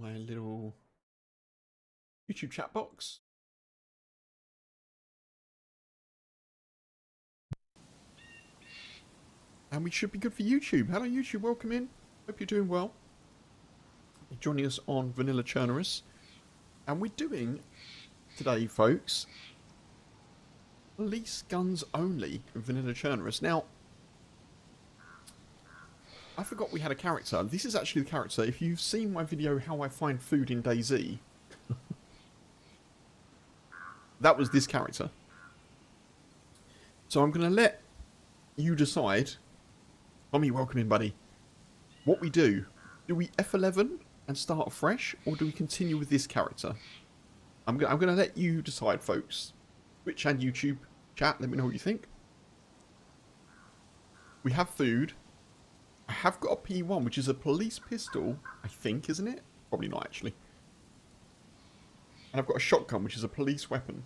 my little YouTube chat box. And we should be good for YouTube. Hello YouTube, welcome in. Hope you're doing well. You're joining us on Vanilla Chernarus. And we're doing, today folks, police guns only Vanilla Chernarus. Now, I forgot we had a character. This is actually the character. If you've seen my video, How I Find Food in DayZ, that was this character. So I'm going to let you decide. Tommy, welcome in, buddy. What we do. Do we F11 and start afresh, or do we continue with this character? I'm going to let you decide, folks. Twitch and YouTube chat, let me know what you think. We have food. I have got a P1, which is a police pistol, I think, isn't it? Probably not, actually. And I've got a shotgun, which is a police weapon.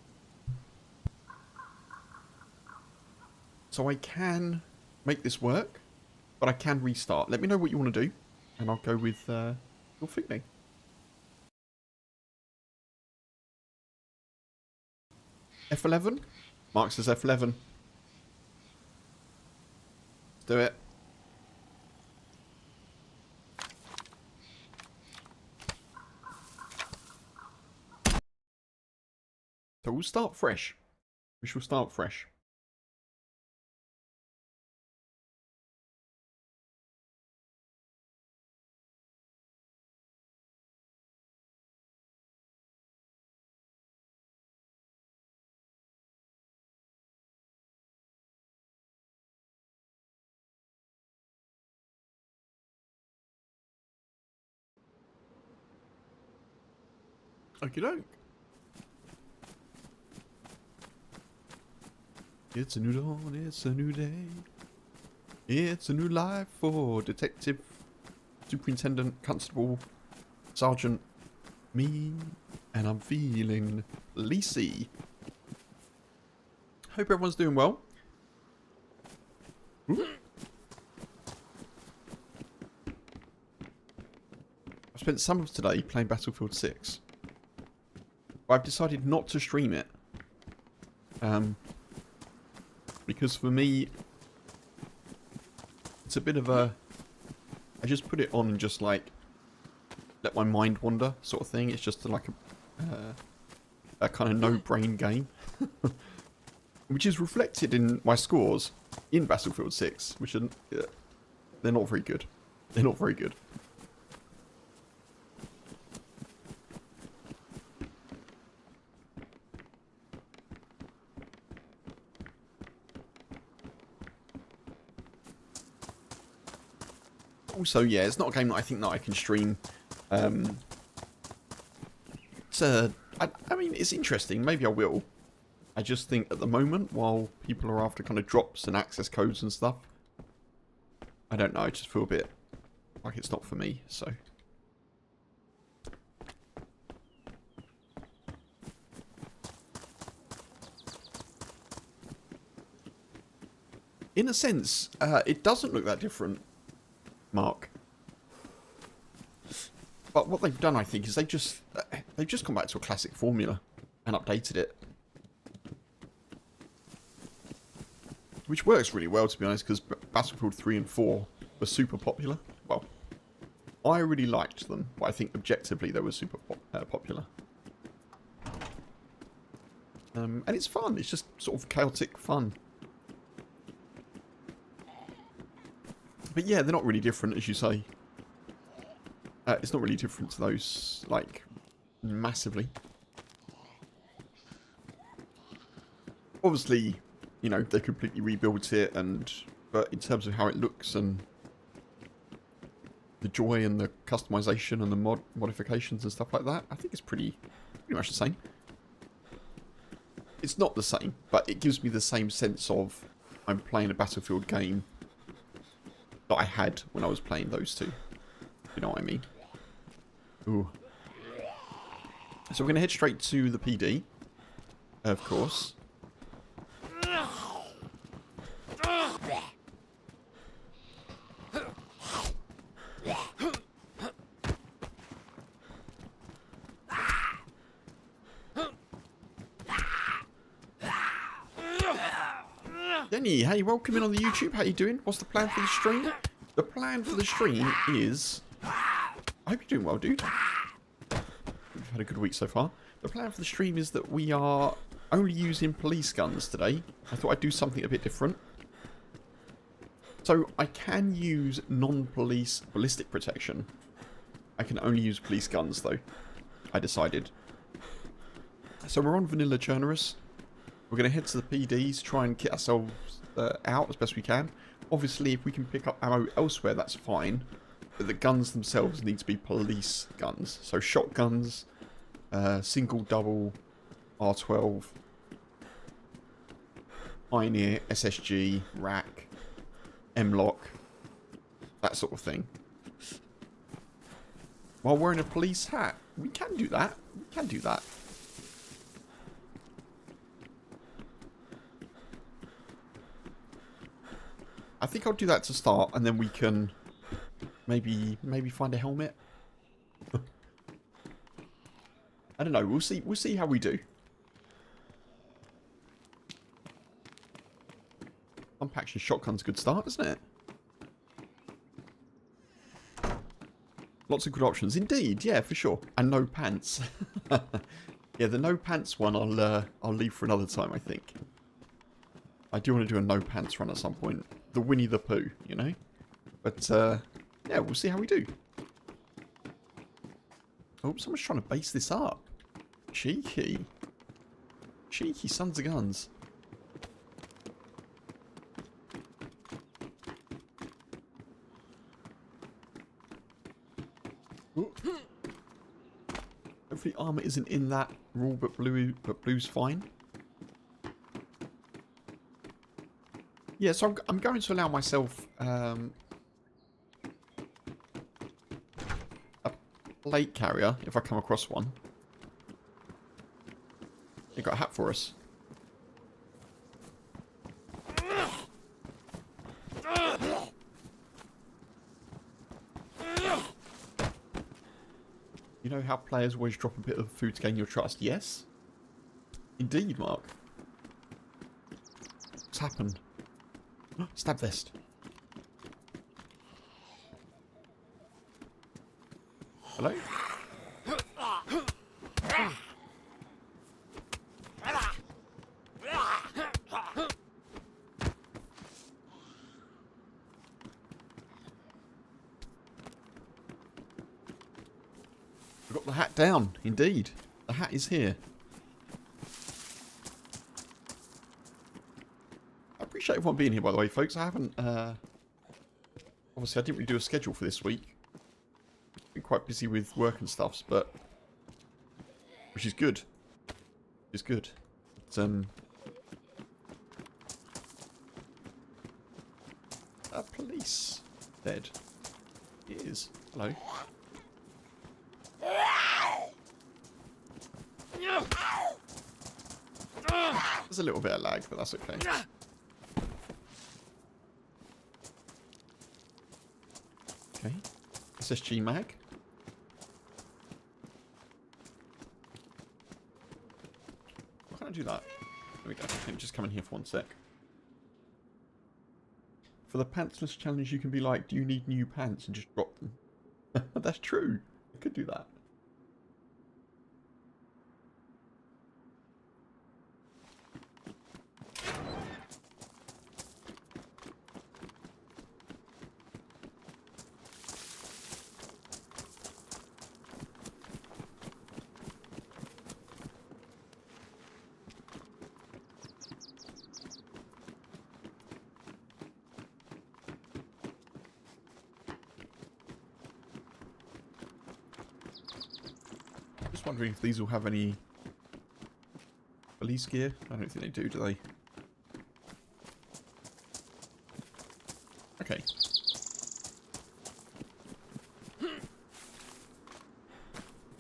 So I can make this work, but I can restart. Let me know what you want to do, and I'll go with your thing. F11? Mark says F11. Let's do it. So we'll start fresh. We shall start fresh. Okie doke. It's a new dawn, it's a new day. It's a new life for Detective, Superintendent, Constable, Sergeant, me, and I'm feeling Lacey. Hope everyone's doing well. Ooh. I've spent some of today playing Battlefield 6. I've decided not to stream it. Because for me, it's a bit of a... I just put it on and just like let my mind wander sort of thing. It's just like a kind of no-brain game. Which is reflected in my scores in Battlefield 6, which are... they're not very good. They're not very good. Also, yeah, it's not a game that I think that I can stream. I mean, it's interesting. Maybe I will. I just think at the moment, while people are after kind of drops and access codes and stuff, I don't know. I just feel a bit like it's not for me. So, in a sense, it doesn't look that different. Mark. But what they've done, I think, is they've just gone back to a classic formula and updated it, which works really well, to be honest, because Battlefield 3 and 4 were super popular. Well, I really liked them, but I think objectively they were super popular. And it's fun. It's just sort of chaotic fun. But yeah, they're not really different, as you say. It's not really different to those, like, massively. Obviously, you know, they completely rebuilt it, but in terms of how it looks and the joy and the customization and the modifications and stuff like that, I think it's pretty much the same. It's not the same, but it gives me the same sense of I'm playing a Battlefield game that I had when I was playing those two. You know what I mean? Ooh. So we're going to head straight to the PD, of course. Denny, hey, welcome in on the YouTube. How you doing? What's the plan for the stream? The plan for the stream is... I hope you're doing well, dude. We've had a good week so far. The plan for the stream is that we are only using police guns today. I thought I'd do something a bit different. So I can use non-police ballistic protection. I can only use police guns, though. I decided. So we're on vanilla Chernarus. We're going to head to the PDs, try and kit ourselves out as best we can. Obviously, if we can pick up ammo elsewhere, that's fine. But the guns themselves need to be police guns. So shotguns, single, double, R12, Pioneer, SSG, rack, M-lock, that sort of thing. While wearing a police hat. We can do that. We can do that. I think I'll do that to start, and then we can maybe find a helmet. I don't know. We'll see. We'll see how we do. Pump action shotgun's a good start, isn't it? Lots of good options, indeed. Yeah, for sure. And no pants. Yeah, the no pants one I'll leave for another time, I think. I do want to do a no pants run at some point. The Winnie the Pooh, you know? But, yeah, we'll see how we do. Oh, someone's trying to base this up. Cheeky. Cheeky sons of guns. Ooh. Hopefully armor isn't in that rule, but blue's fine. Yeah, so I'm going to allow myself a plate carrier if I come across one. They got a hat for us. You know how players always drop a bit of food to gain your trust? Yes. Indeed, Mark. What's happened? Stab vest. Hello? We got the hat down, indeed. The hat is here. I appreciate everyone being here, by the way, folks. I haven't, obviously I didn't really do a schedule for this week. Been quite busy with work and stuff, but which is good. It's good. It's a police dead. It is. Hello. There's a little bit of lag, but that's okay. Okay. SSG mag. Why can't I do that? There we go. Let me just come in here for 1 sec. For the pantsless challenge, you can be like, do you need new pants? And just drop them. That's true. I could do that. Wondering if these will have any police gear. I don't think they do they? Okay.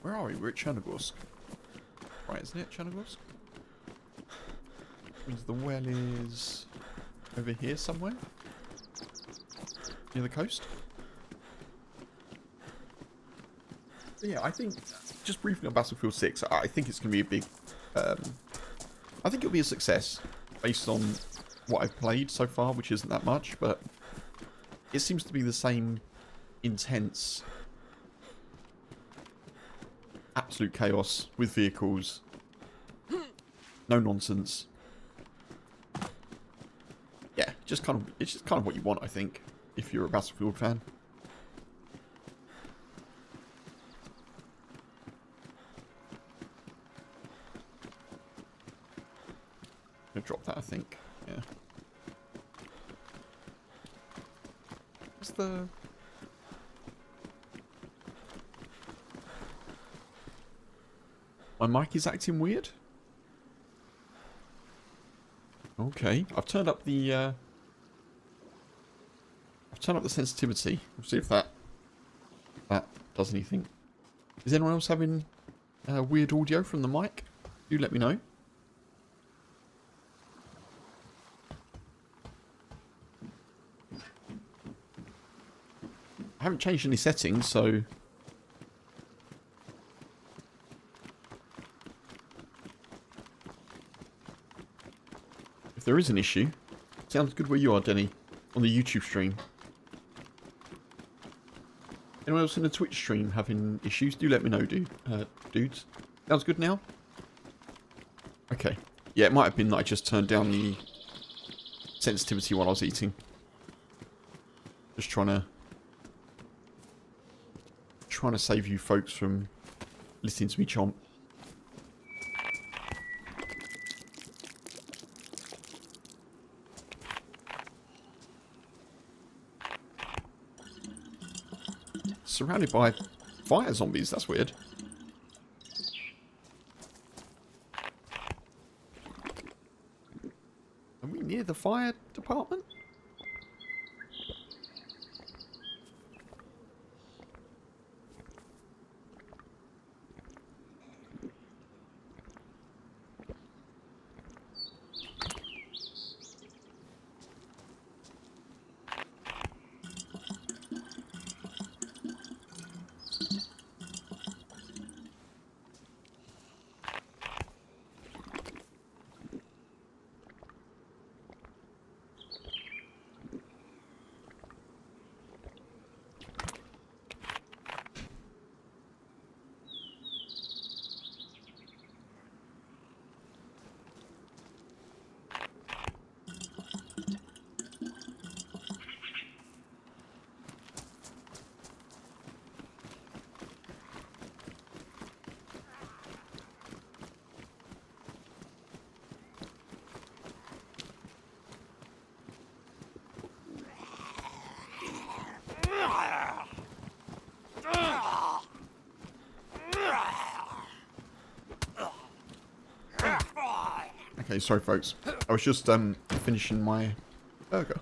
Where are we? We're at Chernarus. Right, isn't it? Chernarus? Means the well is over here somewhere? Near the coast? But yeah, I think, just briefly on Battlefield 6, I think it's going to be a big, I think it'll be a success based on what I've played so far, which isn't that much, but it seems to be the same intense, absolute chaos with vehicles. No nonsense. Yeah, it's just kind of what you want, I think, if you're a Battlefield fan. I'm gonna drop that, I think. Yeah. What's the... My mic is acting weird? Okay, I've turned up the sensitivity. We'll see if that does anything. Is anyone else having weird audio from the mic? Do let me know. I haven't changed any settings, so if there is an issue, sounds good where you are, Denny, on the YouTube stream. Anyone else in the Twitch stream having issues? Do let me know, dudes. Sounds good now? Okay. Yeah, it might have been that I just turned down the sensitivity while I was eating. Just trying to save you folks from listening to me chomp. Surrounded by fire zombies, that's weird. Are we near the fire department? Okay, sorry folks. I was just finishing my burger.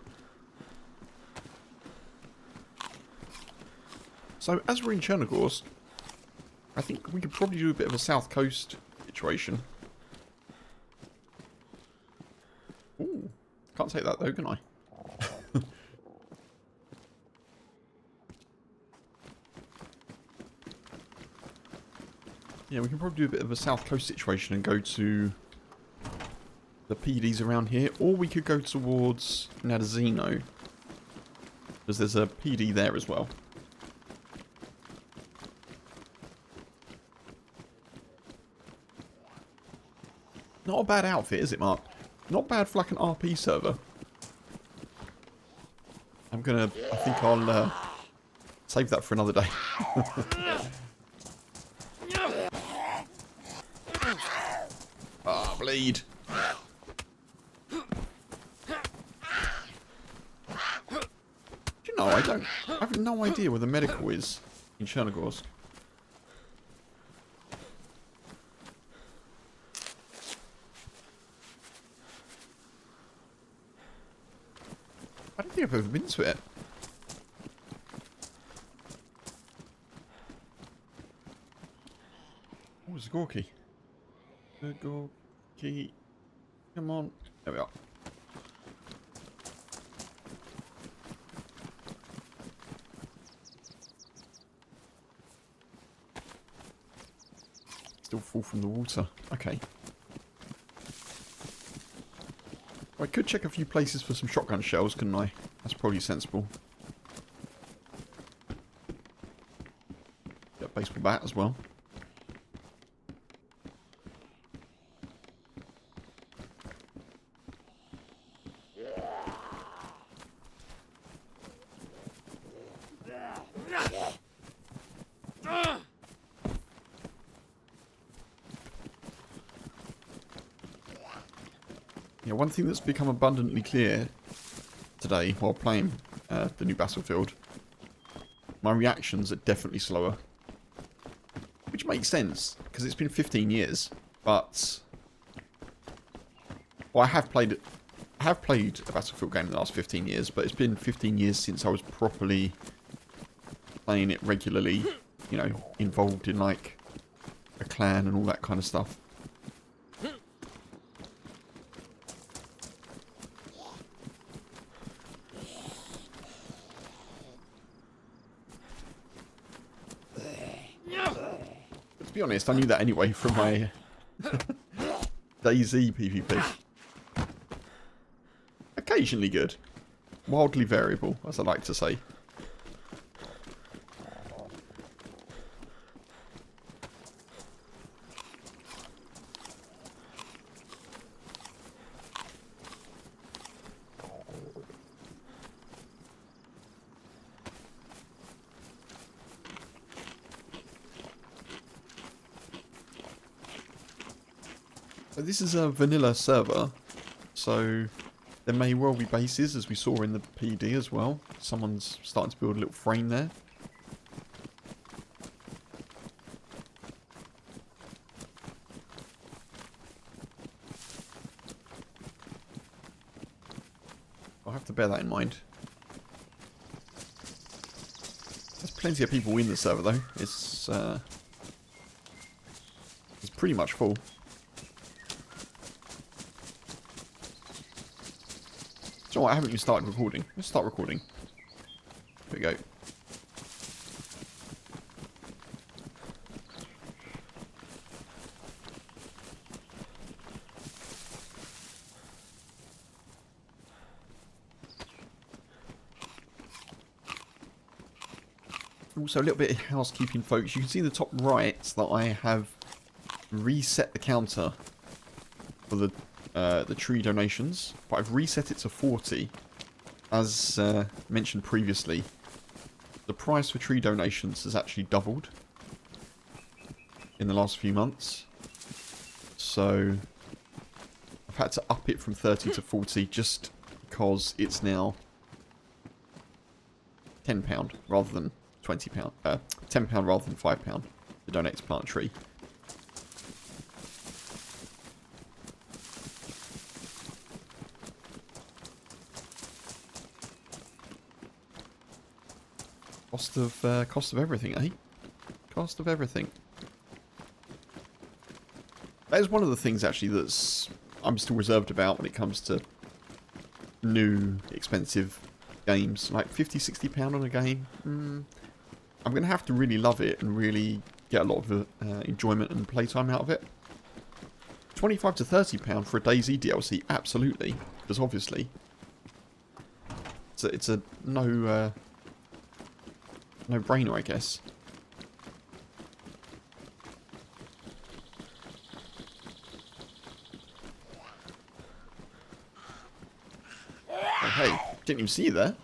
So, as we're in Chernarus, I think we could probably do a bit of a South Coast situation. Ooh, can't take that though, can I? Yeah, we can probably do a bit of a South Coast situation and go to the PDs around here, or we could go towards Nadzino, because there's a PD there as well. Not a bad outfit, is it, Mark? Not bad for like an RP server. I think I'll save that for another day. Ah, bleed. No, I have no idea where the medical is in Chernarus. I don't think I've ever been to it. Oh, it's a Gorky. The Gorky. Come on. There we are. Still fall from the water. Okay. I could check a few places for some shotgun shells, couldn't I? That's probably sensible. Get a baseball bat as well. Yeah, one thing that's become abundantly clear today while playing the new Battlefield, my reactions are definitely slower. Which makes sense, because it's been 15 years, but... Well, I have played a Battlefield game in the last 15 years, but it's been 15 years since I was properly playing it regularly, you know, involved in, like, a clan and all that kind of stuff. To be honest, I knew that anyway from my DayZ PvP. Occasionally good. Wildly variable, as I like to say. So this is a vanilla server, so there may well be bases, as we saw in the PD as well. Someone's starting to build a little frame there. I'll have to bear that in mind. There's plenty of people in the server though. It's pretty much full. So what, I haven't even started recording. Let's start recording. Here we go. Also, a little bit of housekeeping, folks. You can see in the top right that I have reset the counter for the tree donations, but I've reset it to 40. As mentioned previously, the price for tree donations has actually doubled in the last few months. So I've had to up it from 30 to 40 just because it's now £10 rather than £20. £10 rather than £5 to donate to plant a tree. Cost of everything, eh? Cost of everything. That is one of the things actually that's I'm still reserved about when it comes to new expensive games. Like £50–60 on a game. I'm going to have to really love it and really get a lot of enjoyment and playtime out of it. £25 to £30 for a DayZ DLC, absolutely, because obviously it's a no-brainer, I guess. Oh, hey, didn't even see you there.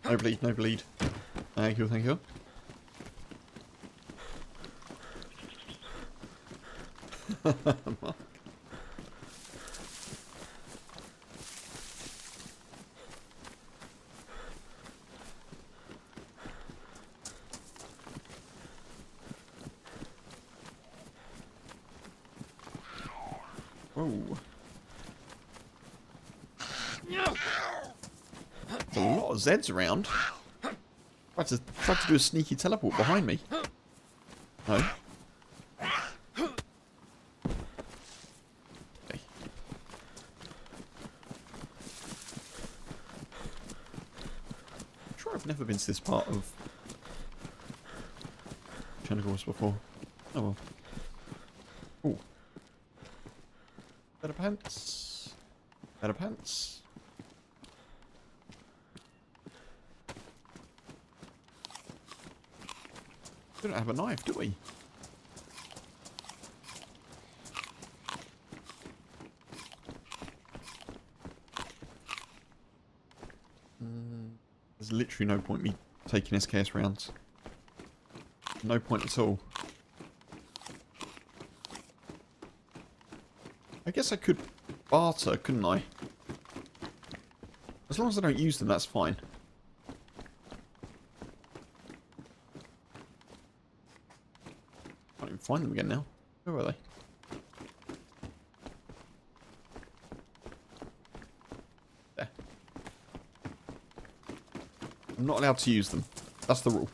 No bleed, no bleed. Thank you, thank you. Mark. Whoa. There's a lot of Zeds around. I tried to do a sneaky teleport behind me. No. Okay. I'm sure I've never been to this part of Chernarus before. Oh well. Ooh. Better pants. Better pants. We don't have a knife, do we? There's literally no point me taking SKS rounds. No point at all. I guess I could barter, couldn't I? As long as I don't use them, that's fine. Can't even find them again now. Where were they? There. I'm not allowed to use them. That's the rule.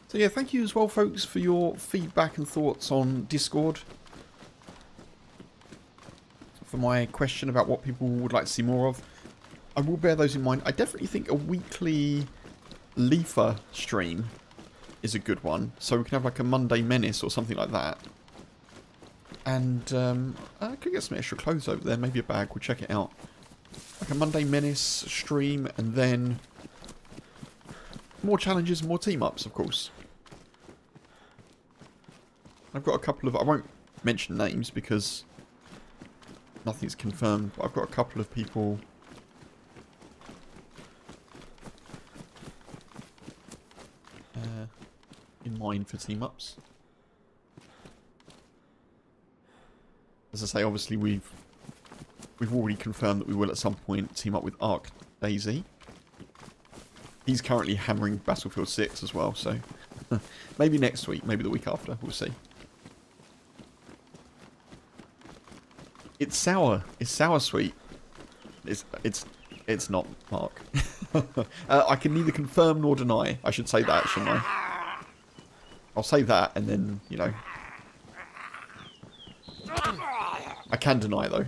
So yeah, thank you as well, folks, for your feedback and thoughts on Discord. For my question about what people would like to see more of. I will bear those in mind. I definitely think a weekly Leafer stream is a good one. So we can have like a Monday Menace or something like that. And I could get some extra clothes over there. Maybe a bag. We'll check it out. Like a Monday Menace stream and then more challenges and more team-ups, of course. I've got a couple of... I won't mention names because nothing's confirmed. But I've got a couple of people... in mind for team-ups. As I say, obviously we've already confirmed that we will at some point team up with DayZ. He's currently hammering Battlefield 6 as well, so maybe next week, maybe the week after, we'll see. It's sour. It's sour sweet. It's not, Mark. I can neither confirm nor deny. I should say that, shouldn't I? I'll say that, and then, you know. I can deny, though.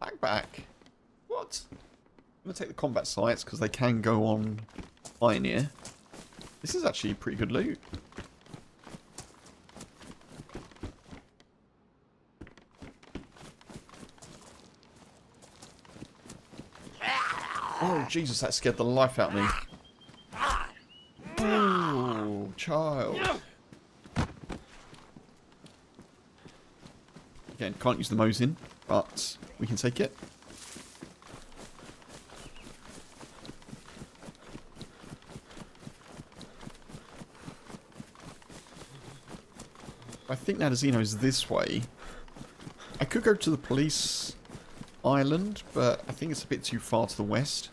Backpack. What? I'm going to take the combat sights, because they can go on Pioneer. This is actually pretty good loot. Oh, Jesus, that scared the life out of me. Oh, child. Again, can't use the Mosin, but we can take it. I think Nadazino's this way. I could go to the police island, but I think it's a bit too far to the west.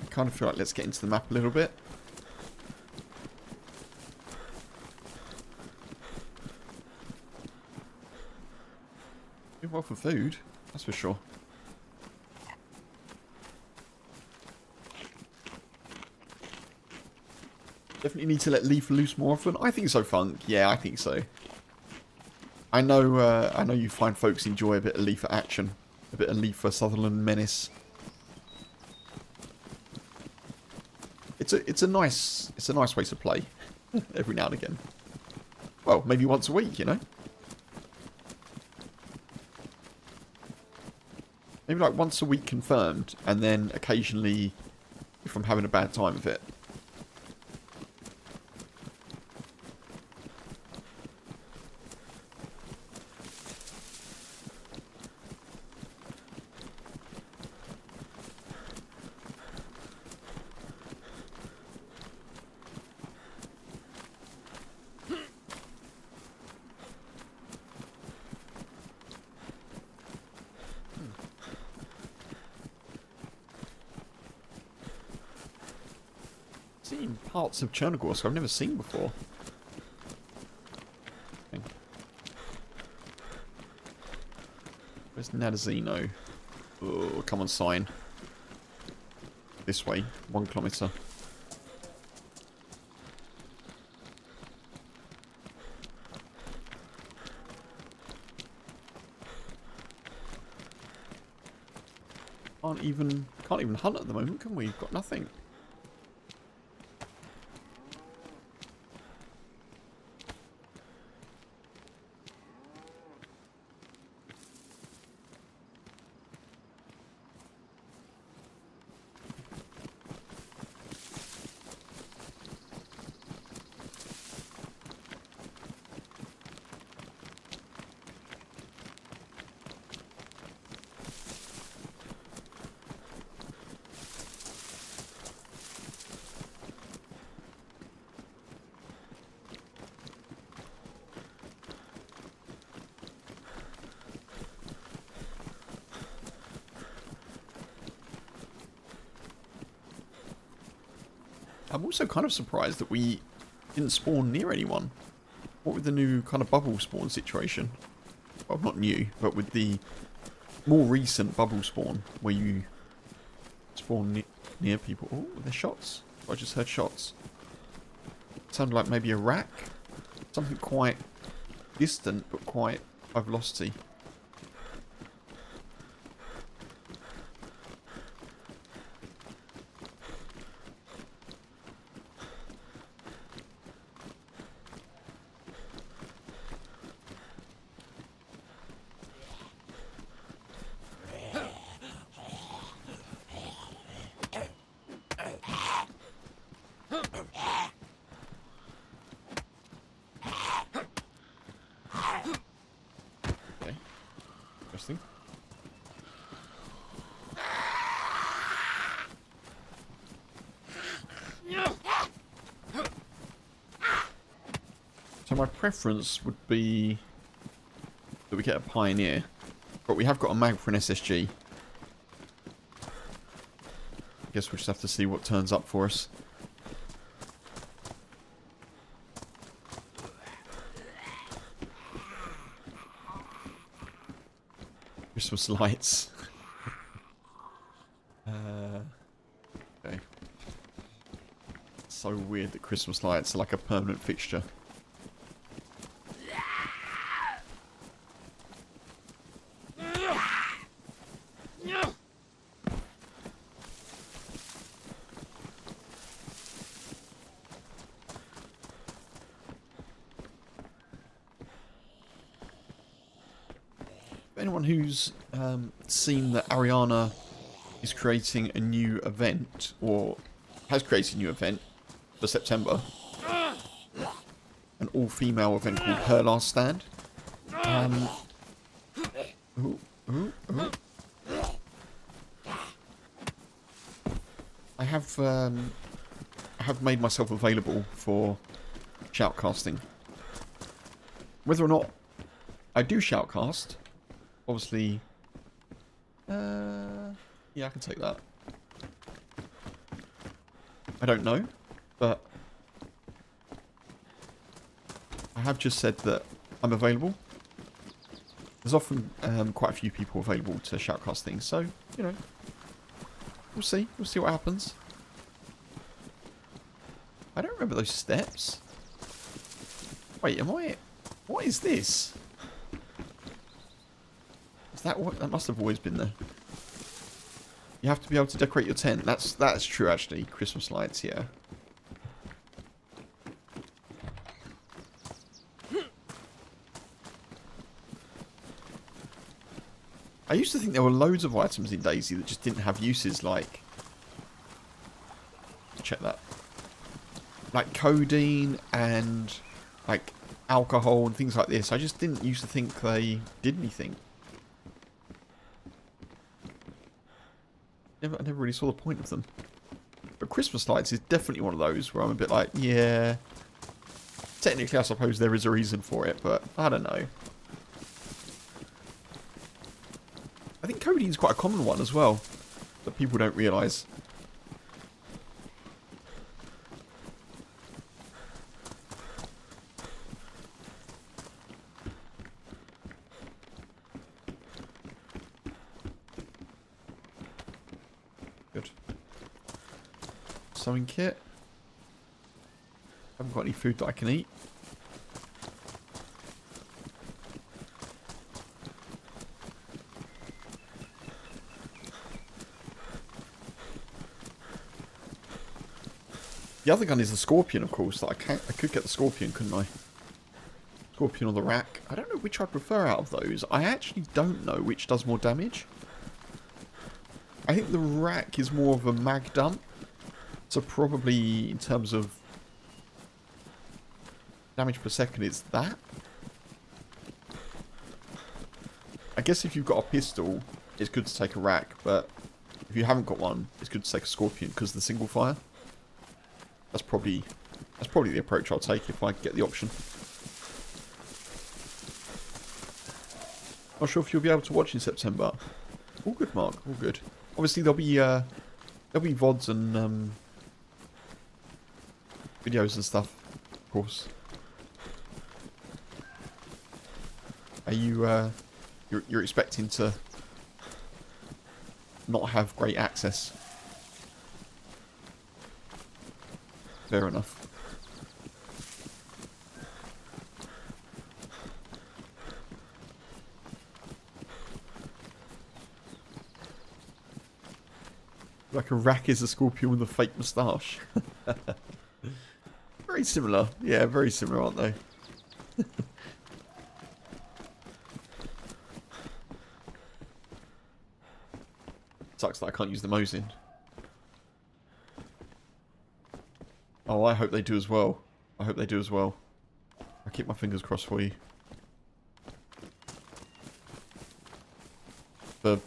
I kind of feel like let's get into the map a little bit. Do well for food, that's for sure. Definitely need to let Leaf loose more often. I think so, Funk. Yeah, I think so. I know you find folks enjoy a bit of Leaf action, a bit of Leaf Sutherland menace. It's a nice way to play every now and again. Well, maybe once a week, you know. Maybe like once a week confirmed, and then occasionally if I'm having a bad time of it. Seen parts of Chernarus I've never seen before. Okay. Where's Nadazino? Oh, come on, sign. This way, 1 kilometre. Can't even hunt at the moment, can we? We've got nothing. I'm also kind of surprised that we didn't spawn near anyone. What with the new kind of bubble spawn situation? Well, not new, but with the more recent bubble spawn, where you spawn near people. Oh, there's shots. I just heard shots. Sounded like maybe a rack. Something quite distant, but quite high velocity. Interesting. So my preference would be that we get a Pioneer, but we have got a mag for an SSG. I guess we'll just have to see what turns up for us. Christmas lights. Okay. So weird that Christmas lights are like a permanent fixture. Anyone who's seen that Ariana is creating a new event, or has created a new event for September, an all-female event called Her Last Stand. I have made myself available for shoutcasting. Whether or not I do shoutcast, obviously, yeah, I can take that. I don't know, but I have just said that I'm available. There's often quite a few people available to shoutcast things, so, you know, we'll see. We'll see what happens. I don't remember those steps. Wait, am I... What is this? Is that what... That must have always been there. You have to be able to decorate your tent. That's true, actually. Christmas lights, yeah. I used to think there were loads of items in DayZ that just didn't have uses, like... Check that. Like codeine and, like, alcohol and things like this. I just didn't used to think they did anything. I never really saw the point of them. But Christmas lights is definitely one of those where I'm a bit like, yeah... Technically, I suppose there is a reason for it, but I don't know. I think codeine's quite a common one as well, that people don't realise. Good. Sewing kit. Haven't got any food that I can eat. The other gun is the Scorpion, of course. That I could get the Scorpion, couldn't I? Scorpion or the Rack. I don't know which I prefer out of those. I actually don't know which does more damage. I think the Rack is more of a mag dump. So probably in terms of damage per second, it's that. I guess if you've got a pistol, it's good to take a Rack, but if you haven't got one, it's good to take a Scorpion because of the single fire. That's probably the approach I'll take if I get the option. Not sure if you'll be able to watch in September. All good, Mark. All good. Obviously, there'll be VODs and videos and stuff, of course. Are you you're expecting to not have great access? Fair enough. Like a Rack is a Scorpion with a fake moustache. Very similar. Yeah, very similar, aren't they? Sucks that I can't use the Mosin. Oh, I hope they do as well. I hope they do as well. I keep my fingers crossed for you. For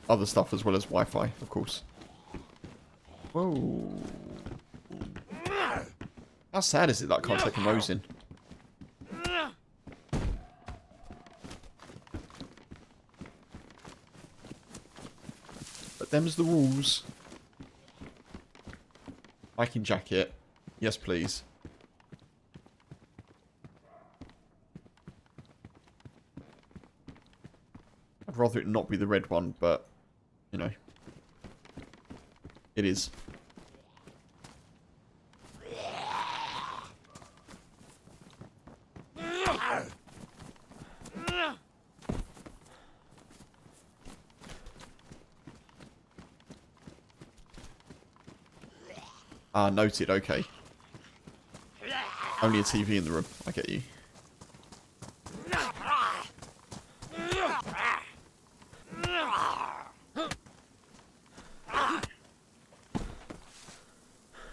other stuff as well as Wi-Fi, of course. Whoa. How sad is it that I can't take a Mosin? But them's the rules. Hiking jacket. Yes, please. I'd rather it not be the red one, but, you know. It is. Ah, noted, okay. Only a TV in the room, I get you.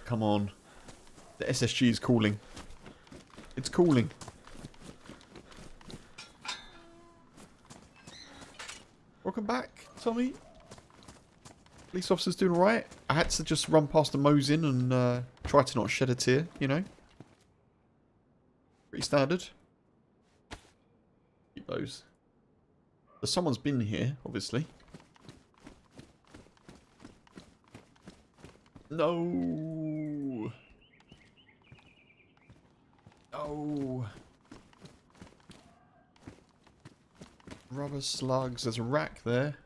Come on. The SSG is calling. It's calling. Welcome back, Tommy. Police officer's doing alright. I had to just run past the Mosin and try to not shed a tear, you know. Pretty standard. Keep those. So someone's been here, obviously. No. No. Rubber slugs. There's a Rack there.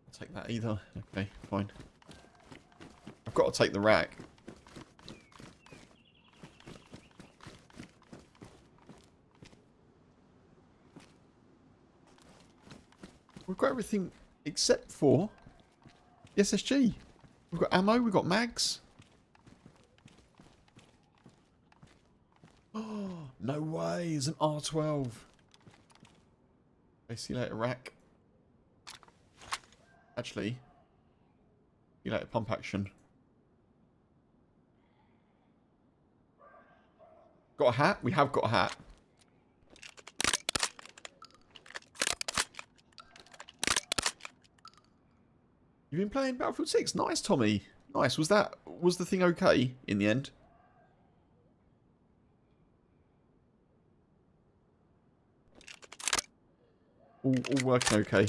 I'll take that either. Okay, fine. I've got to take the Rack. We've got everything except for the SSG. We've got ammo, we've got mags. Oh, no way. It's an R12. Okay, see you later, Rack. Actually, see you later, pump action. Got a hat? We have got a hat. You've been playing Battlefield 6? Nice, Tommy. Nice. Was the thing okay in the end? All working okay.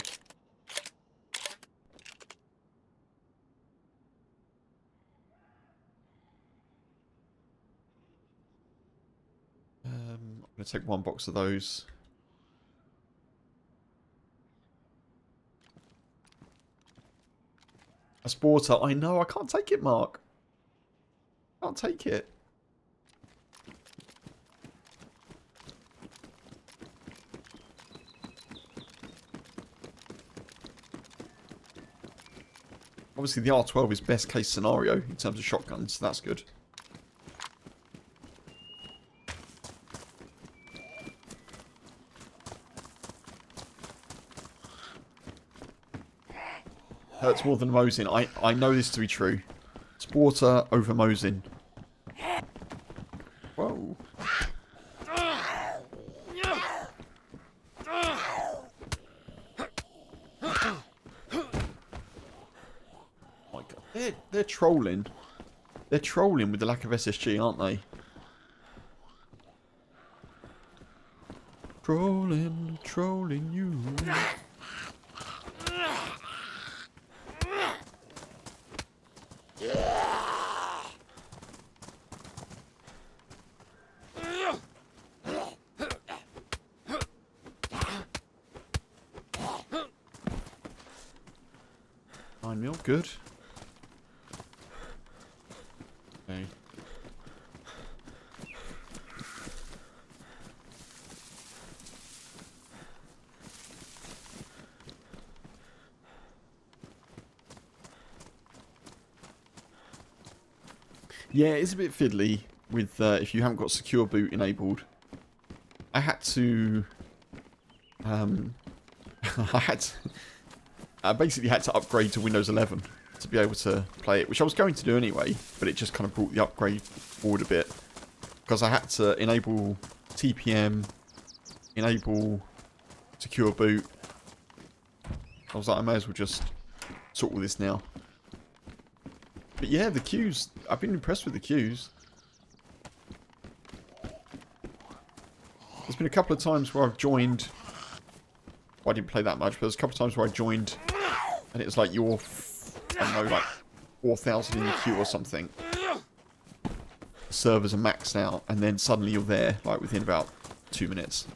I'm going to take one box of those. A Sporter. I know. I can't take it, Mark. Can't take it. Obviously, the R12 is best case scenario in terms of shotguns, so that's good. Hurts more than Mosin. I know this to be true. Sporter over Mosin. Whoa. My God. They're trolling. They're trolling with the lack of SSG, aren't they? Trolling you. Mil, good. Okay. Yeah, it's a bit fiddly with if you haven't got secure boot enabled. I had to I basically had to upgrade to Windows 11 to be able to play it, which I was going to do anyway, but it just kind of brought the upgrade forward a bit. Because I had to enable TPM, enable secure boot. I was like, I may as well just sort all this now. But yeah, the queues, I've been impressed with the queues. There's been a couple of times where I've joined. Well, I didn't play that much, but there's a couple of times where I joined and it was like you're, I don't know, like 4,000 in the queue or something. The servers are maxed out, and then suddenly you're there, like within about 2 minutes.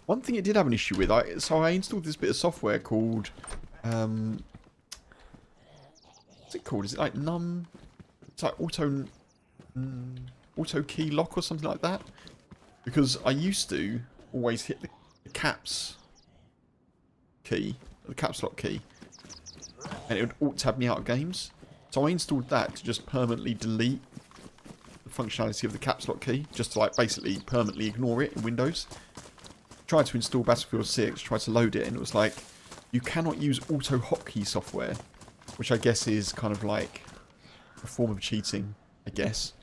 One thing it did have an issue with, so I installed this bit of software called, what's it called? Is it like num? It's like auto key lock or something like that. Because I used to always hit the caps key, the caps lock key, and it would alt tab me out of games. So I installed that to just permanently delete the functionality of the caps lock key, just to like basically permanently ignore it in Windows. Tried to install Battlefield 6, tried to load it, and it was like, you cannot use auto hotkey software, which I guess is kind of like a form of cheating, I guess.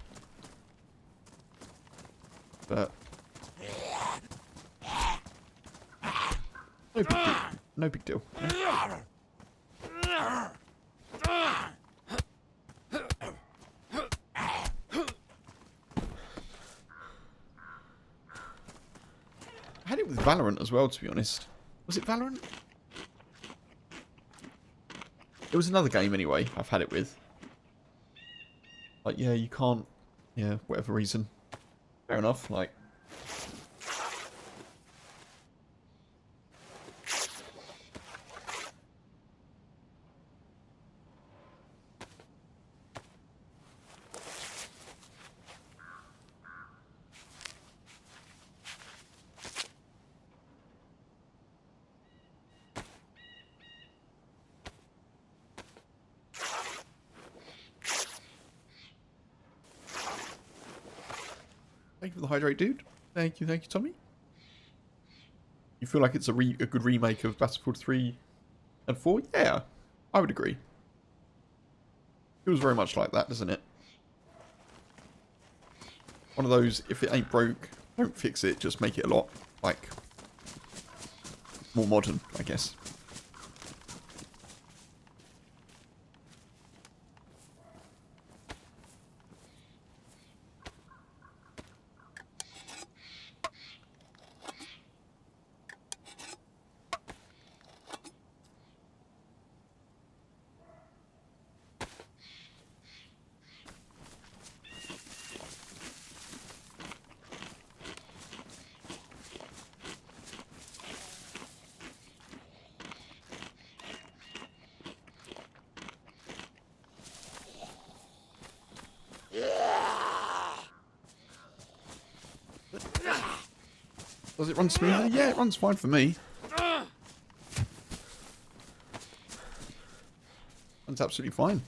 But no big deal. No big deal. I had it with Valorant as well, to be honest. Was it Valorant? It was another game anyway, I've had it with. Like, yeah, you can't... Yeah, whatever reason. Fair enough, like... Thank you for the hydrate, dude. Thank you, Tommy. You feel like it's a good remake of Battlefield 3 and 4? Yeah, I would agree. It was very much like that, doesn't it? One of those, if it ain't broke, don't fix it, just make it a lot, like, more modern, I guess. Does it run smoothly? Yeah, it runs fine for me. Runs absolutely fine.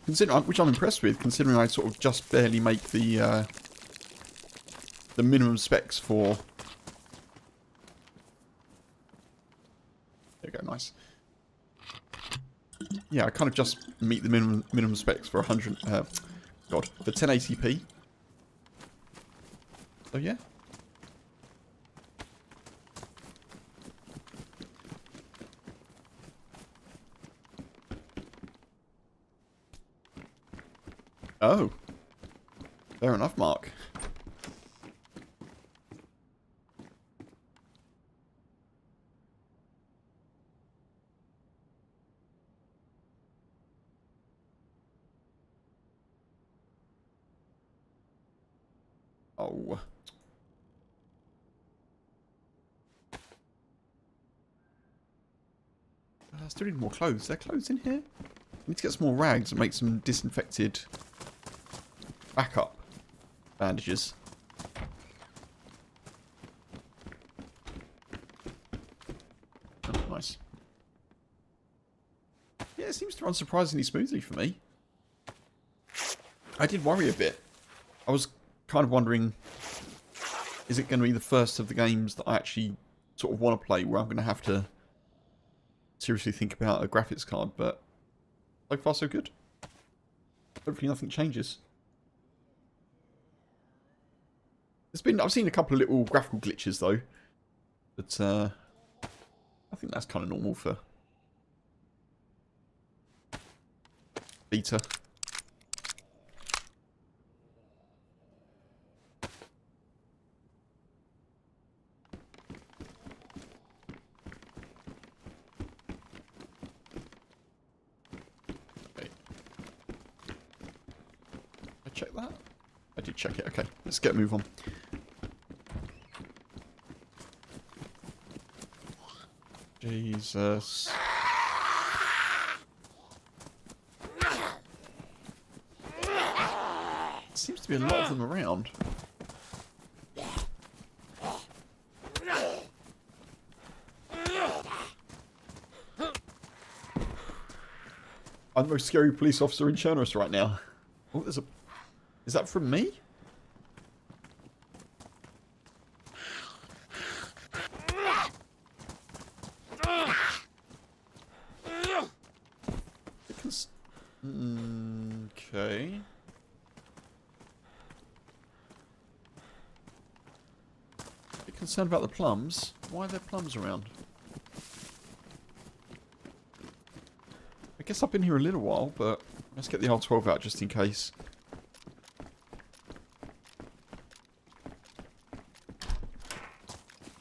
Which I'm impressed with, considering I sort of just barely make the minimum specs for. There you go, nice. Yeah, I kind of just meet the minimum specs for 100. God, for 1080p. So yeah. Oh. Fair enough, Mark. Oh. I still need more clothes. Is there clothes in here? I need to get some more rags and make some disinfected backup bandages. Oh, nice. Yeah, it seems to run surprisingly smoothly for me. I did worry a bit. I was kind of wondering, is it going to be the first of the games that I actually sort of want to play where I'm going to have to seriously think about a graphics card, but so far so good. Hopefully nothing changes. I've seen a couple of little graphical glitches though, but I think that's kind of normal for beta. Okay. I check that? I did check it. Okay, let's get a move on. Jesus. Seems to be a lot of them around. I'm the most scary police officer in Chernarus right now. Oh, there's a... Is that from me? Okay. Bit concerned about the plums. Why are there plums around? I guess I've been here a little while, but let's get the R12 out just in case.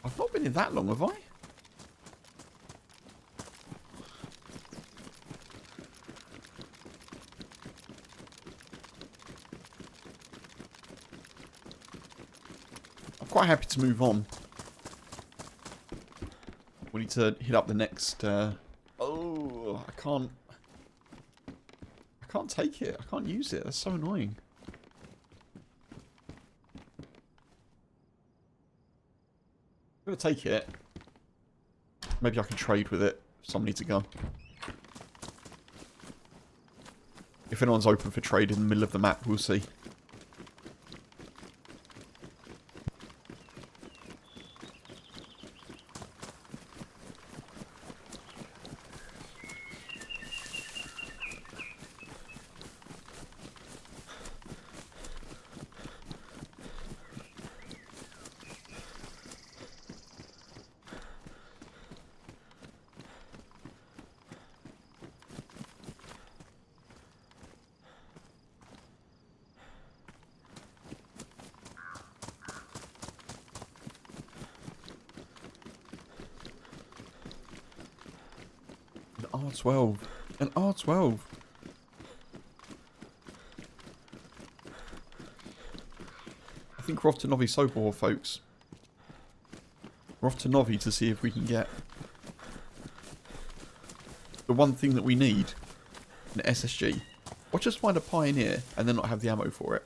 I've not been here that long, have I? I'm quite happy to move on. We need to hit up the next... Oh, I can't take it. I can't use it. That's so annoying. I'm going to take it. Maybe I can trade with it. Someone needs a gun. If anyone's open for trade in the middle of the map, we'll see. R12. An R12. I think we're off to Novi Sobor, folks. We're off to Novi to see if we can get the one thing that we need, an SSG. Or just find a Pioneer and then not have the ammo for it.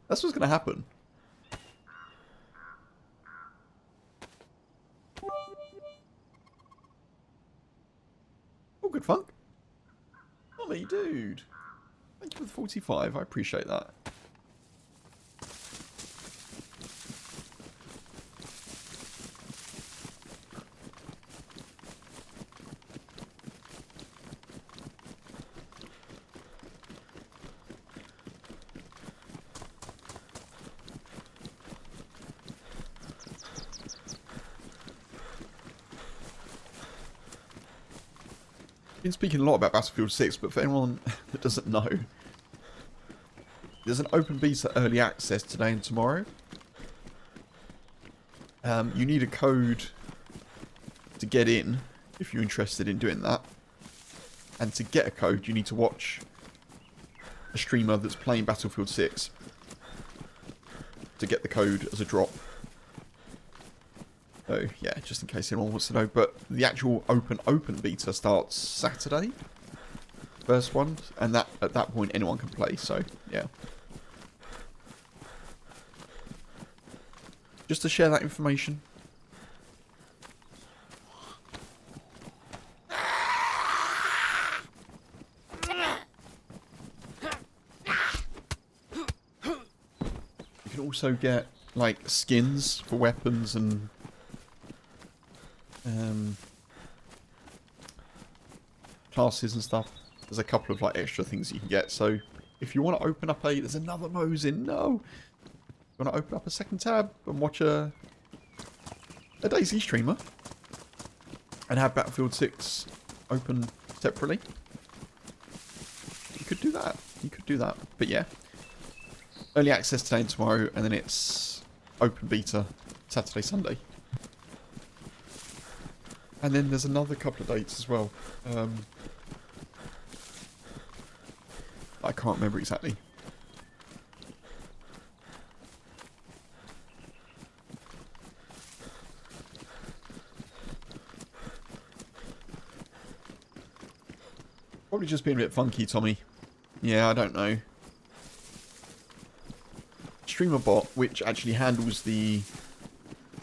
That's what's going to happen. good, Funk. Tommy, dude. Thank you for the 45. I appreciate that. Been speaking a lot about Battlefield 6, but for anyone that doesn't know, there's an open beta early access today and tomorrow. You need a code to get in if you're interested in doing that. And to get a code, you need to watch a streamer that's playing Battlefield 6 to get the code as a drop. So, yeah, just in case anyone wants to know. But the actual open beta starts Saturday. First one. And that at that point, anyone can play. So, yeah. Just to share that information. You can also get, like, skins for weapons and classes and stuff. There's a couple of like extra things you can get. So if you want to open up there's another Mosin. No, you want to open up a second tab and watch a DayZ streamer and have Battlefield 6 open separately. You could do that. You could do that. But yeah, early access today and tomorrow, and then it's open beta Saturday, Sunday. And then there's another couple of dates as well. I can't remember exactly. Probably just being a bit funky, Tommy. Yeah, I don't know. Streamer bot, which actually handles the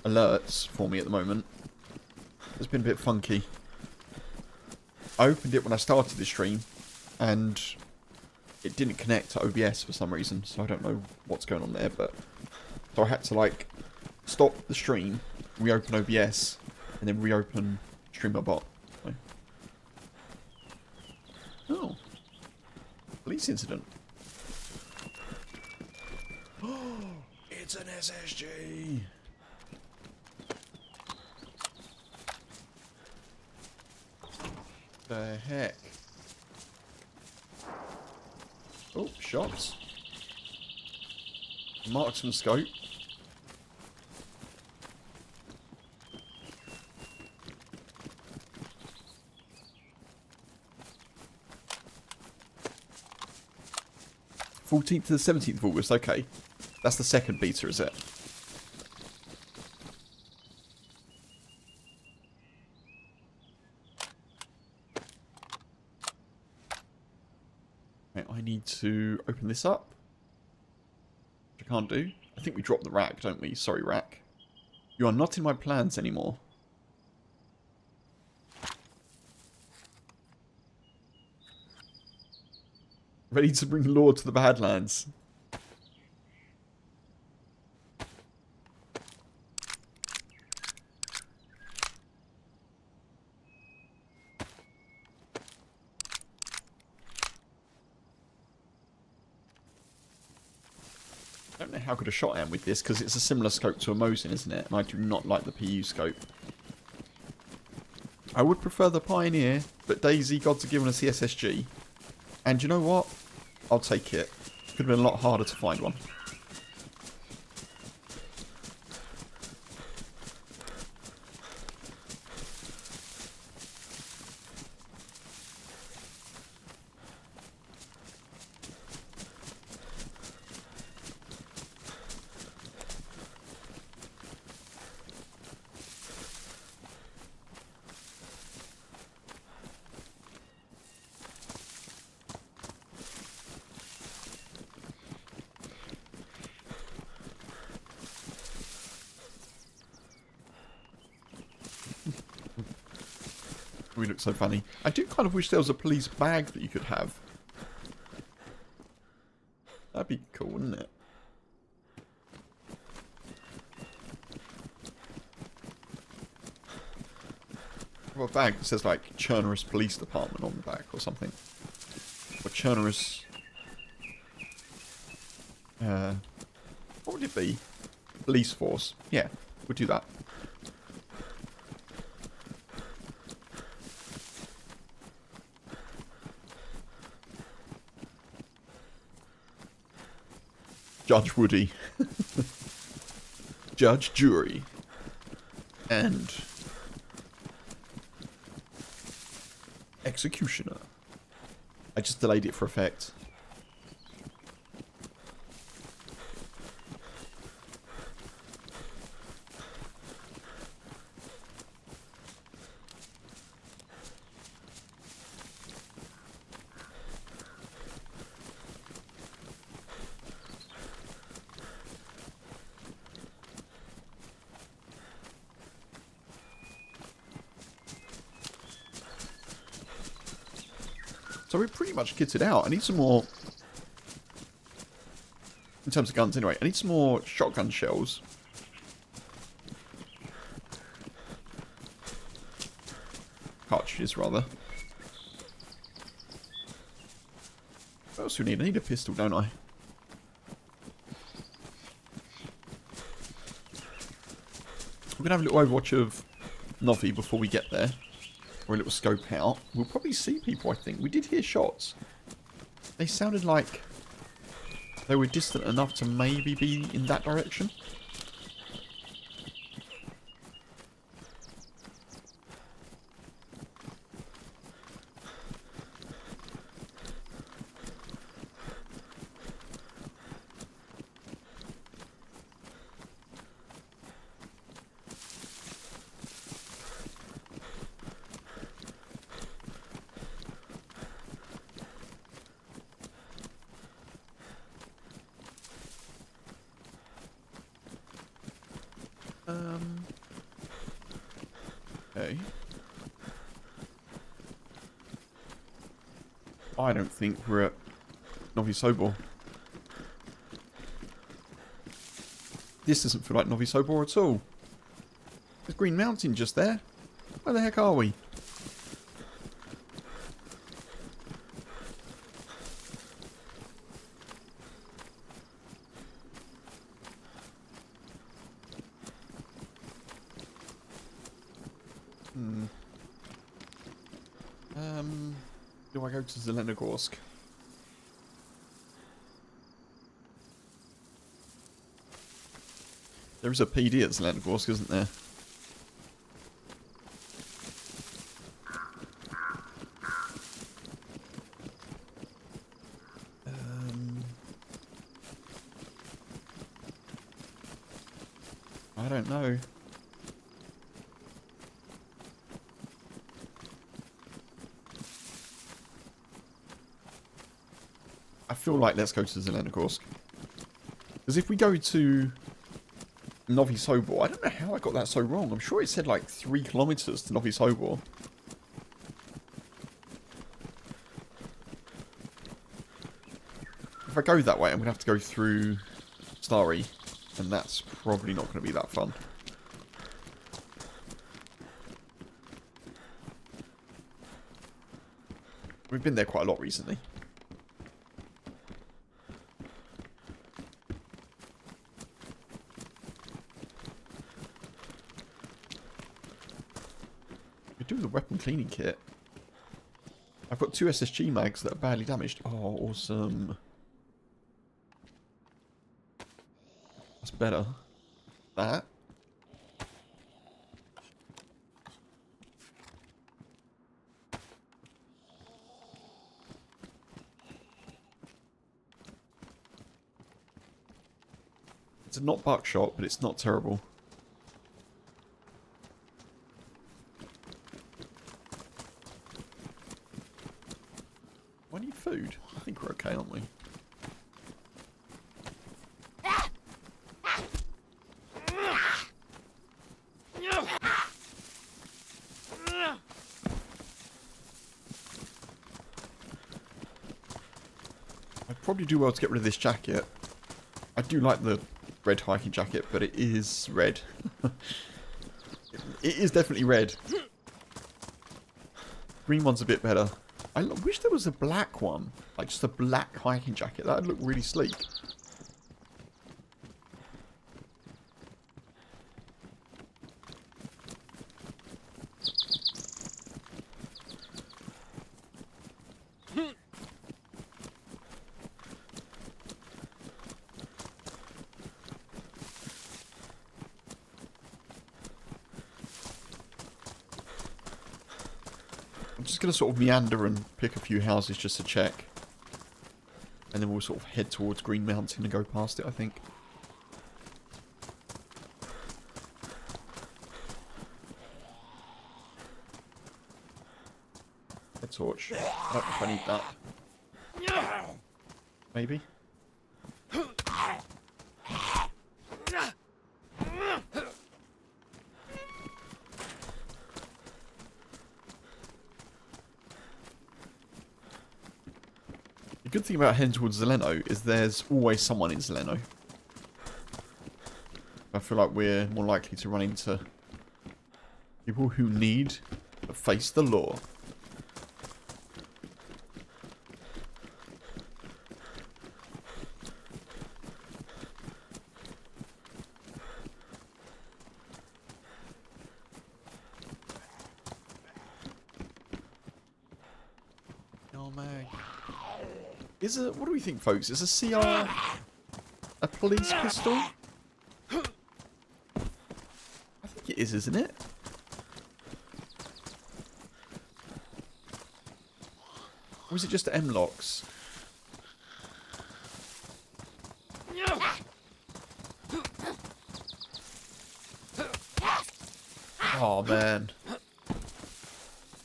alerts for me at the moment, it's been a bit funky. I opened it when I started the stream, and it didn't connect to OBS for some reason, so I don't know what's going on there, but so I had to like stop the stream, reopen OBS, and then reopen streamer bot. So. Oh. Police incident. Oh, it's an SSG. The heck? Oh, shots. Marksman scope. (14th to the 17th of August). Okay, that's the second beta, is it? I need to open this up, which I can't do. I think we dropped the rack, don't we? Sorry, rack. You are not in my plans anymore. Ready to bring law to the Badlands. I don't know how good a shot I am with this, because it's a similar scope to a Mosin, isn't it? And I do not like the PU scope. I would prefer the Pioneer, but DayZ gods are giving us the SSG. And you know what? I'll take it. Could have been a lot harder to find one. We look so funny. I do kind of wish there was a police bag that you could have. That'd be cool, wouldn't it? Or a bag that says like Chernarus Police Department on the back or something. Or Chernarus... what would it be? Police force. Yeah, we'll do that. Judge Woody. Judge, jury. And... executioner. I just delayed it for effect. So we're pretty much kitted out. I need some more... in terms of guns, anyway. I need some more shotgun shells. Cartridges, rather. What else do we need? I need a pistol, don't I? We're going to have a little overwatch of Novi before we get there. Or a little scope out. We'll probably see people, I think. We did hear shots. They sounded like they were distant enough to maybe be in that direction. Okay. I don't think we're at Novi Sobor. This doesn't feel like Novi Sobor at all. There's Green Mountain just there. Where the heck are we? Do I go to Zelenogorsk? There is a PD at Zelenogorsk, isn't there? I don't know. I feel like let's go to Zelenogorsk. Because if we go to Novi Sobor, I don't know how I got that so wrong. I'm sure it said like 3 kilometers to Novi Sobor. If I go that way, I'm going to have to go through Starry. And that's probably not going to be that fun. We've been there quite a lot recently. We do the weapon cleaning kit. I've got 2 SSG mags that are badly damaged. Oh, awesome. That's better. That. It's not buckshot, but it's not terrible. I need food. I think we're okay, aren't we? I'd probably do well to get rid of this jacket. I do like the red hiking jacket, but it is red. It is definitely red. Green one's a bit better. I wish there was a black one. Like just a black hiking jacket. That would look really sleek. I'm just going to sort of meander and pick a few houses just to check. And then we'll sort of head towards Green Mountain and go past it, I think. A torch. I don't know if I need that. Maybe. The good thing about heading towards Zeleno is there's always someone in Zeleno. I feel like we're more likely to run into people who need to face the law. Oh man. What do we think, folks? Is a CR a police pistol? I think it is, isn't it? Or is it just M-locks? Oh man.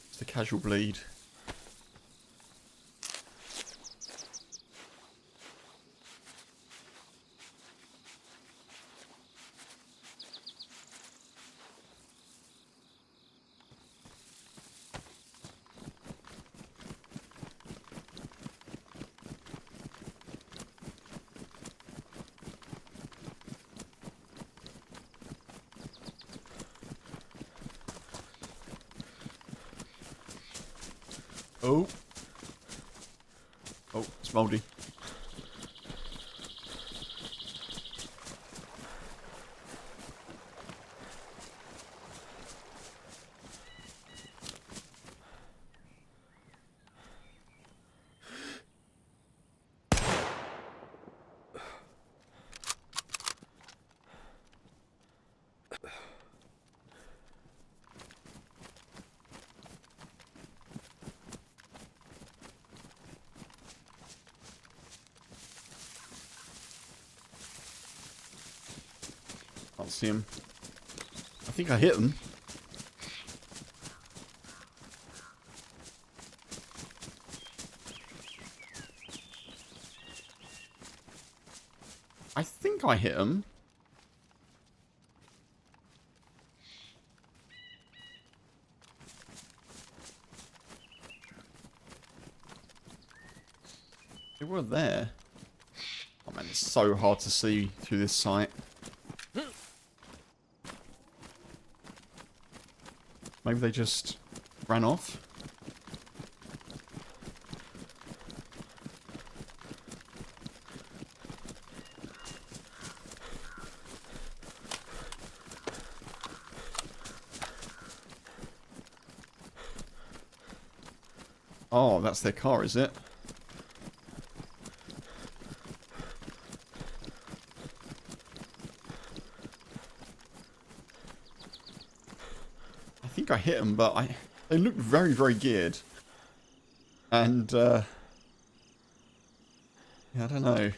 It's the casual bleed. Oh. Oh, it's mouldy. Can't see him. I think I hit him. I think I hit him. They were there. Oh man, it's so hard to see through this site. Maybe they just ran off. Oh, that's their car, is it? I think I hit them, but they looked very, very geared. And, yeah, I don't know.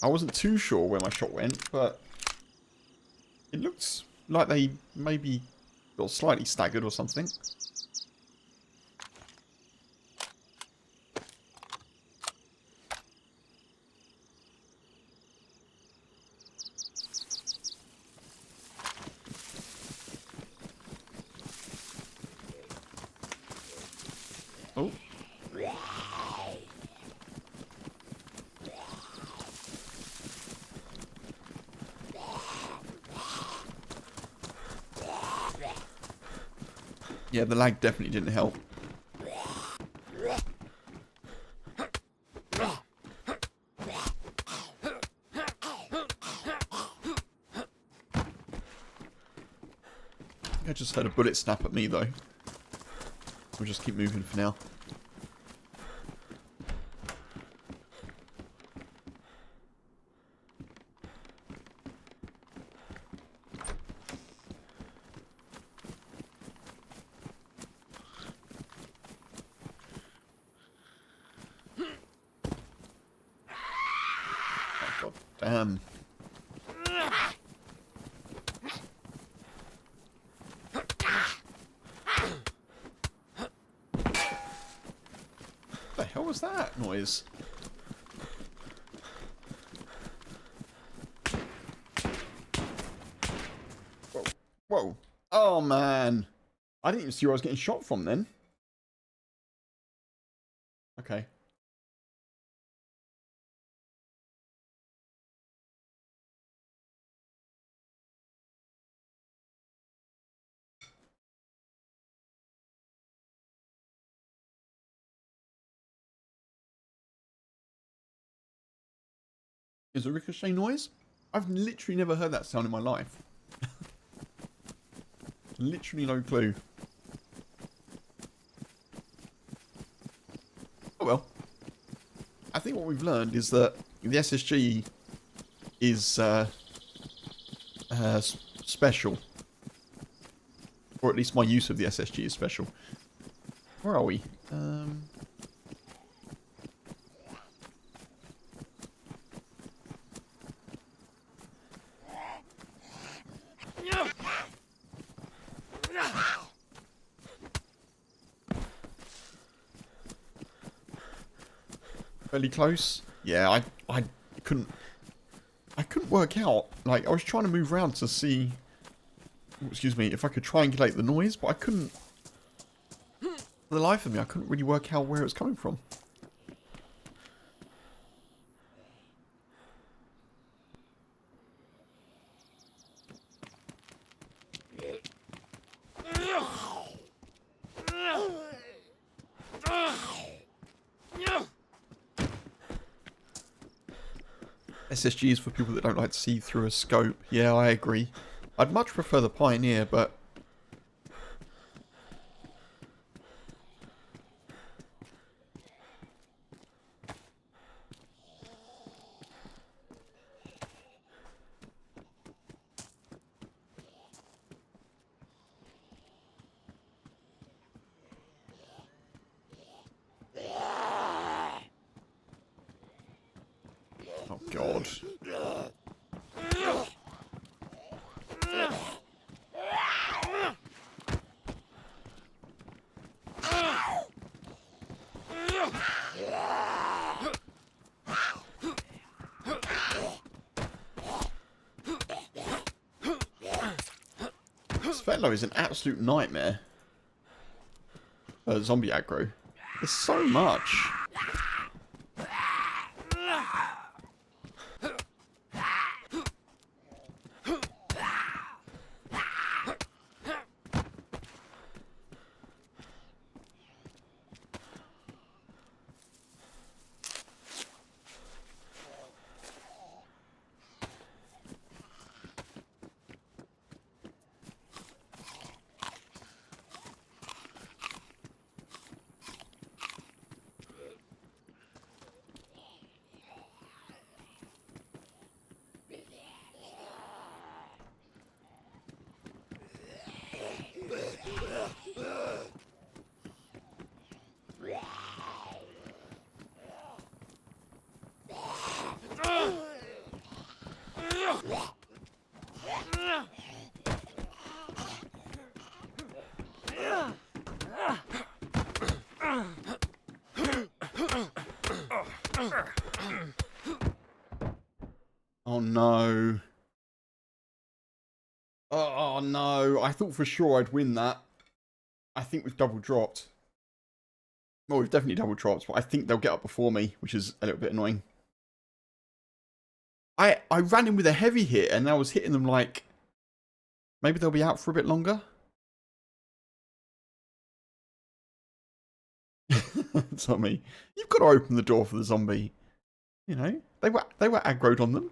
I wasn't too sure where my shot went, but it looks like they maybe got slightly staggered or something. Oh. Yeah, the lag definitely didn't help. I just heard a bullet snap at me, though. We'll just keep moving for now. Oh, God damn. What the hell was that noise? Whoa. Whoa. Oh, man. I didn't even see where I was getting shot from then. Okay. Is a ricochet noise? I've literally never heard that sound in my life. Literally no clue. Oh well. I think what we've learned is that the SSG is special. Or at least my use of the SSG is special. Where are we? Fairly close. Yeah, I couldn't work out. Like, I was trying to move around to see, excuse me, if I could triangulate the noise, but I couldn't. For the life of me, I couldn't really work out where it was coming from. SSGs for people that don't like to see through a scope. Yeah, I agree. I'd much prefer the Pioneer, but... oh, God. This fellow is an absolute nightmare. Zombie aggro. There's so much. Oh no. Oh no. I thought for sure I'd win that. I think we've double dropped. Well, we've definitely double dropped, but I think they'll get up before me, which is a little bit annoying. I ran in with a heavy hit and I was hitting them like... Maybe they'll be out for a bit longer. Tommy. You've got to open the door for the zombie. You know, they were aggroed on them.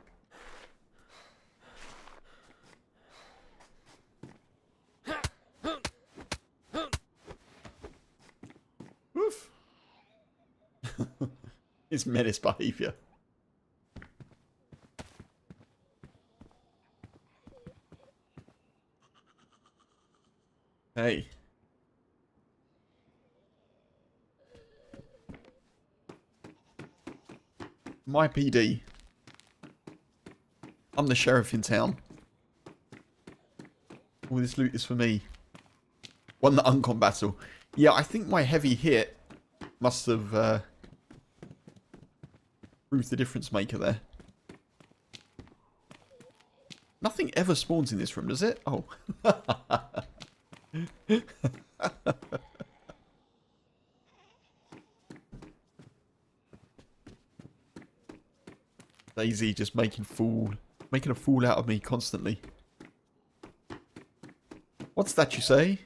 Oof. It's menace behaviour. Hey. My PD. I'm the sheriff in town. All this loot is for me. Won the uncon battle. Yeah, I think my heavy hit must have proved the difference maker there. Nothing ever spawns in this room, does it? Oh. DayZ just making a fool out of me constantly. What's that you say?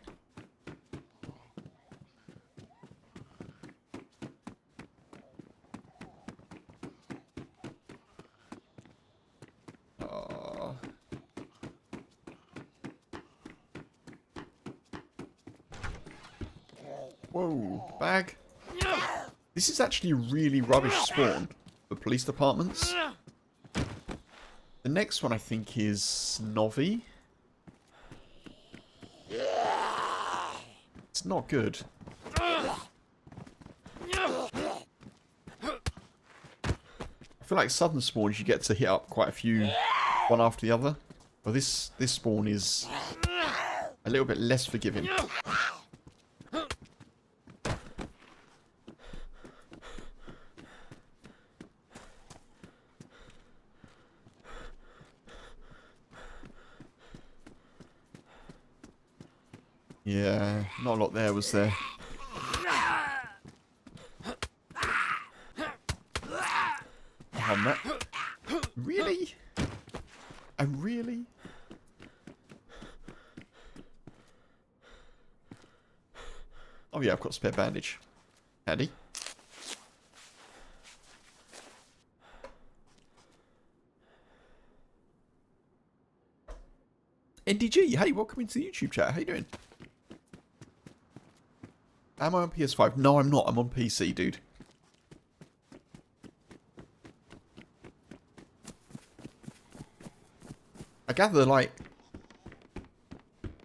Whoa, bag. This is actually a really rubbish spawn for police departments. The next one I think is Novi. It's not good. I feel like southern spawns you get to hit up quite a few one after the other. Well, this spawn is a little bit less forgiving. Yeah, not a lot there, was there? Really? Really? Oh yeah, I've got a spare bandage. Handy. NDG, hey, welcome into the YouTube chat. How you doing? Am I on PS5? No, I'm not. I'm on PC, dude. I gather, like,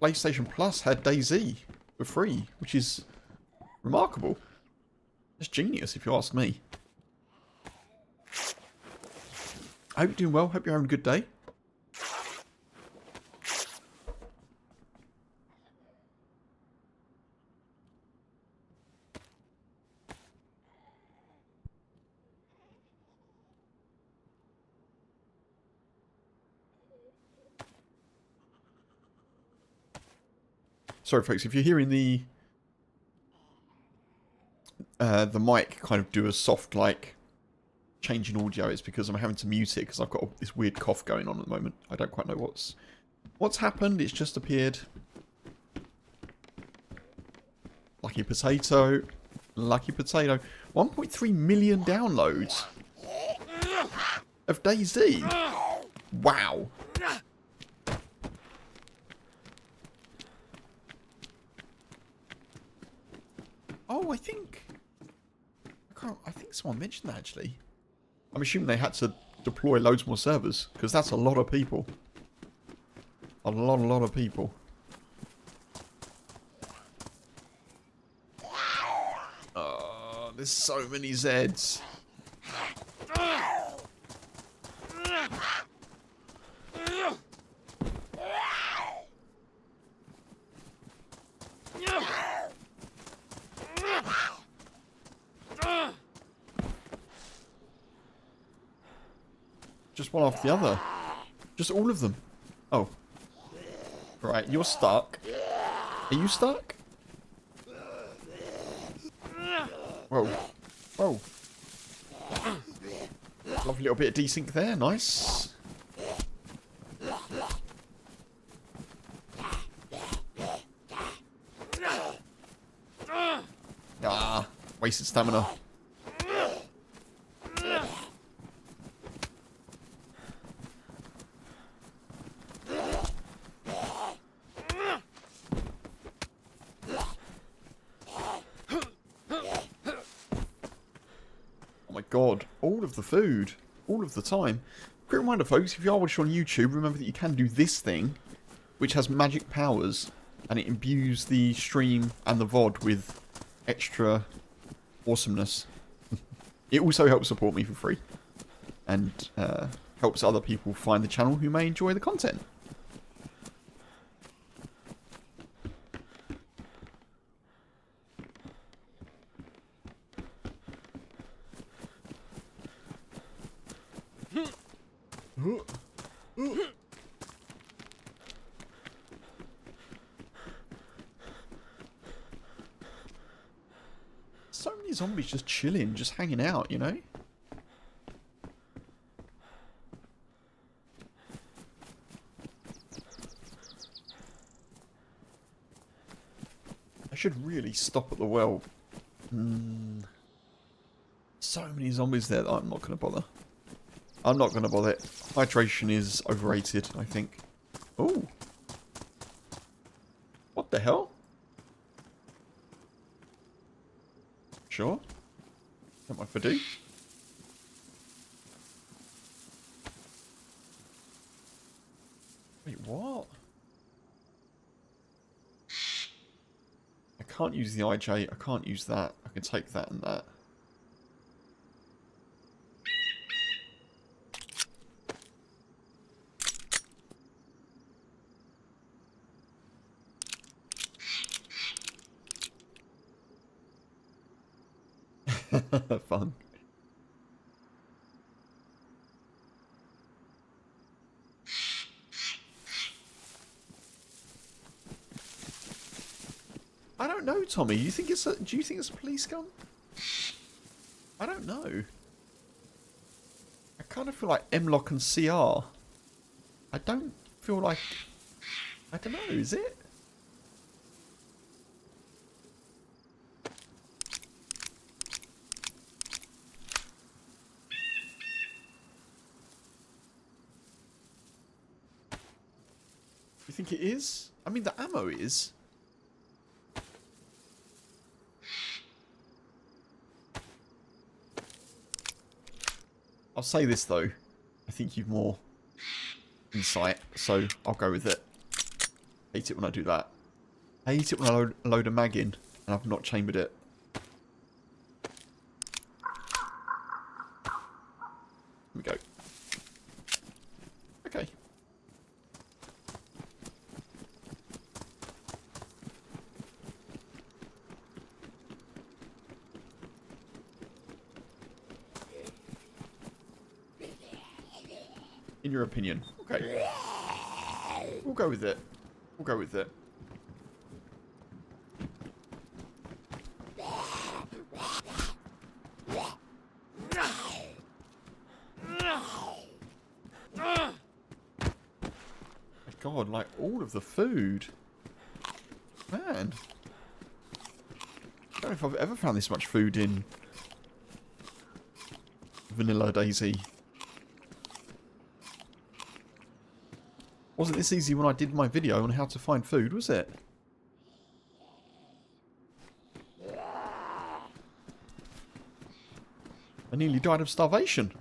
PlayStation Plus had DayZ for free, which is remarkable. It's genius, if you ask me. I hope you're doing well. Hope you're having a good day. Sorry, folks, if you're hearing the mic kind of do a soft, like, change in audio, it's because I'm having to mute it because I've got this weird cough going on at the moment. I don't quite know what's happened. It's just appeared. Lucky potato. Lucky potato. 1.3 million downloads of DayZ. Wow. Oh, I think someone mentioned that, actually. I'm assuming they had to deploy loads more servers, because that's a lot of people. A lot of people. There's so many Zeds. Just one after the other. Just all of them. Oh. Right, you're stuck. Are you stuck? Whoa. Whoa. Lovely little bit of desync there. Nice. Ah. Wasted stamina. Oh my god, all of the food, all of the time. Quick reminder folks, if you are watching on YouTube, remember that you can do this thing, which has magic powers, and it imbues the stream and the VOD with extra awesomeness. It also helps support me for free, and helps other people find the channel who may enjoy the content. So many zombies just chilling, just hanging out, you know? I should really stop at the well. So many zombies there that I'm not going to bother. I'm not going to bother. Hydration is overrated, I think. Ooh. What the hell? Sure. Don't mind if I do. Wait, what? I can't use the IJ. I can't use that. I can take that and that. Fun. I don't know, Tommy. Do you think it's a police gun? I don't know. I kind of feel like M-Lock and CR. I don't feel like... I don't know, is it? You think it is? I mean, the ammo is. I'll say this though. I think you've more insight, so I'll go with it. Hate it when I do that. I hate it when I load a mag in and I've not chambered it. Here we go. Okay. In your opinion. Okay. We'll go with it. We'll go with it. My God, like all of the food. Man. I don't know if I've ever found this much food in vanilla DayZ. Wasn't this easy when I did my video on how to find food, was it? I nearly died of starvation.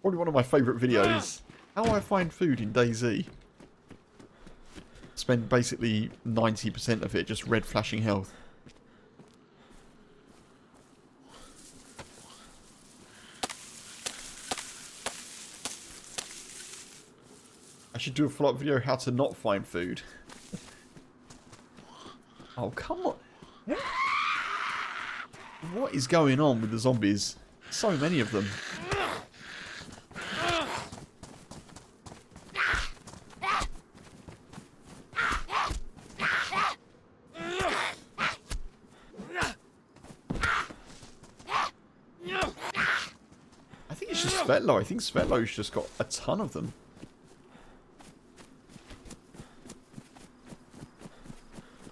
Probably one of my favourite videos. How I find food in DayZ. Spend basically 90% of it just red flashing health. I should do a follow-up video how to not find food. Oh, come on. What is going on with the zombies? So many of them. I think it's just Svetlo. I think Svetlo's just got a ton of them.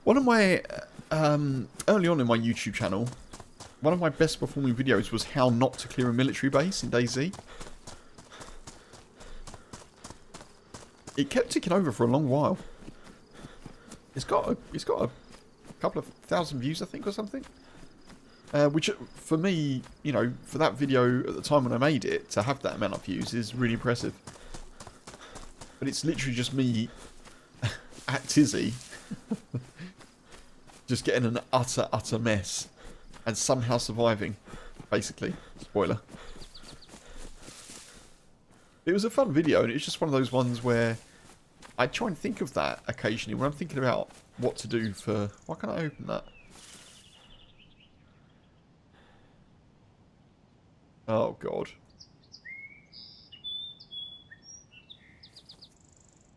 One of my early on in my YouTube channel, one of my best performing videos was how not to clear a military base in DayZ. It kept ticking over for a long while. It's got a couple of thousand views, I think, or something. Which, for me, you know, for that video at the time when I made it, to have that amount of views is really impressive. But it's literally just me at Tizzy, just getting an utter mess, and somehow surviving, basically. Spoiler. It was a fun video, and it's just one of those ones where I try and think of that occasionally when I'm thinking about what to do for... Why can't I open that? Oh, God. Is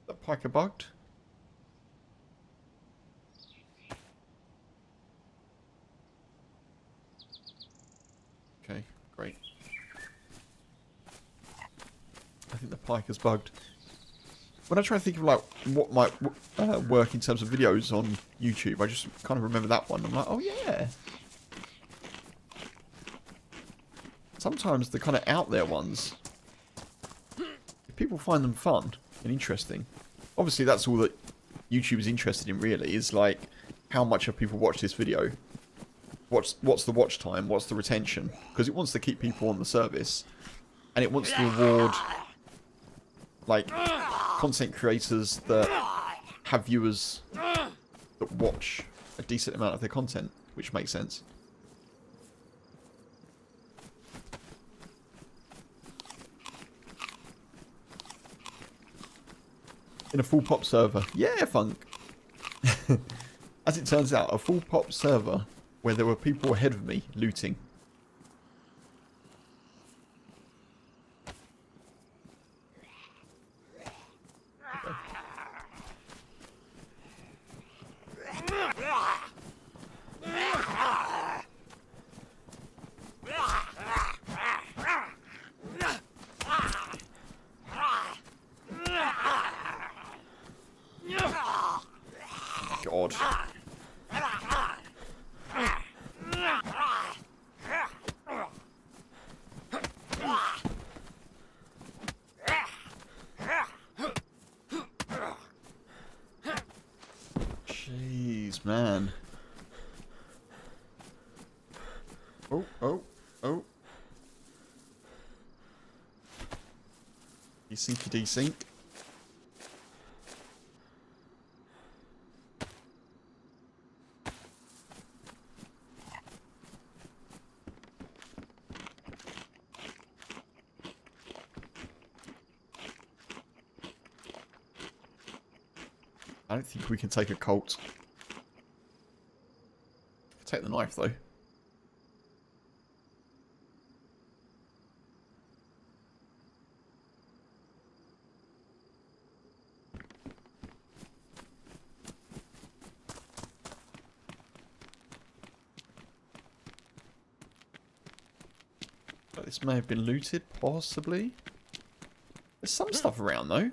that piker bugged? Okay, great. I think the piker's bugged. When I try to think of like what might work in terms of videos on YouTube, I just kind of remember that one. I'm like, oh yeah. Sometimes the kind of out there ones, if people find them fun and interesting, obviously that's all that YouTube is interested in really, is like how much have people watched this video, what's the watch time, what's the retention, because it wants to keep people on the service, and it wants to reward like content creators that have viewers that watch a decent amount of their content, which makes sense. In a full pop server. Yeah, Funk. As it turns out, a full pop server where there were people ahead of me looting. God. Jeez, man. Oh. Desinky desync. I don't think we can take a Colt. Take the knife though. This may have been looted, possibly. There's some stuff around though.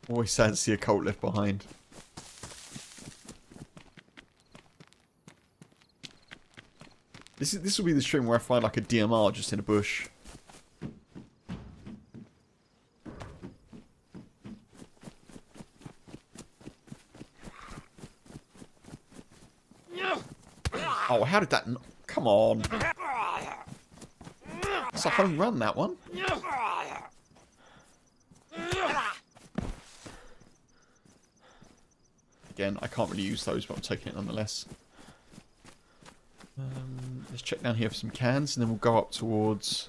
Always sad to see a Colt left behind. This will be the stream where I find like a DMR just in a bush. Oh, how did that... Come on. It's a home run, that one. Again, I can't really use those, but I'm taking it nonetheless. Let's check down here for some cans, and then we'll go up towards...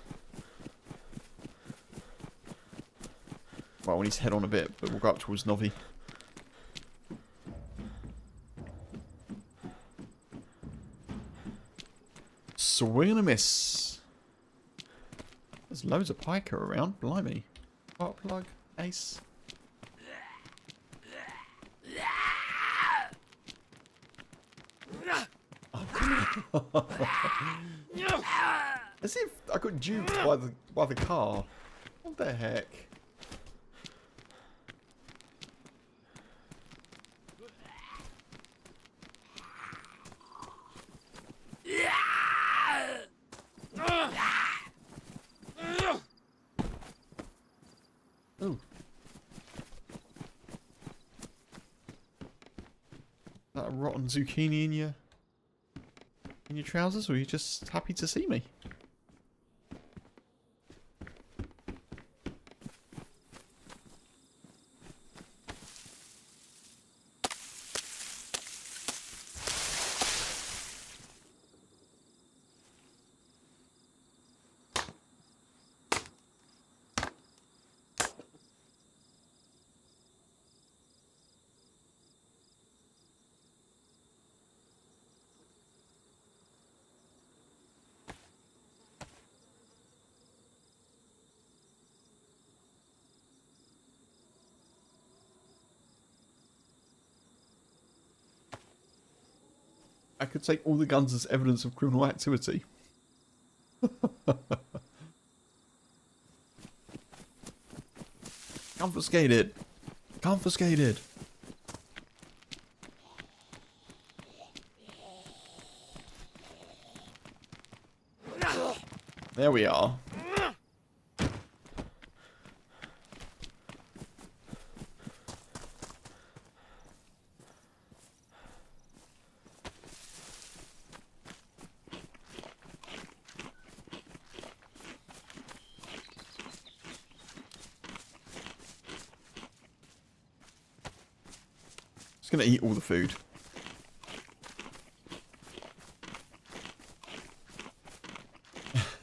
Well, we need to head on a bit, but we'll go up towards Novi. Swing and a miss. There's loads of piker around. Blimey. Spark plug. Ace. As if I got duped by the car. What the heck? Oh. That a rotten zucchini in your trousers, or are you just happy to see me? I could take all the guns as evidence of criminal activity. Confiscated. Confiscated. There we are. Just gonna eat all the food.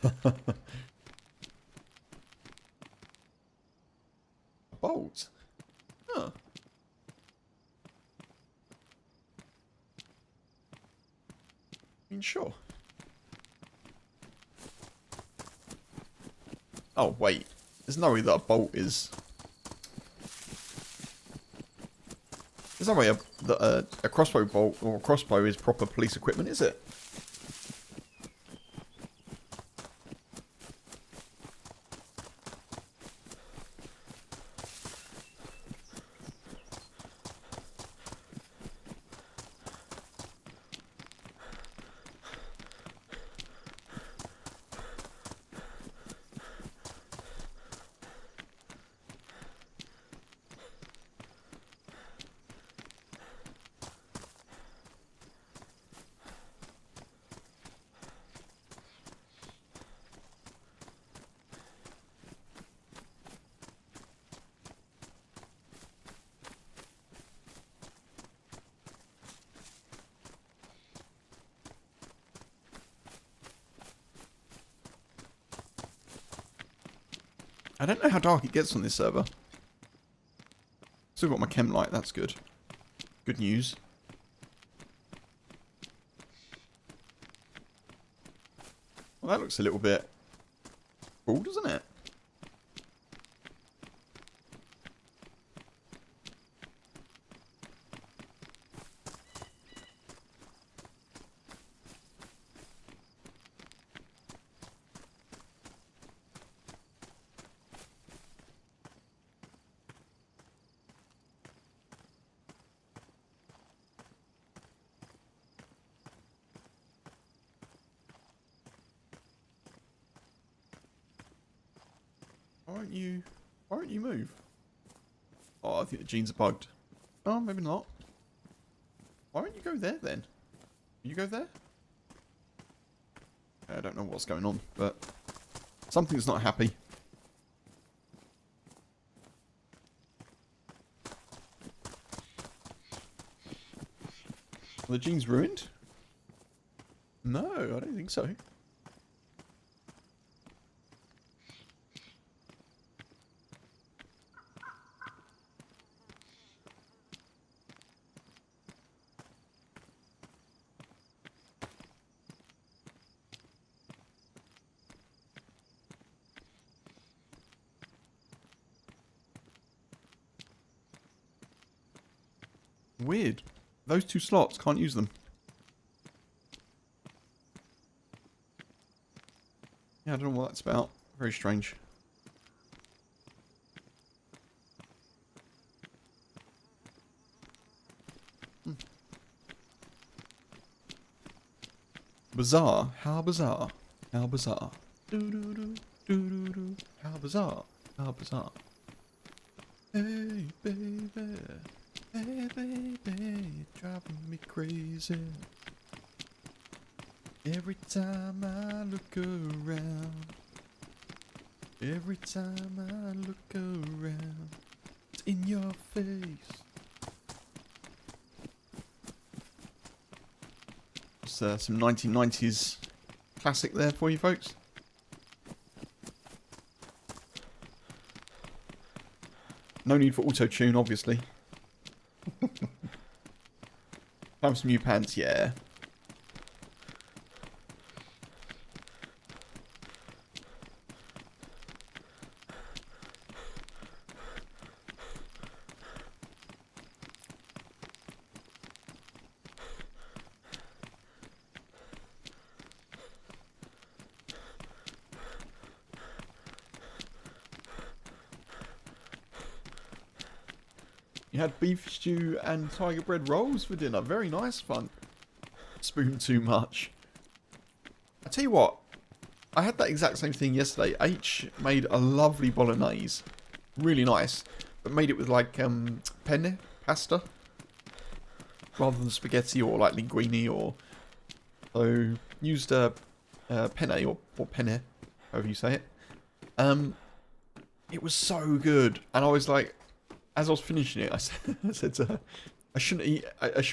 A bolt? Huh. I mean, sure. Oh, wait. There's no way that a bolt is... There's no way that a crossbow bolt or a crossbow is proper police equipment, is it? I don't know how dark it gets on this server. Still got my chem light, that's good. Good news. Well, that looks a little bit cool, doesn't it? Why won't you move? Oh, I think the genes are bugged. Oh, maybe not. Why don't you go there then? You go there? I don't know what's going on, but something's not happy. Are the genes ruined? No, I don't think so. Weird. Those two slots, can't use them. Yeah, I don't know what that's about. Very strange. Bizarre. How bizarre. How bizarre. Do do do do do do. How bizarre. How bizarre. Hey baby. Hey baby. You're driving me crazy. Every time I look around. Every time I look around. It's in your face. Some 1990s classic there for you folks. No need for auto-tune, obviously. Time for some new pants, yeah. You had beef stew and tiger bread rolls for dinner. Very nice fun. Spoon too much. I tell you what, I had that exact same thing yesterday. H made a lovely bolognese. Really nice. But made it with like penne pasta. Rather than spaghetti or like linguine or... So, used penne or penne, however you say it. It was so good. And I was like... As I was finishing it, I said to her, I shouldn't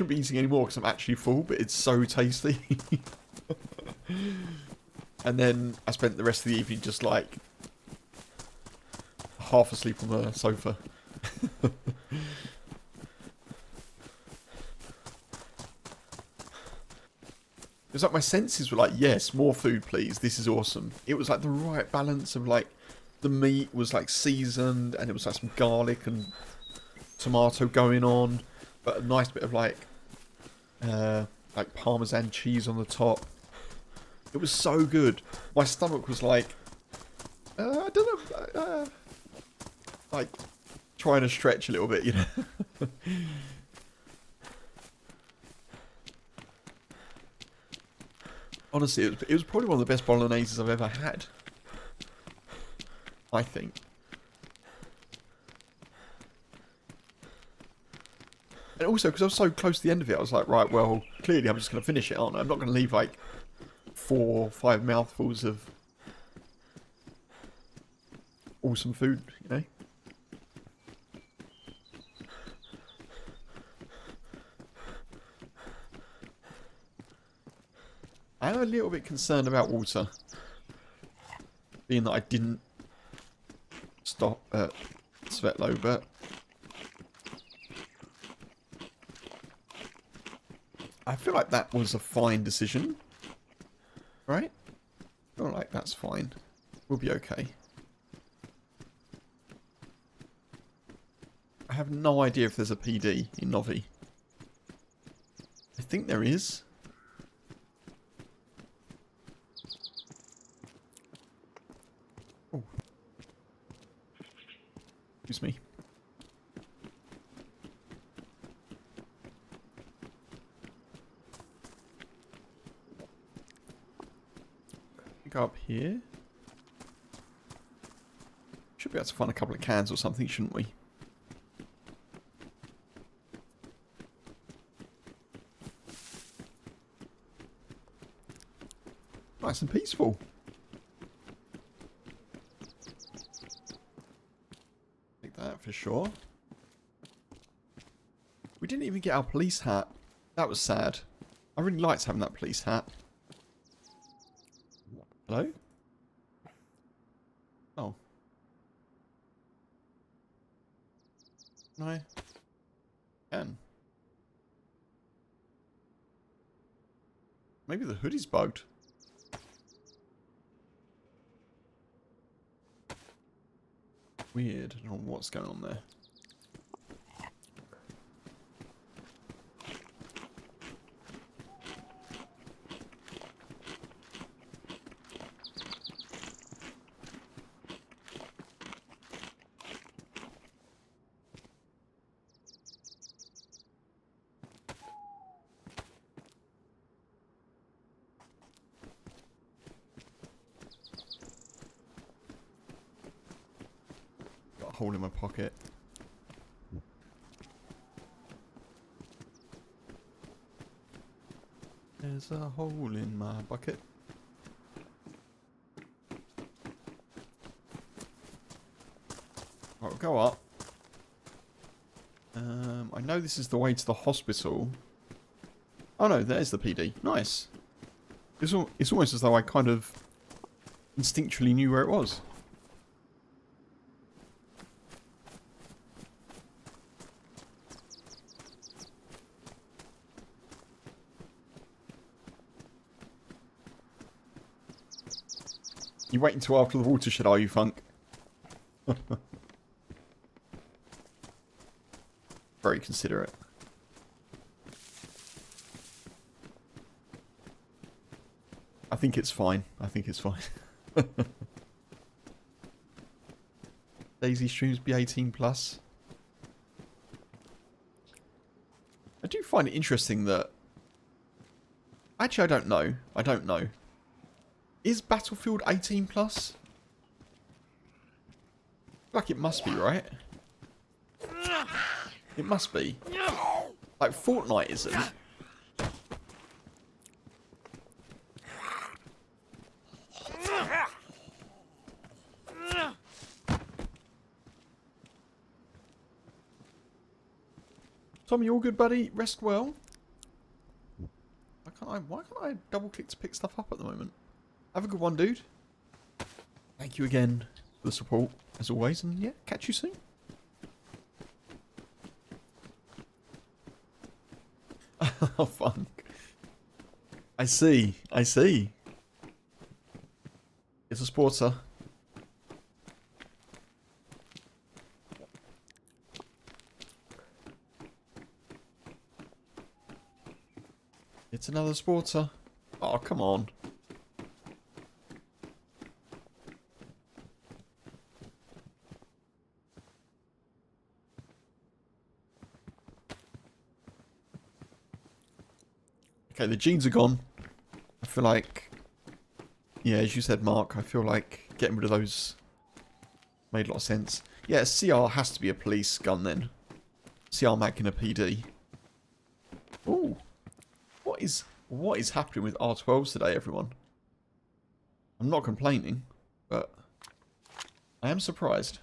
be eating anymore because I'm actually full, but it's so tasty. And then I spent the rest of the evening just like half asleep on the sofa. It was like my senses were like, yes, more food please, this is awesome. It was like the right balance of like, the meat was like seasoned and it was like some garlic and tomato going on, but a nice bit of like parmesan cheese on the top. It was so good. My stomach was like, I don't know, like trying to stretch a little bit, you know. Honestly, it was probably one of the best bologneses I've ever had. I think. And also, because I was so close to the end of it, I was like, right, well, clearly I'm just going to finish it, aren't I? I'm not going to leave, like, 4 or 5 mouthfuls of awesome food, you know? I'm a little bit concerned about water. Being that I didn't stop at Svetlo, but... I feel like that was a fine decision. Right? I feel like that's fine. We'll be okay. I have no idea if there's a PD in Novi. I think there is. Oh. Excuse me. Go up here. Should be able to find a couple of cans or something, shouldn't we? Nice and peaceful. Take that for sure. We didn't even get our police hat. That was sad. I really liked having that police hat. Hello? Oh. No. Can. Maybe the hoodie's bugged. Weird. I don't know what's going on there. hole in my pocket. There's a hole in my bucket. Right, we'll go up. I know this is the way to the hospital. Oh no, there's the PD. Nice. It's almost as though I kind of instinctually knew where it was. You wait until after the watershed, are you, Funk? Very considerate. I think it's fine. I think it's fine. DayZ streams be 18 plus. I do find it interesting that... Actually, I don't know. I don't know. Is Battlefield 18 plus? Like it must be, right? It must be. Like Fortnite isn't. Tommy, you all good, buddy? Rest well. Why can't I double click to pick stuff up at the moment? Have a good one, dude. Thank you again for the support, as always, and yeah, catch you soon. Oh, funk. I see. I see. It's a sporter. It's another sporter. Oh, come on. Okay, the jeans are gone. I feel like... Yeah, as you said, Mark, I feel like getting rid of those made a lot of sense. Yeah, CR has to be a police gun then. CR Mac in a PD. Ooh. What is happening with R12s today, everyone? I'm not complaining, but I am surprised.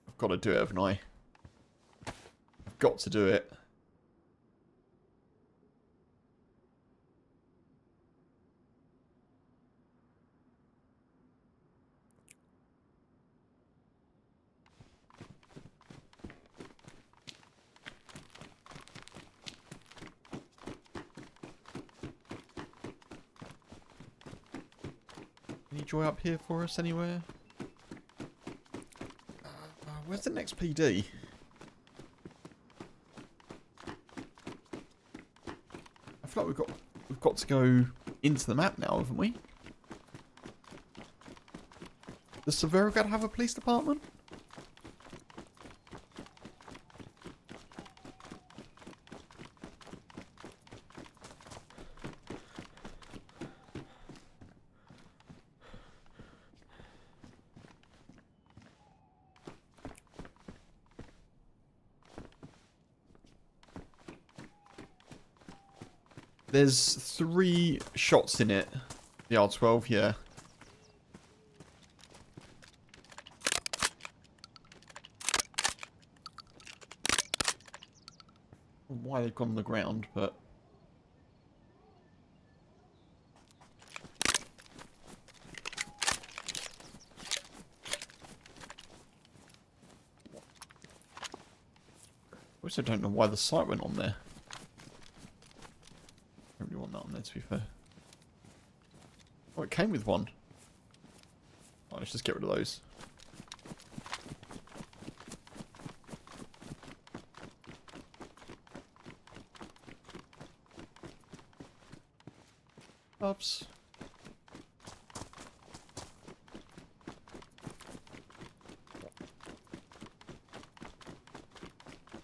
I've got to do it, haven't I? I've got to do it. Any joy up here for us anywhere? Where's the next PD? I feel like we've got to go into the map now, haven't we? Does Severograd have a police department? There's 3 shots in it. The R12, yeah. Why they've gone on the ground, but... I also don't know why the sight went on there. I don't really want that on there, to be fair. Oh, it came with one. Oh, let's just get rid of those. Oops.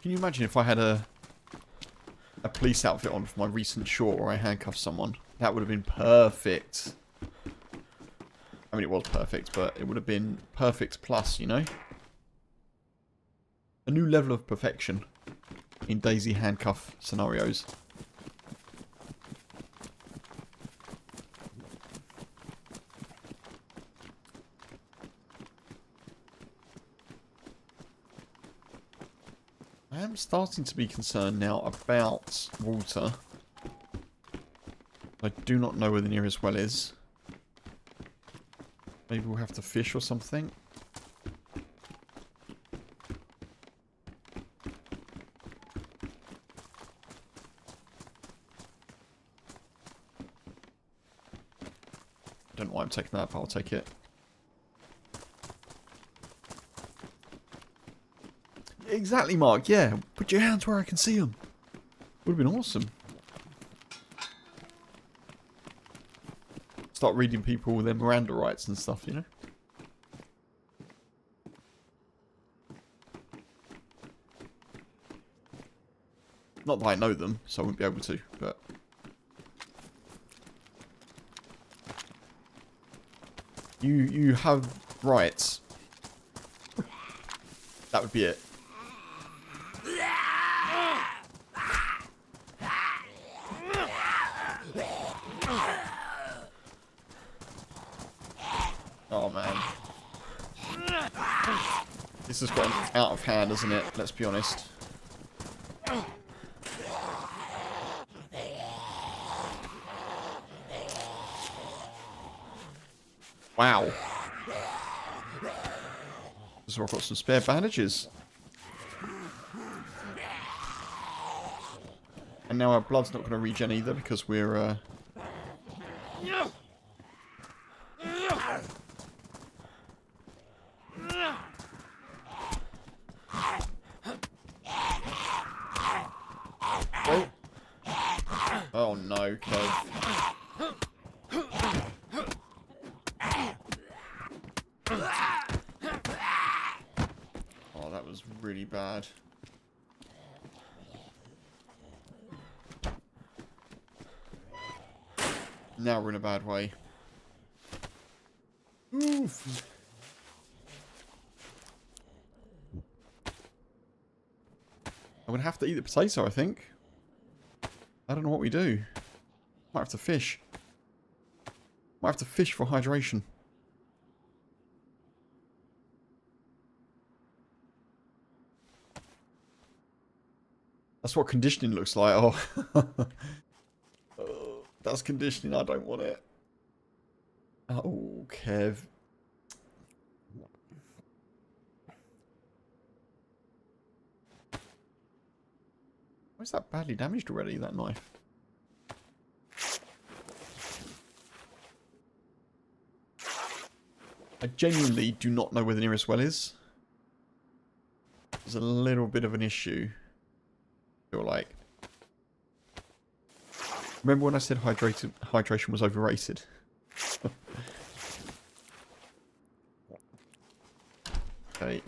Can you imagine if I had a a police outfit on for my recent short where I handcuffed someone. That would have been perfect. I mean, it was perfect, but it would have been perfect plus, you know? A new level of perfection in DayZ handcuff scenarios. I am starting to be concerned now about water. I do not know where the nearest well is. Maybe we'll have to fish or something. I don't know why I'm taking that, but I'll take it. Exactly, Mark. Yeah, put your hands where I can see them. Would have been awesome. Start reading people their Miranda rights and stuff, you know? Not that I know them, so I wouldn't be able to, but... You have rights. That would be it. Oh man. This has gotten out of hand, hasn't it? Let's be honest. Wow. So I've got some spare bandages. And now our blood's not going to regen either because we're... Oh. Oh no, Kev. Oh, that was really bad. Now we're in a bad way. Oof. I'm gonna have to eat the potato, I think. I don't know what we do. Might have to fish. Might have to fish for hydration. That's what conditioning looks like. Oh. Oh, that's conditioning. I don't want it. Oh, Kev. Why is that badly damaged already, that knife? I genuinely do not know where the nearest well is. There's a little bit of an issue. I feel like. Remember when I said hydration was overrated? Okay.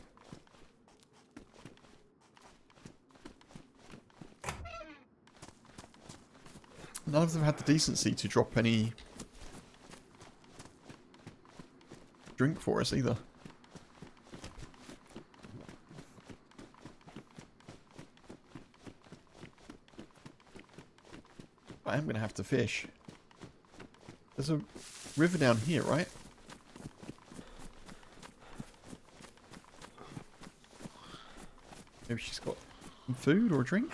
None of them had the decency to drop any drink for us either. I am going to have to fish. There's a river down here, right? Maybe she's got some food or a drink?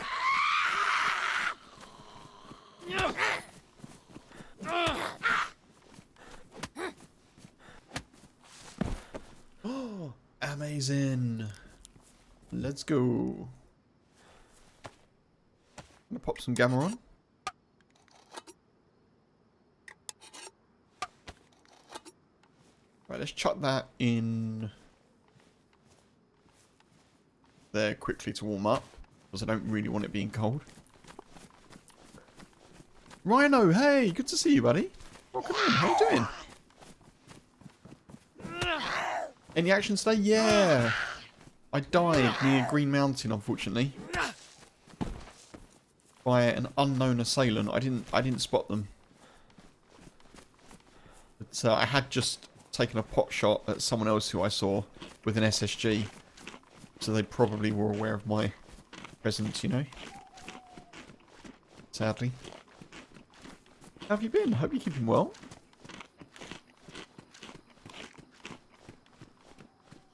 Oh, amazing. Let's go. I'm going to pop some gamma on. Right, let's chuck that in there quickly to warm up, because I don't really want it being cold. Rhino, hey, good to see you, buddy. Welcome in, how you doing? Any action today? Yeah. I died near Green Mountain, unfortunately. by an unknown assailant. I didn't spot them. But I had just taken a pot shot at someone else who I saw with an SSG. So they probably were aware of my presence, you know. Sadly. How have you been? Hope you're keeping well.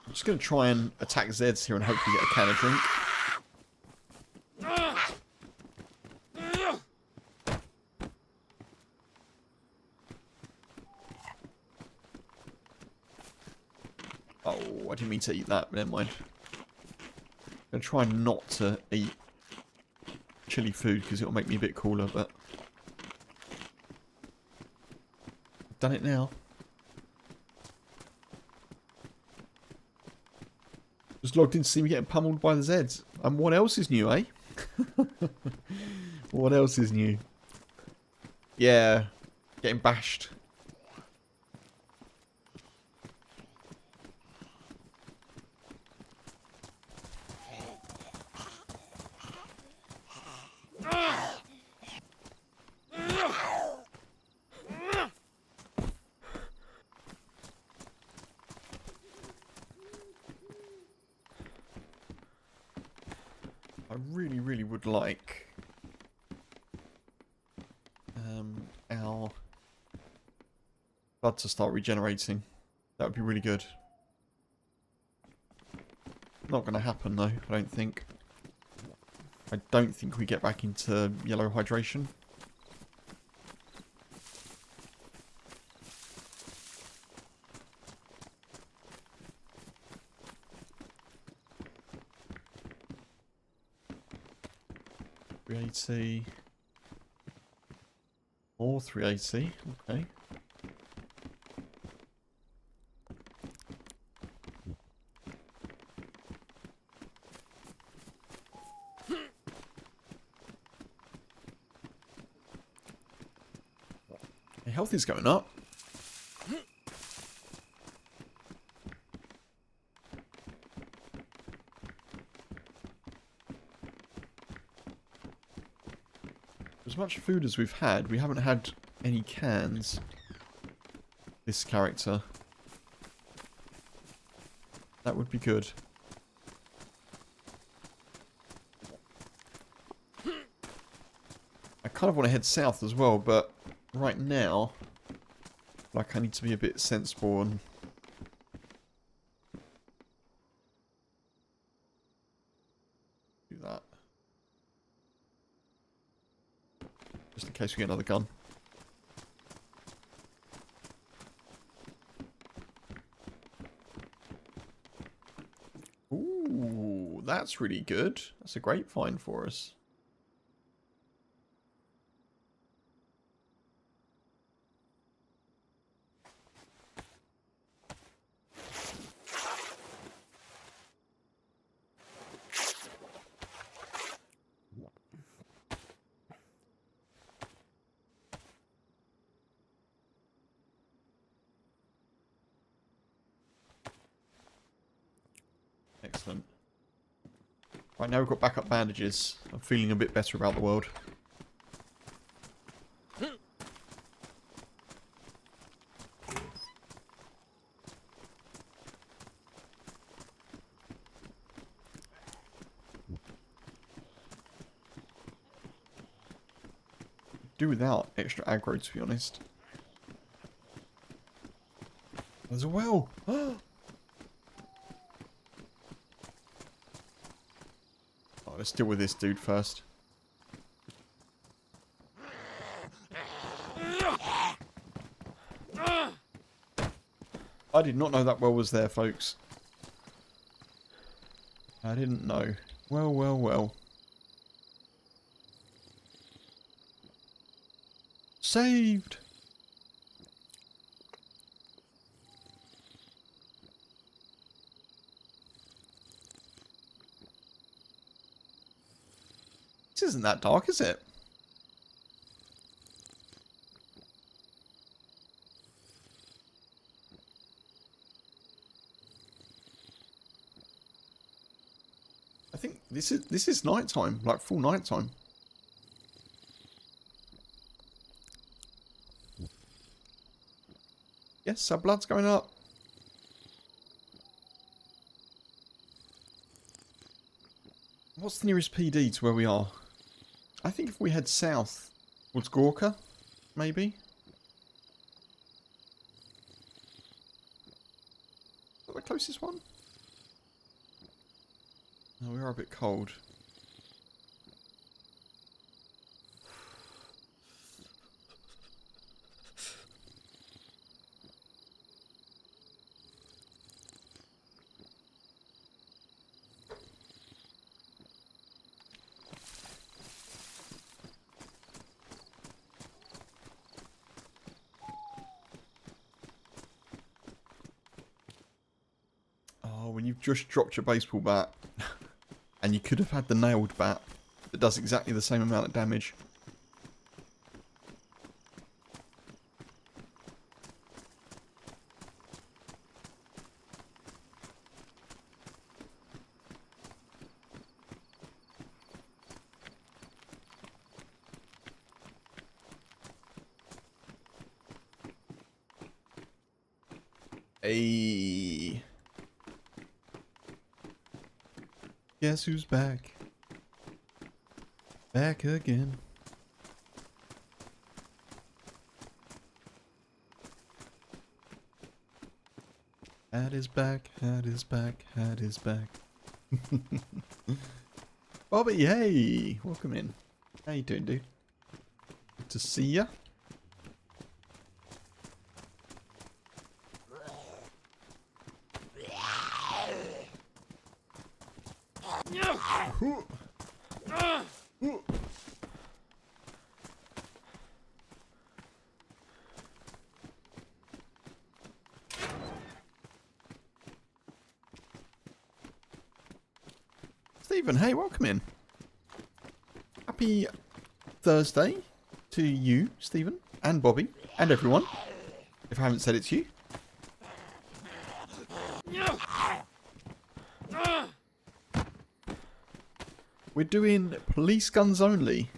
I'm just going to try and attack Zeds here and hopefully get a can of drink. Oh, I didn't mean to eat that, but never mind. I'm going to try not to eat chili food because it'll make me a bit cooler, but I've done it now. Just logged in to see me getting pummeled by the Zeds. And what else is new, eh? What else is new? Yeah, getting bashed. I really would like our blood to start regenerating. That would be really good. Not going to happen though, I don't think. I don't think we get back into yellow hydration. .380 or 380, okay. My health is going up. As much food as we've had, we haven't had any cans. This character. That would be good. I kind of want to head south as well, but right now, like, I need to be a bit sensible and do that. Just in case we get another gun. Ooh, that's really good. That's a great find for us. Excellent. Right, now we've got backup bandages. I'm feeling a bit better about the world. Do without extra aggro, to be honest. There's a well. Oh, let's deal with this dude first. I did not know that well was there, folks. I didn't know. Well, well, well. Saved! This isn't that dark, is it? I think this is nighttime, like full nighttime. Yes, our blood's going up. What's the nearest PD to where we are? I think if we head south towards Gorka, maybe. Is that the closest one? No, we are a bit cold. When you've just dropped your baseball bat and you could have had the nailed bat that does exactly the same amount of damage. Hey. Guess who's back? Back again. Hat is back, hat is back, hat is back. Bobby, hey! Welcome in. How you doing, dude? Good to see ya. Stephen, hey, welcome in. Happy Thursday to you, Stephen, and Bobby, and everyone. If I haven't said it to you. We're doing police guns only.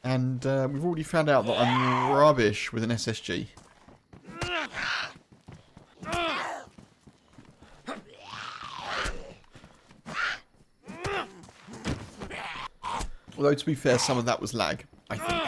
And we've already found out that I'm rubbish with an SSG. Although, to be fair, some of that was lag, I think.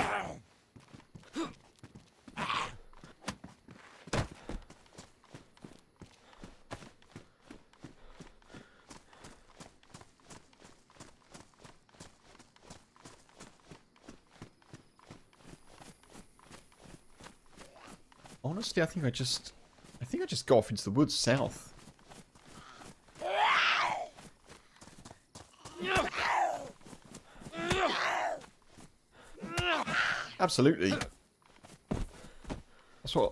Honestly, I think I just go off into the woods south. Absolutely.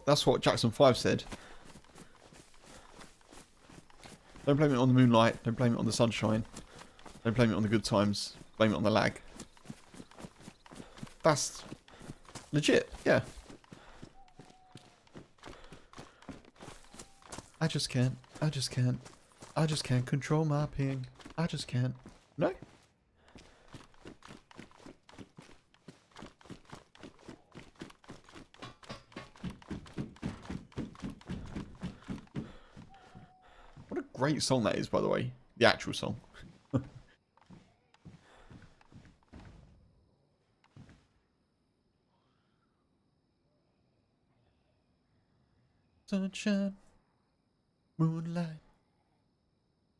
That's what Jackson 5 said. Don't blame it on the moonlight, don't blame it on the sunshine. Don't blame it on the good times, blame it on the lag. That's legit, yeah. I just can't control my ping. I just can't. No? What a great song that is, by the way. The actual song. Sunshine. Moonlight,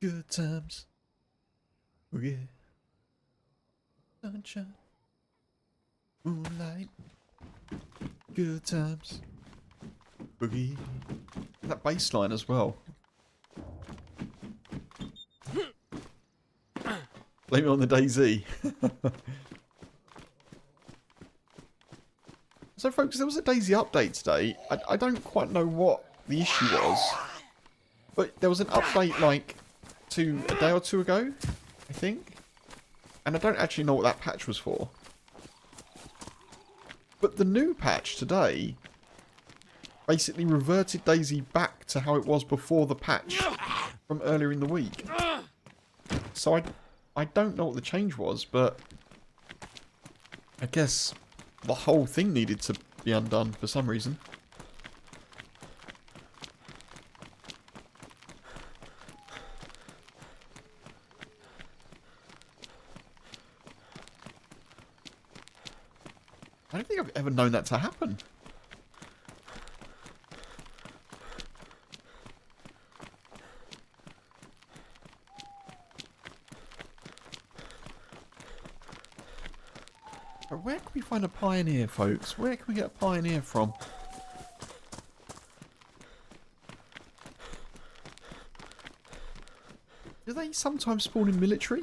good times, oh yeah. Sunshine, moonlight, good times, boogie. That bass line as well. Blame it on the DayZ. So folks, there was a DayZ update today. I don't quite know what the issue was. But there was an update like a day or two ago, I think. And I don't actually know what that patch was for. But the new patch today basically reverted DayZ back to how it was before the patch from earlier in the week. So I don't know what the change was, but I guess the whole thing needed to be undone for some reason. ever known that to happen. But where can we find a pioneer, folks? Where can we get a pioneer from? Do they sometimes spawn in military?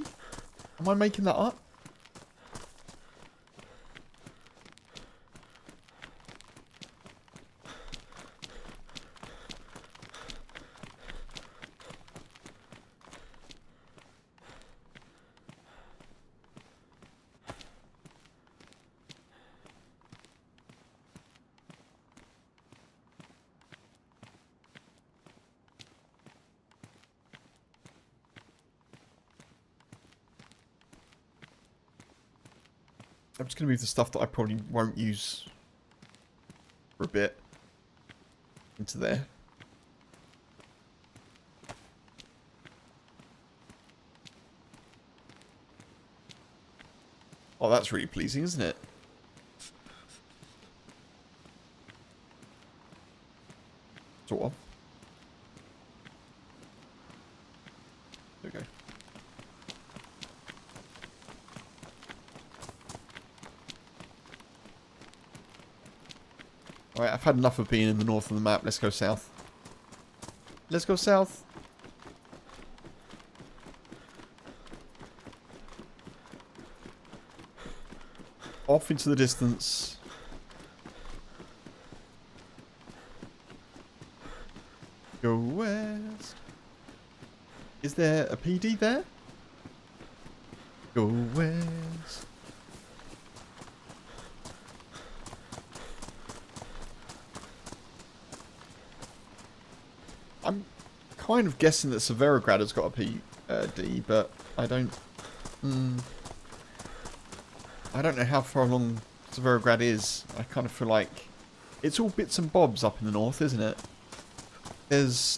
Am I making that up? I'm just going to move the stuff that I probably won't use for a bit into there. Oh, that's really pleasing, isn't it? Sort of. There we go. Alright, I've had enough of being in the north of the map. Let's go south. Let's go south. Off into the distance. Go west. Is there a PD there? Go west. I'm kind of guessing that Severograd has got a PD, but I don't... I don't know how far along Severograd is. I kind of feel like it's all bits and bobs up in the north, isn't it? There's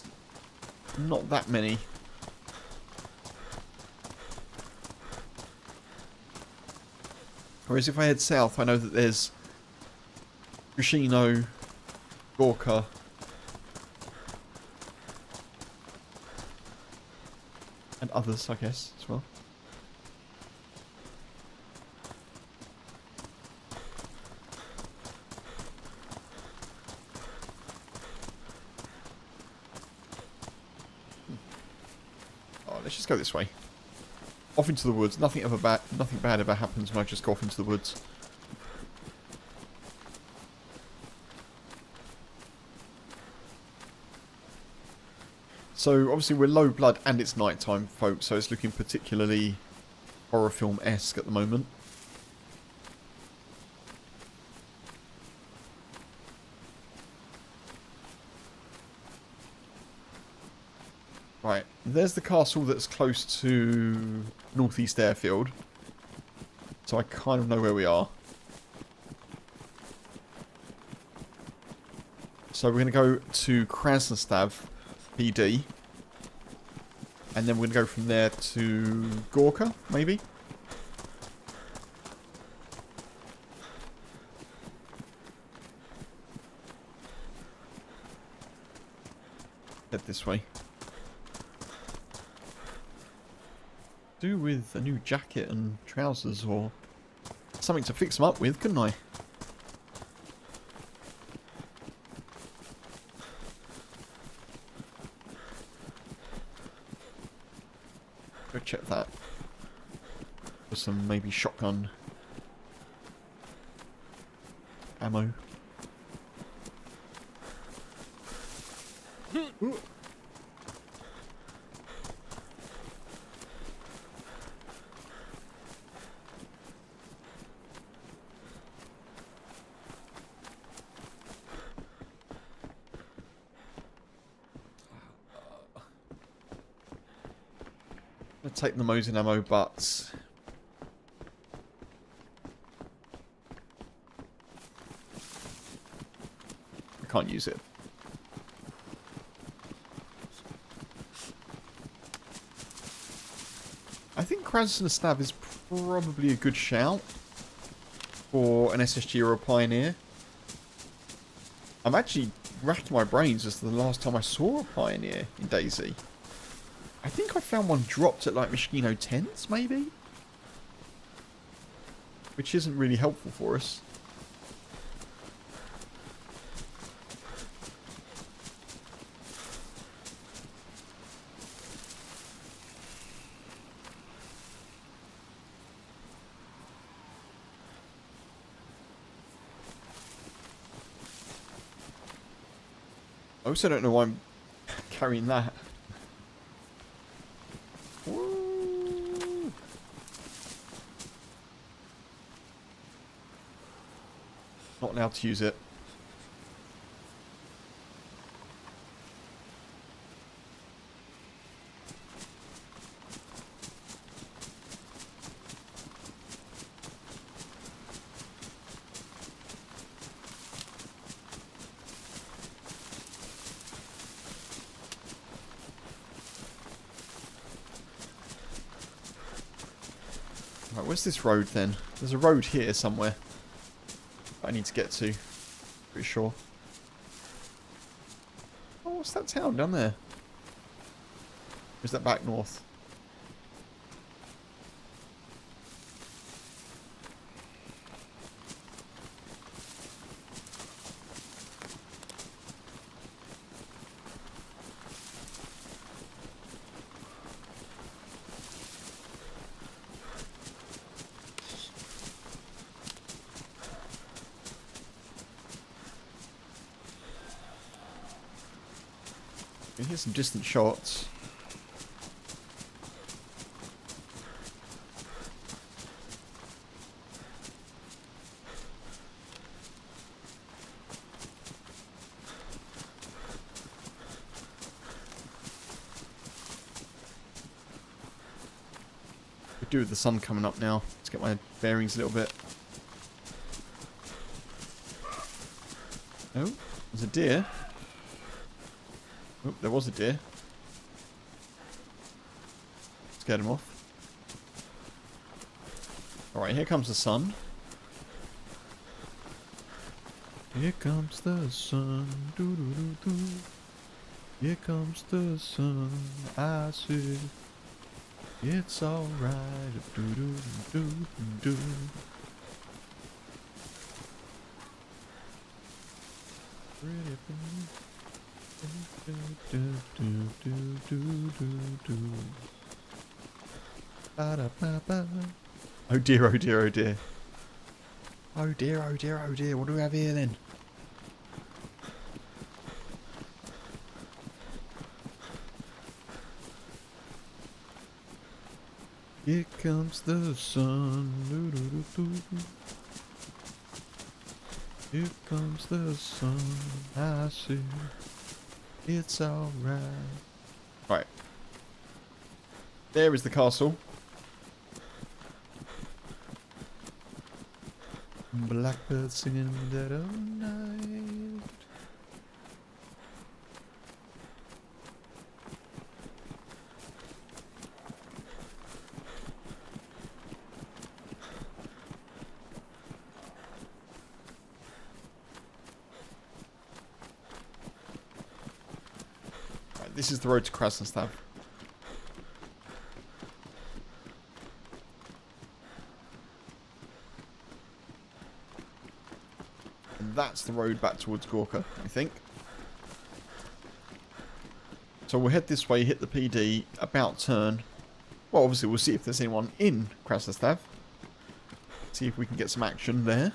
not that many. Whereas if I head south, I know that there's Fushino, Gorka, and others, I guess, as well. Oh, let's just go this way. Off into the woods. Nothing bad ever happens when I just go off into the woods. So, obviously we're low blood and it's night time, folks, so it's looking particularly horror film-esque at the moment. Right, there's the castle that's close to Northeast Airfield. So I kind of know where we are. So we're going to go to Krasnostav PD. And then we're going to go from there to Gorka, maybe? Head this way. Do with a new jacket and trousers or something to fix them up with, couldn't I? Go check that. For some maybe shotgun ammo. Ooh. Take the Mosin ammo, but I can't use it. I think Krasnostav is probably a good shout. for an SSG or a Pioneer. I'm actually racking my brains as to the last time I saw a Pioneer in DayZ. I think I found one dropped at like Moschino 10s, maybe? Which isn't really helpful for us. I also don't know why I'm carrying that. Woo. Not allowed to use it. Right, where's this road then? There's a road here somewhere that I need to get to. Pretty sure. Oh, what's that town down there? Or is that back north? I can hear some distant shots. Could do with the sun coming up now. Let's get my bearings a little bit. Oh, there's a deer. Oh, there was a deer. Scared him off. Alright, here comes the sun. Here comes the sun. Doo -doo -doo -doo. Here comes the sun. I see. It's alright. Doo -doo -doo -doo -doo. Pretty thing. Oh dear, oh dear, oh dear. Oh dear, oh dear, oh dear. What do we have here then? Here comes the sun. Doo -doo -doo -doo. Here comes the sun. I see. It's alright. Right. There is the castle. Blackbird singing in the dead of night. This is the road to Krasnostav. And that's the road back towards Gorka, I think. So we'll head this way, hit the PD, about turn. Well, obviously we'll see if there's anyone in Krasnostav. See if we can get some action there.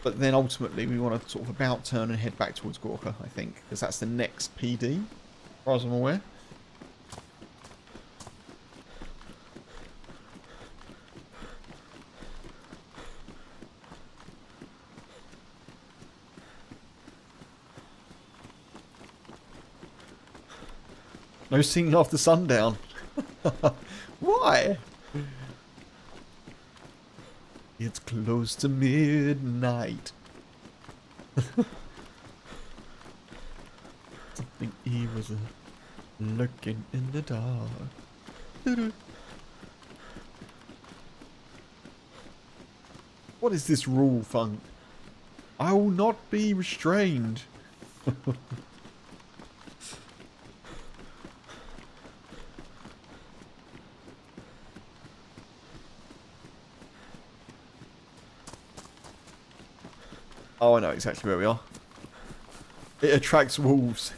But then ultimately we want to sort of about turn and head back towards Gorka, I think. Because that's the next PD, as far as I'm aware. No singing after sundown. Why? It's close to midnight. Something evil's lurking in the dark. Doo-doo. What is this rule, Funk? I will not be restrained. Oh, I know exactly where we are. It attracts wolves.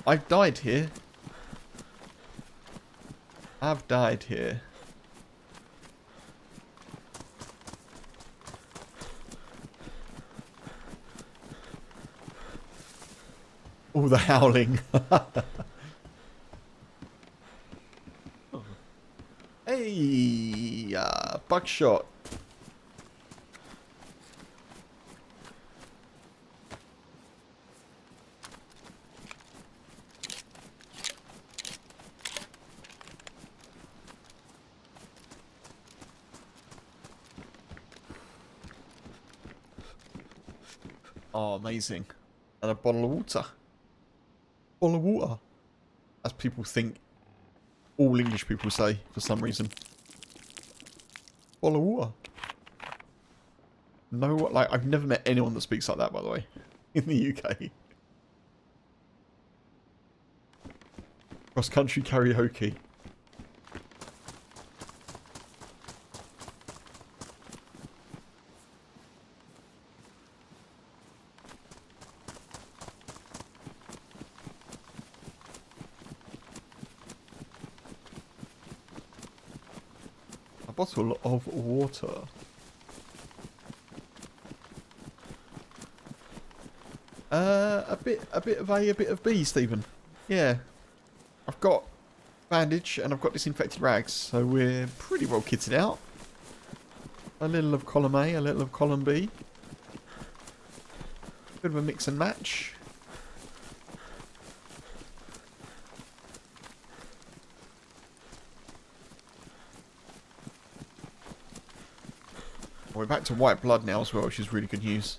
I've died here. I've died here. All the howling. Hey, buckshot. Oh, amazing. And a bottle of water. Bottle of water. As people think all English people say for some reason. Bottle of water. No, like, I've never met anyone that speaks like that, by the way, in the UK. Cross-country karaoke. A bottle of water. A bit of A, a bit of B, Stephen. Yeah. I've got bandage and I've got disinfected rags, so we're pretty well kitted out. A little of column A, a little of column B. Bit of a mix and match. We're back to white blood now as well, which is really good news.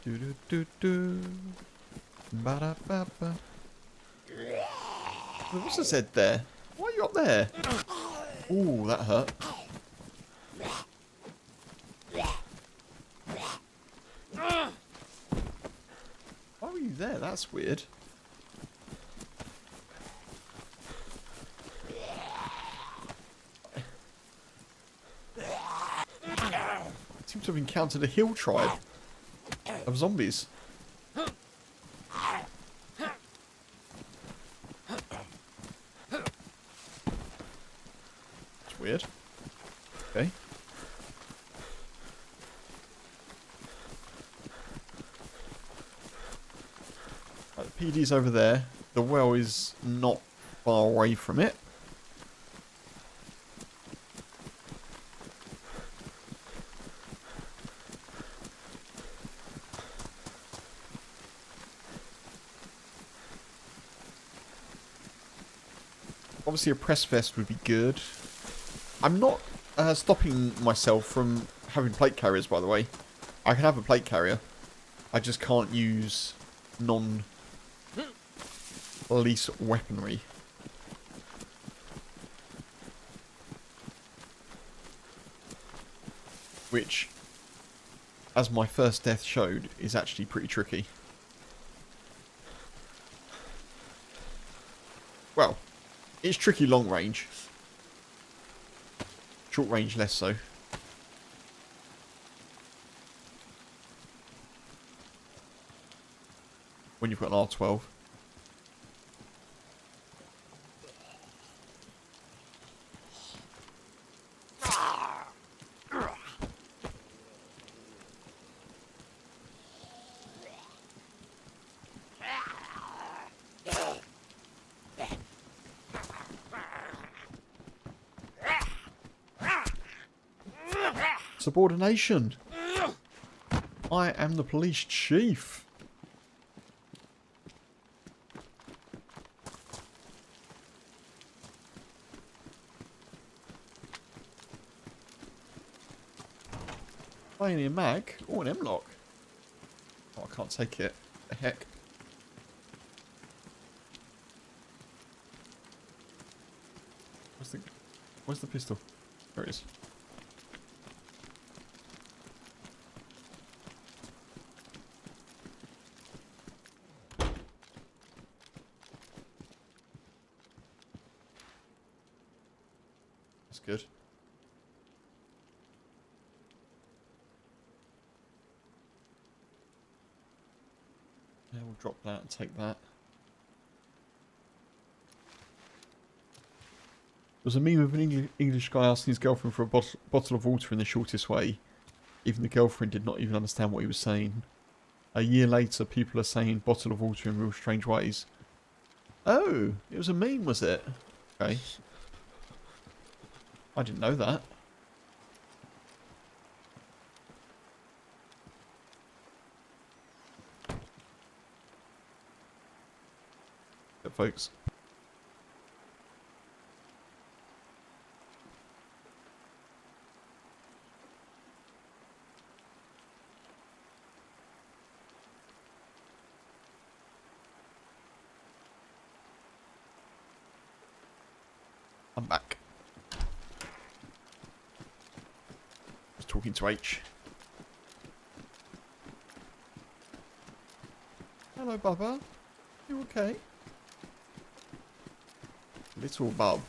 Do do do do. Ba da ba ba. What's the Z there? Why are you up there? Ooh, that hurt. Why were you there? That's weird. Seem to have encountered a hill tribe of zombies. That's weird. Okay. Right, the PD's over there. The well is not far away from it. Obviously a press vest would be good. I'm not stopping myself from having plate carriers, by the way. I can have a plate carrier. I just can't use non-police weaponry. Which, as my first death showed, is actually pretty tricky. Well, it's tricky long range. Short range less so. When you've got an R12. Subordination. I am the police chief. Pioneer mag. Oh, an M-lock. Oh, I can't take it. The heck? Where's the pistol? There it is. That's good. Yeah, we'll drop that and take that. There was a meme of an English guy asking his girlfriend for a bottle of water in the shortest way. Even the girlfriend did not even understand what he was saying. A year later, people are saying bottle of water in real strange ways. Oh, it was a meme, was it? Okay. I didn't know that. Yeah, folks. I'm back. Was talking to H. Hello, Bubba. You okay? Little bub.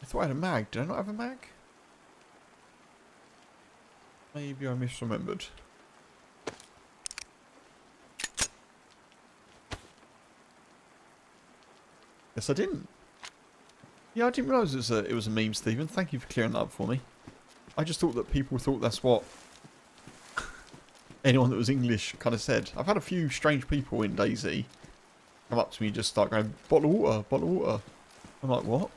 I thought I had a mag. Did I not have a mag? Maybe I misremembered. Yes, I didn't. Yeah, I didn't realise it was a meme, Stephen. Thank you for clearing that up for me. I just thought that people thought that's what anyone that was English kind of said. I've had a few strange people in DayZ come up to me and just start going, bottle of water, bottle of water. I'm like, what?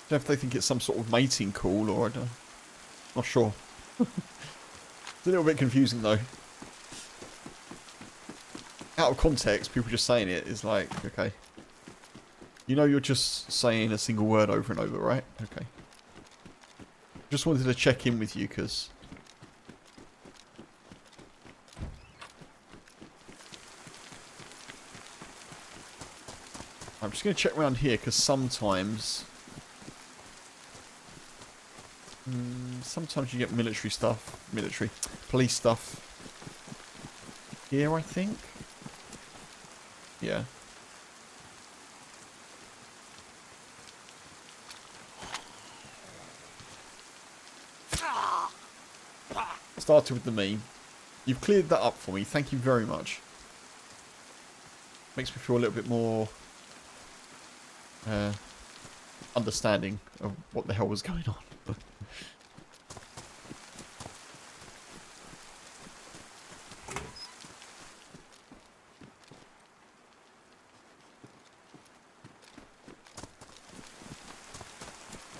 I don't know if they think it's some sort of mating call or I don't. Not sure. It's a little bit confusing though. Out of context, people just saying it is like, okay. You know you're just saying a single word over and over, right? Okay. Just wanted to check in with you because I'm just going to check around here because sometimes you get military stuff, police stuff here, I think. Yeah. Started with the meme. You've cleared that up for me. Thank you very much. Makes me feel a little bit more understanding of what the hell was going on.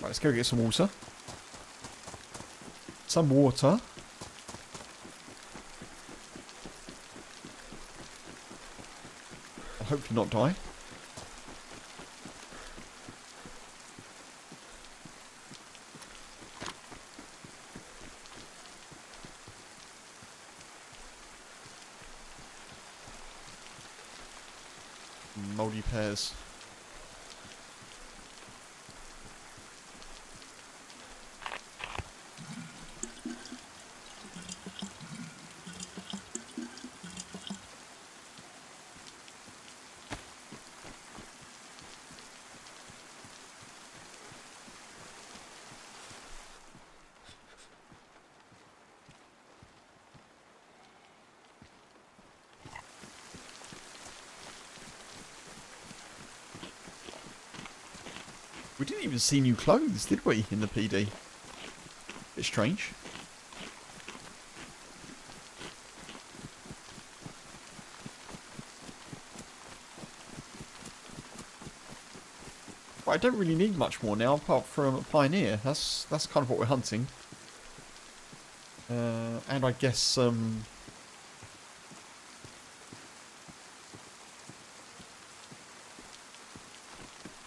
Right, let's go get some water. Some water. I'll hopefully not die. Mouldy pears. We didn't even see new clothes, did we, in the PD? Bit strange. But I don't really need much more now, apart from a pioneer. That's kind of what we're hunting. And I guess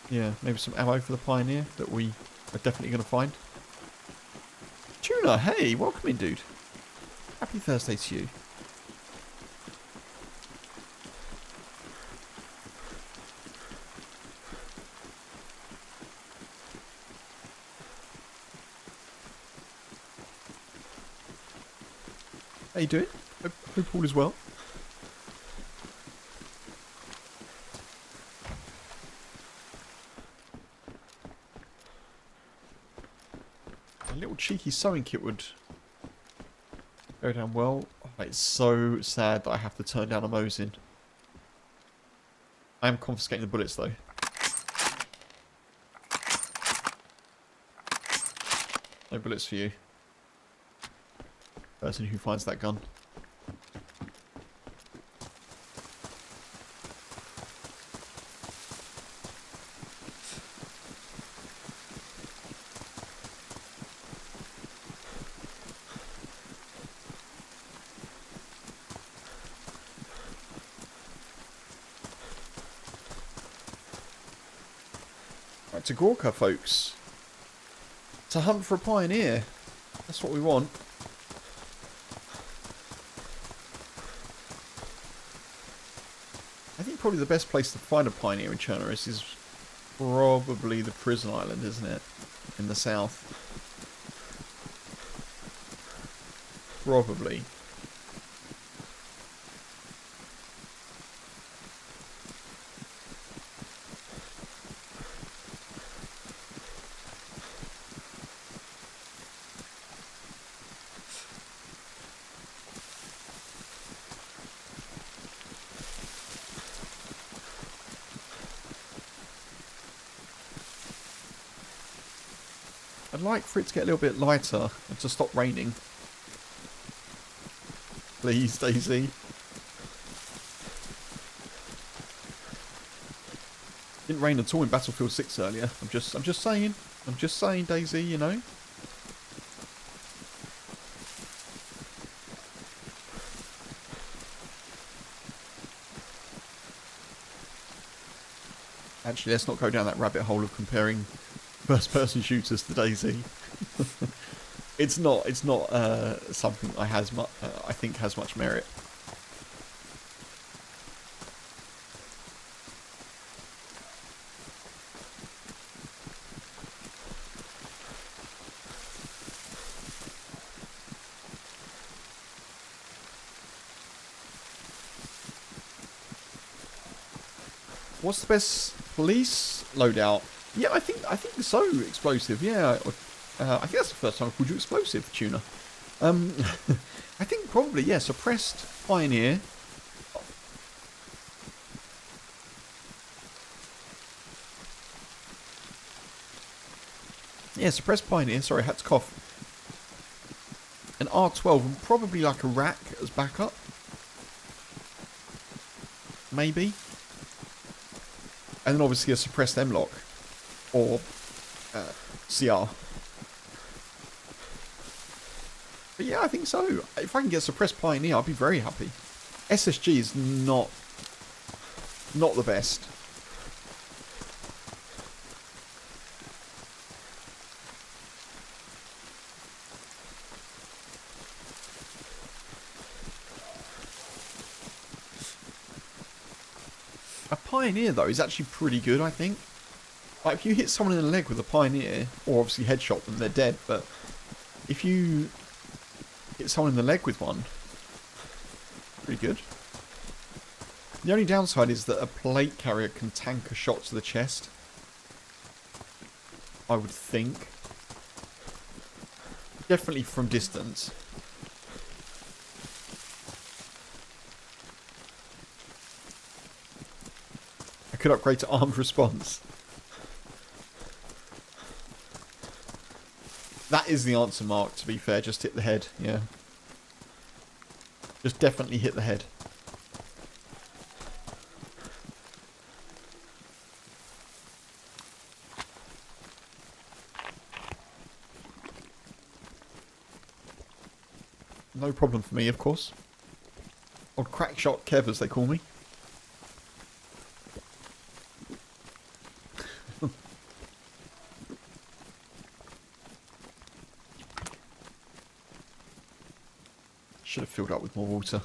yeah, maybe some ammo for the pioneer that we are definitely going to find. Tuna, hey, welcome in, dude. Happy Thursday to you. How you doing? Hope all is well. A little cheeky sewing kit would go down well. Oh, it's so sad that I have to turn down a Mosin. I am confiscating the bullets though. No bullets for you. Person who finds that gun. Right, to Gorka, folks. To hunt for a pioneer. That's what we want. I think probably the best place to find a pioneer in Chernarus is probably the prison island, isn't it? In the south. Probably. I'd like for it to get a little bit lighter and to stop raining. Please, DayZ. Didn't rain at all in Battlefield 6 earlier. I'm just saying. I'm just saying, DayZ, you know. Actually, let's not go down that rabbit hole of comparing first-person shooters to DayZ. It's not something I think has much merit. What's the best police loadout? Yeah, I think so. Explosive. Yeah, I think that's the first time I called you explosive, Tuna. I think probably yeah. Suppressed pioneer. Yeah, suppressed pioneer. Sorry, I had to cough. An R12 and probably like a rack as backup. Maybe. And then obviously a suppressed M-lock. Or CR. But yeah, I think so. If I can get suppressed pioneer, I'll be very happy. SSG is not the best. A pioneer though is actually pretty good, I think. Like if you hit someone in the leg with a pioneer, or obviously headshot them, they're dead. But if you hit someone in the leg with one, pretty good. The only downside is that a plate carrier can tank a shot to the chest. I would think. Definitely from distance. I could upgrade to armed response. That is the answer, Mark, to be fair. Just hit the head, yeah. Just definitely hit the head. No problem for me, of course. Old Crackshot Kev, as they call me. Should have filled up with more water.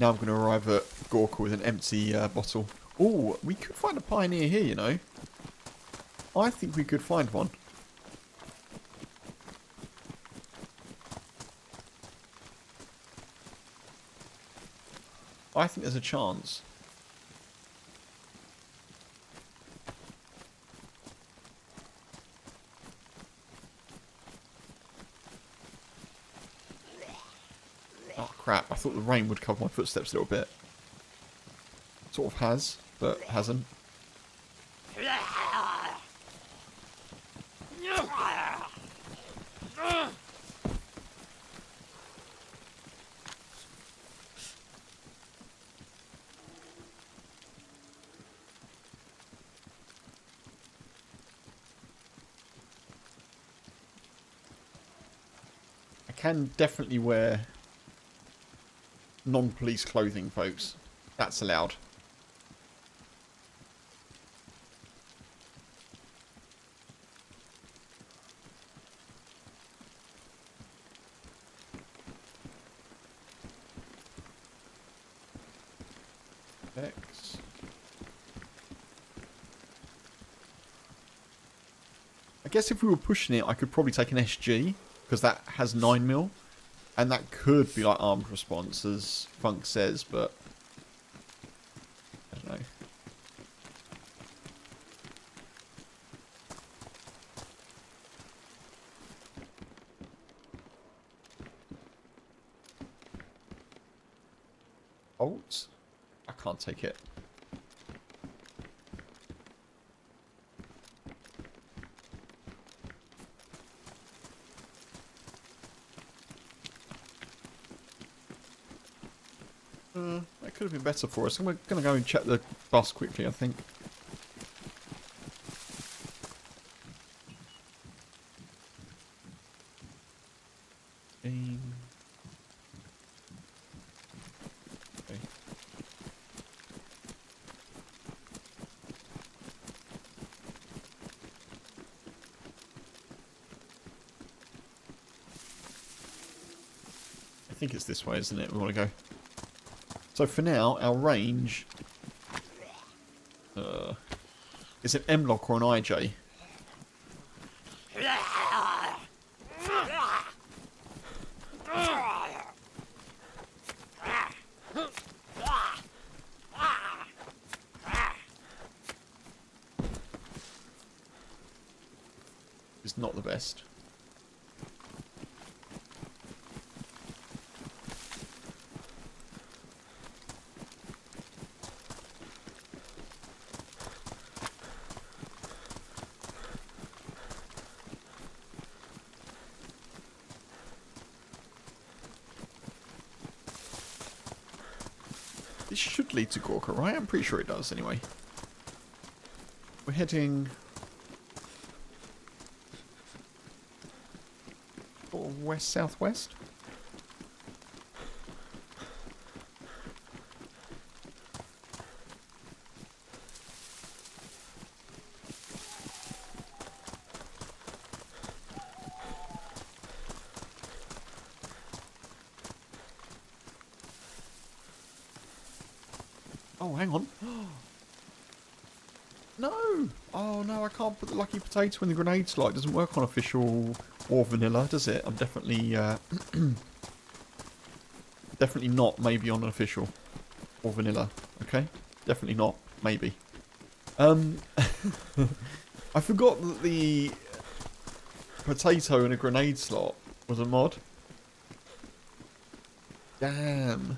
Now I'm going to arrive at Gorka with an empty bottle. Oh, we could find a pioneer here, you know. I think we could find one. I think there's a chance. Oh crap, I thought the rain would cover my footsteps a little bit. Sort of has, but hasn't. I can definitely wear non-police clothing, folks. That's allowed. X. I guess if we were pushing it, I could probably take an SG, because that has 9mm. And that could be like armed response, as Funk says, but I don't know. Bolts? I can't take it. That could have been better for us. I'm going to go and check the bus quickly, I think. Okay. I think it's this way, isn't it? We want to go. So for now, our range is an M-lock or an IJ. It's not the best. This should lead to Gorka, right? I'm pretty sure it does, anyway. We're heading west-southwest. Oh, hang on. No! Oh, no, I can't put the lucky potato in the grenade slot. It doesn't work on official or vanilla, does it? I'm definitely... definitely not maybe on official or vanilla. Okay? Definitely not. Maybe. I forgot that the potato in a grenade slot was a mod. Damn.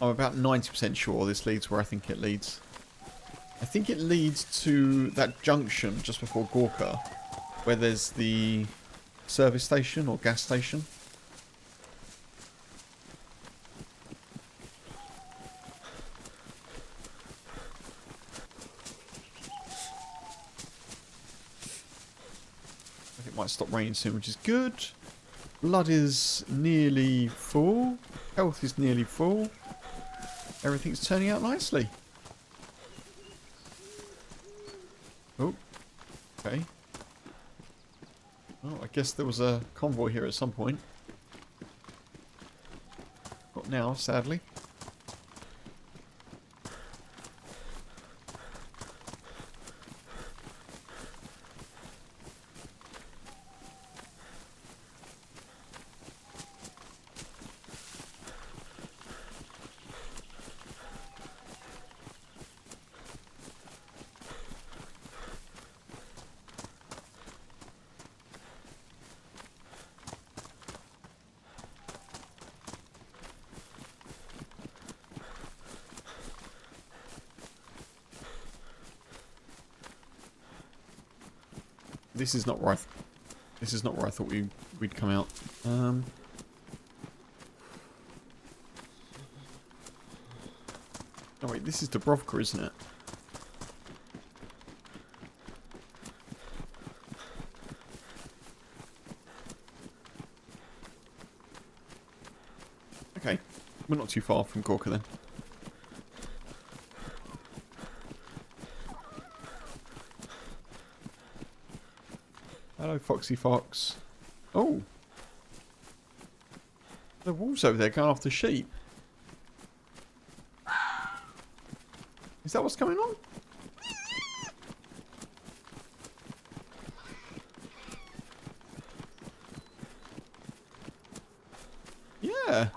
I'm about 90% sure this leads where I think it leads. I think it leads to that junction just before Gorka, where there's the service station or gas station. I think it might stop raining soon, which is good. Blood is nearly full. Health is nearly full. Everything's turning out nicely. Oh, okay. Well, I guess there was a convoy here at some point. Not now, sadly. This is not where I thought we'd come out. Oh wait, this is Dubrovka, isn't it? Okay, we're not too far from Gorka then. Hello, Foxy Fox. Oh! The wolves over there going after sheep. Is that what's going on? Yeah.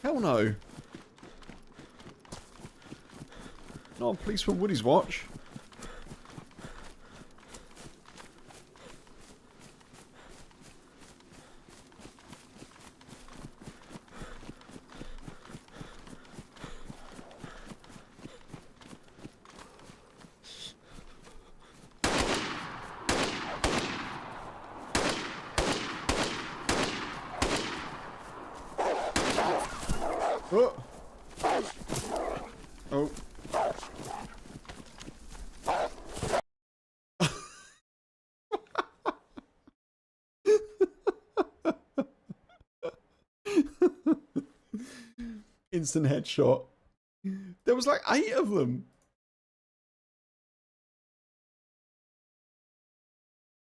Hell no. Not on Policeman Woody's watch. Oh. Oh. Instant headshot. There was like 8 of them.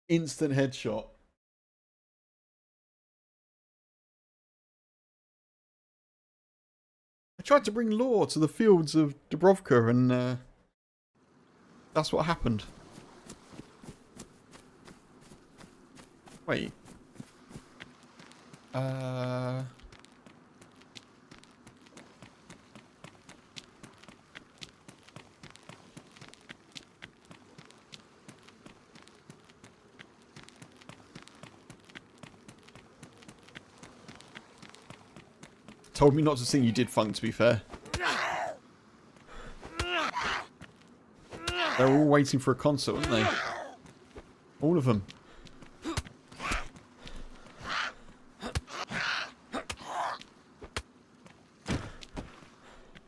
Instant headshot. I tried to bring law to the fields of Dubrovka and that's what happened. Wait. Told me not to sing You Did Funk, to be fair. They were all waiting for a concert, weren't they? All of them.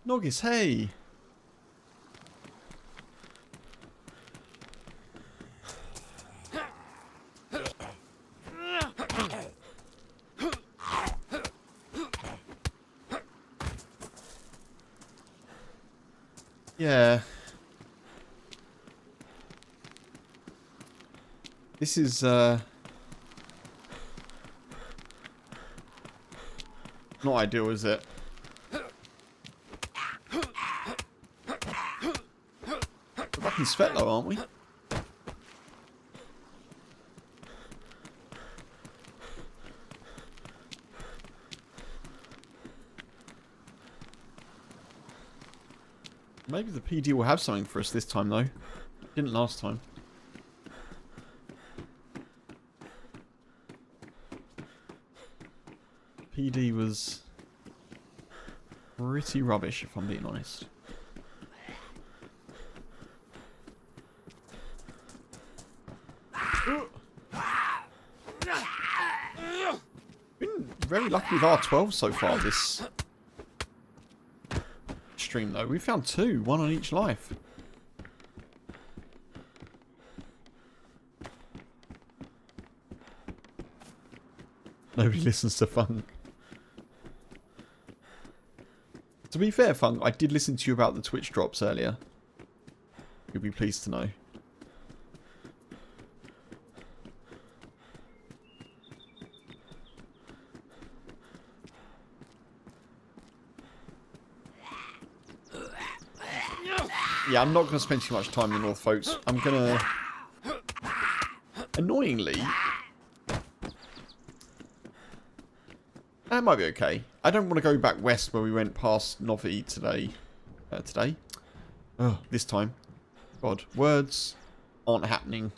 Noggis, hey! Yeah. This is, not ideal, is it? We're back in Svetlo, aren't we? Maybe the PD will have something for us this time, though. Didn't last time. PD was pretty rubbish, if I'm being honest. Been very lucky with R12 so far this stream though. We found 2, 1 on each life. Nobody listens to funk. To be fair, Funk, I did listen to you about the Twitch drops earlier. You'll be pleased to know. Yeah, I'm not going to spend too much time in the north, folks. I'm going to... Annoyingly... That might be okay. I don't want to go back west where we went past Novi today. Oh, this time. God, words aren't happening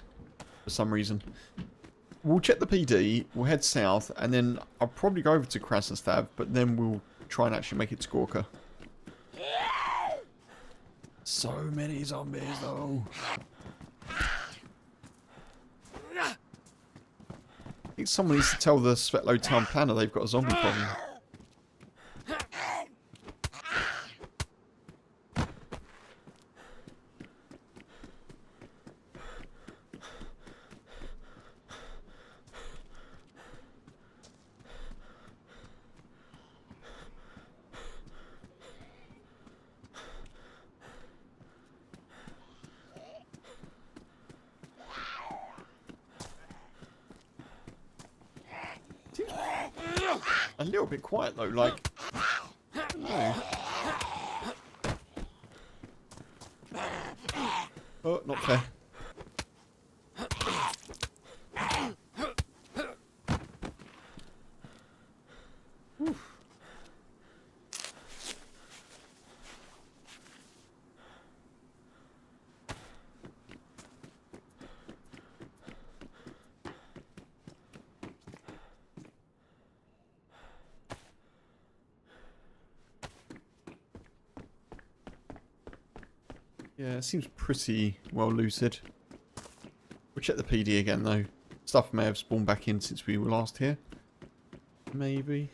for some reason. We'll check the PD, we'll head south, and then I'll probably go over to Krasnostav, but then we'll try and actually make it to Gorka. So many zombies, though. I think someone needs to tell the Svetlo town planner they've got a zombie problem. A little bit quiet though, like... No. Oh, not fair. Oof. Yeah, it seems pretty well lucid. We'll check the PD again though. Stuff may have spawned back in since we were last here. Maybe.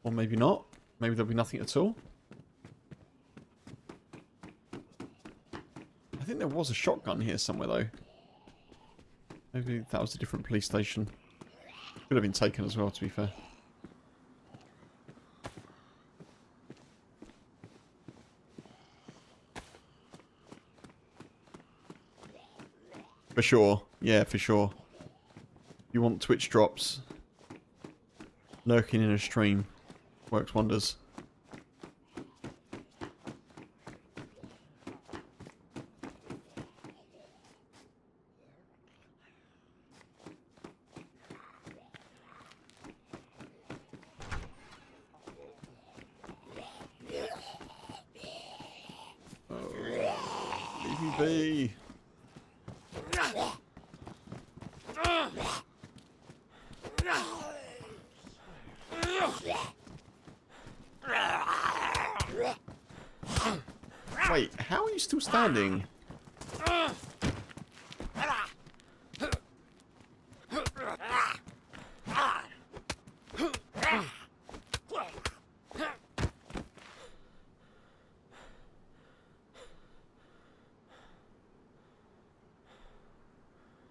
Or maybe not. Maybe there'll be nothing at all. I think there was a shotgun here somewhere though. Maybe that was a different police station. Could have been taken as well, to be fair. For sure. Yeah, for sure. You want Twitch drops. Lurking in a stream. Works wonders. Oh, leave me be. Wait, how are you still standing?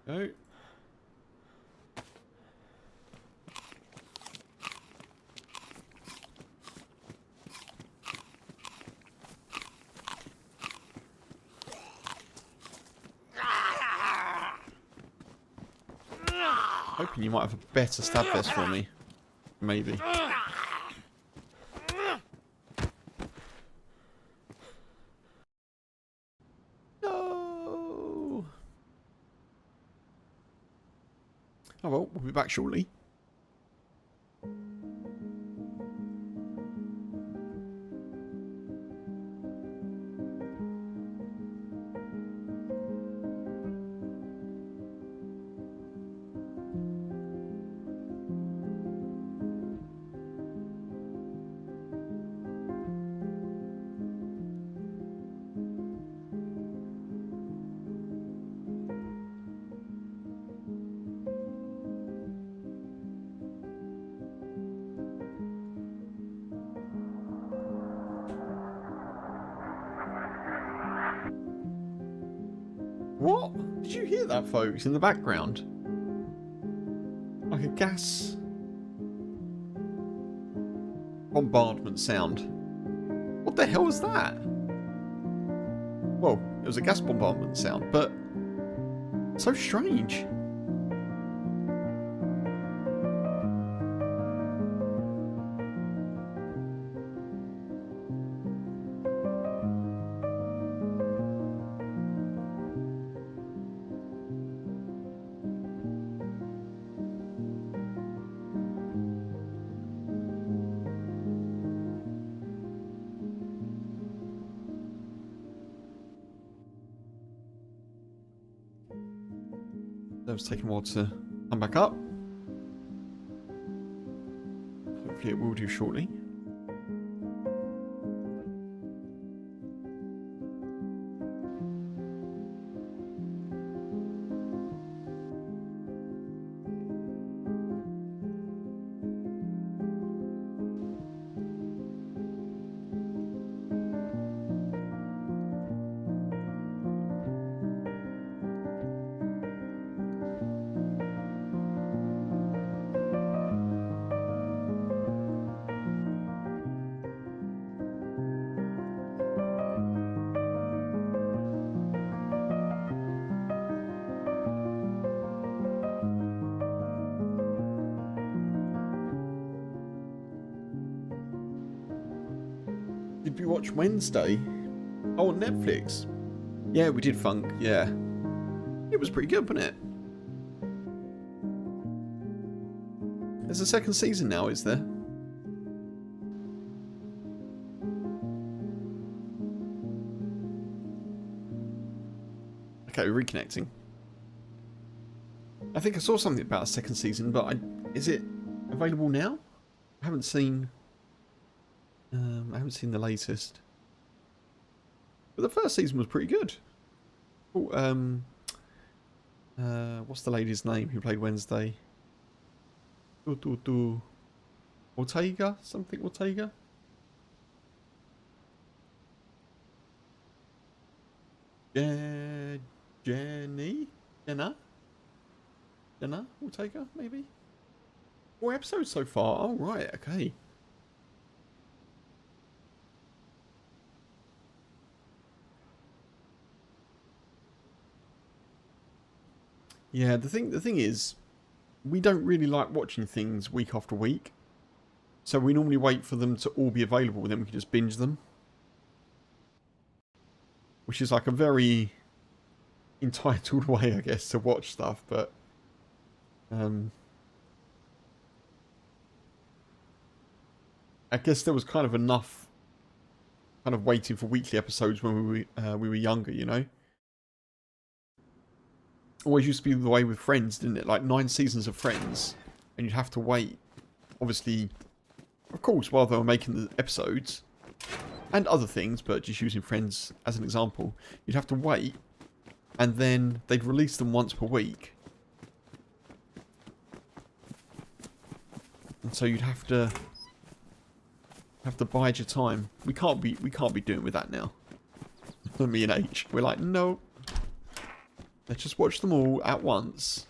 Go. Hoping you might have a better stab vest for me. Maybe. No. Oh well, we'll be back shortly. What? Did you hear that, folks, in the background? Like a gas bombardment sound. What the hell was that? Well, it was a gas bombardment sound, but so strange. That was taking a while to come back up. Hopefully it will do shortly. Did we watch Wednesday? Oh, on Netflix. Yeah, we did Funk, yeah. It was pretty good, wasn't it? There's a second season now, is there? Okay, we're reconnecting. I think I saw something about a second season, but is it available now? I haven't seen the latest. But the first season was pretty good. Oh, what's the lady's name who played Wednesday? Ortega? Something Ortega? Jenna Ortega, maybe? 4 episodes so far. Oh, right, okay. Yeah, the thing is, we don't really like watching things week after week. So we normally wait for them to all be available, and then we can just binge them. Which is like a very entitled way, I guess, to watch stuff, but I guess there was kind of enough kind of waiting for weekly episodes when we were younger, you know? Always used to be the way with Friends, didn't it? Like 9 seasons of Friends, and you'd have to wait, obviously, of course, while they were making the episodes, and other things, but just using Friends as an example, you'd have to wait, and then they'd release them once per week. And so you'd have to bide your time. We can't be doing with that now. Me and H, we're like, no. Let's just watch them all at once.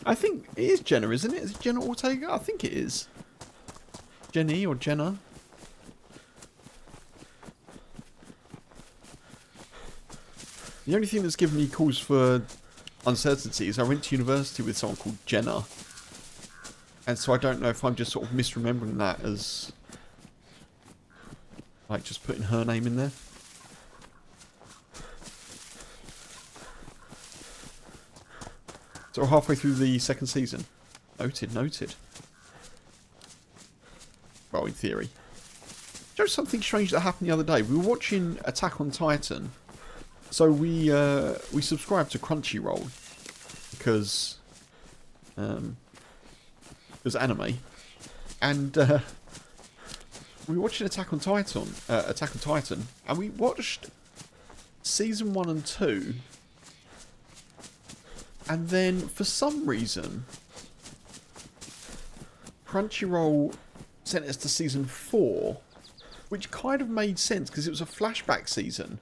I think it is Jenna, isn't it? Is it Jenna Ortega? I think it is. Jenny or Jenna. The only thing that's given me cause for uncertainty is I went to university with someone called Jenna. And so I don't know if I'm just sort of misremembering that as like just putting her name in there. So we're halfway through the second season. Noted, noted. Well, in theory. You know something strange that happened the other day? We were watching Attack on Titan. So we subscribed to Crunchyroll because anime, and we were watching Attack on Titan, and we watched season 1 and 2, and then for some reason Crunchyroll sent us to season 4, which kind of made sense because it was a flashback season.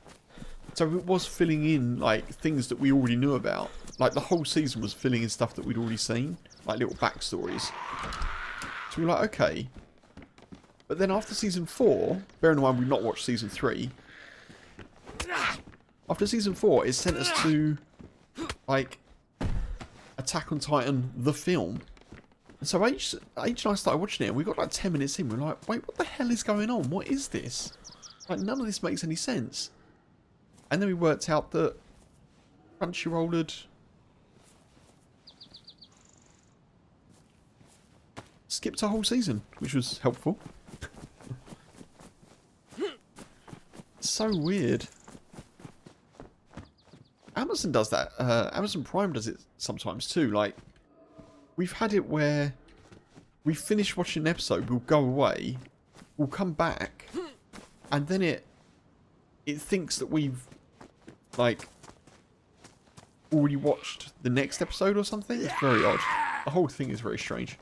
So it was filling in, like, things that we already knew about. Like, the whole season was filling in stuff that we'd already seen. Like, little backstories. So we were like, okay. But then after season 4, bearing in mind we've not watched season 3. After season 4, it sent us to, like, Attack on Titan, the film. And so H and I started watching it, and we got like 10 minutes in. We were like, wait, what the hell is going on? What is this? Like, none of this makes any sense. And then we worked out that Crunchyroll had skipped a whole season, which was helpful. So weird. Amazon does that. Amazon Prime does it sometimes too. Like, we've had it where we finish watching an episode, we'll go away, we'll come back, and then it thinks that we've, like, already watched the next episode or something. It's very odd. The whole thing is very strange.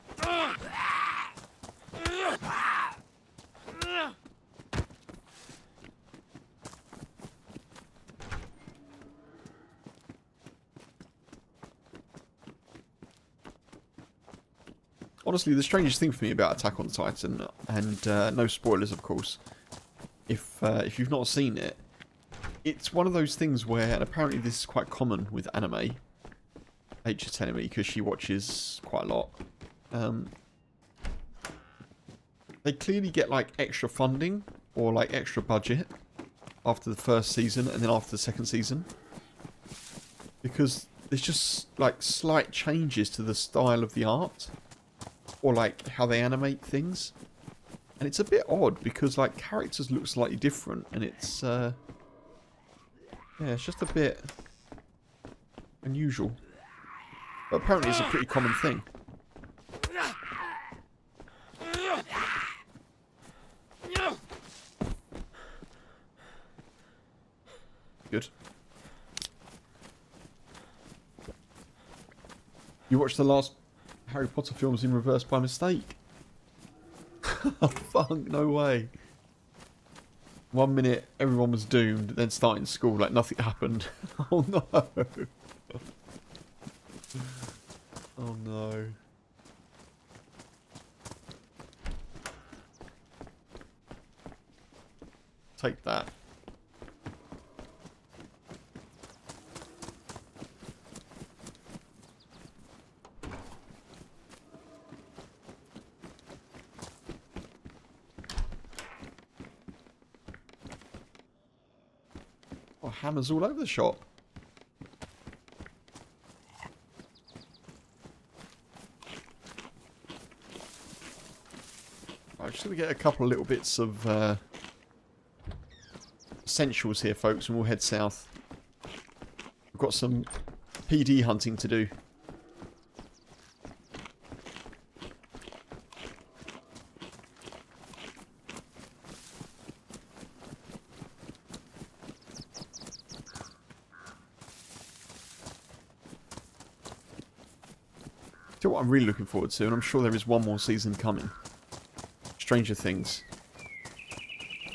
Honestly, the strangest thing for me about Attack on Titan, and no spoilers of course, if you've not seen it, it's one of those things where, and apparently this is quite common with anime, H is telling me because she watches quite a lot, they clearly get like extra funding or like extra budget after the first season and then after the second season, because there's just like slight changes to the style of the art or like how they animate things, and it's a bit odd because like characters look slightly different, and it's yeah, it's just a bit unusual. But apparently it's a pretty common thing. Good. You watched the last Harry Potter films in reverse by mistake? Oh, fuck, no way. 1 minute everyone was doomed, then starting school like nothing happened. Oh no. Oh no. Take that. Oh, hammers all over the shop. I'm just going to get a couple of little bits of essentials here, folks, and we'll head south. We've got some PD hunting to do. What I'm really looking forward to, and I'm sure there is one more season coming, Stranger Things.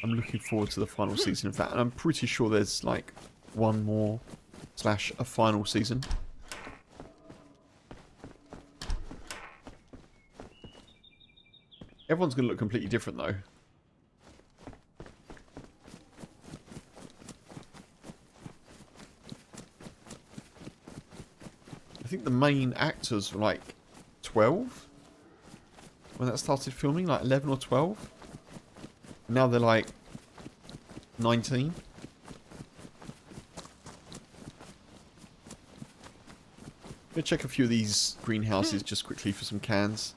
I'm looking forward to the final season of that, and I'm pretty sure there's like one more / a final season. Everyone's going to look completely different though. think the main actors were like 12 when that started filming, like 11 or 12. Now they're like 19. Gonna check a few of these greenhouses just quickly for some cans.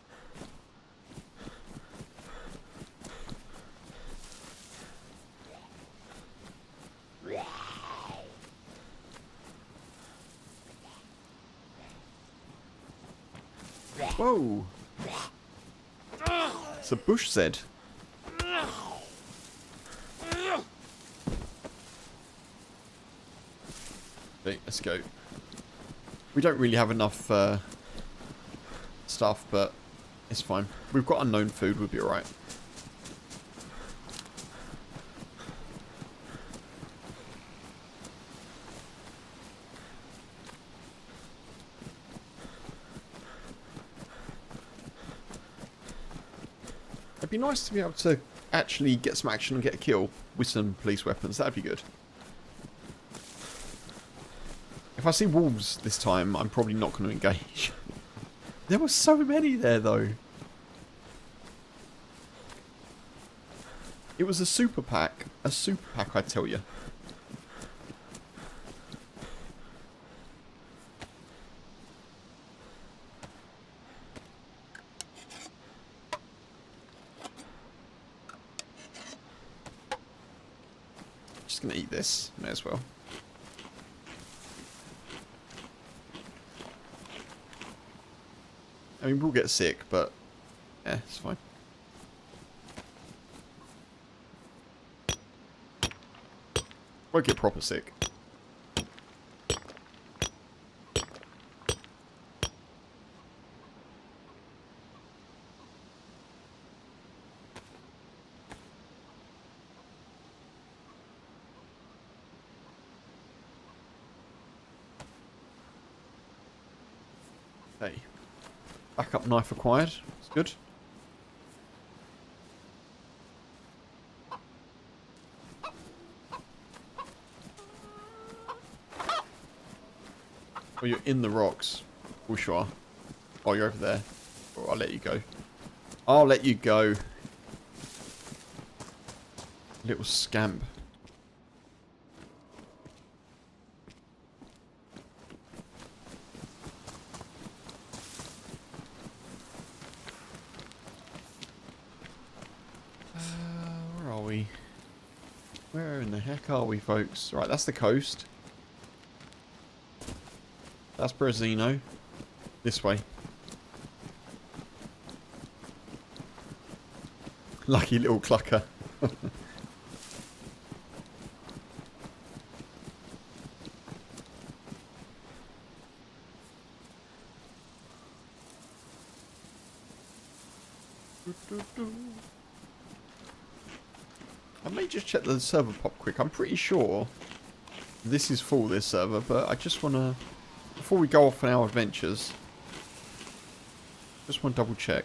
Whoa! It's a bush Zed. Okay, let's go. We don't really have enough stuff, but it's fine. We've got unknown food, we'll be alright. It'd be nice to be able to actually get some action and get a kill with some police weapons. That'd be good. If I see wolves this time, I'm probably not going to engage. There were so many there, though. It was a super pack. A super pack, I tell you. Just going to eat this. May as well. I mean, we'll get sick, but yeah, it's fine. Won't get proper sick. Hey. Backup knife acquired. It's good. Oh, you're in the rocks. Oh, sure. Oh, you're over there. Oh, I'll let you go. I'll let you go. Little scamp. Where are we? Where in the heck are we, folks? Right, that's the coast. That's Brazino. This way. Lucky little clucker. I may just check the server pop quick. I'm pretty sure this is full, this server, but I just want to, before we go off on our adventures, just want to double check.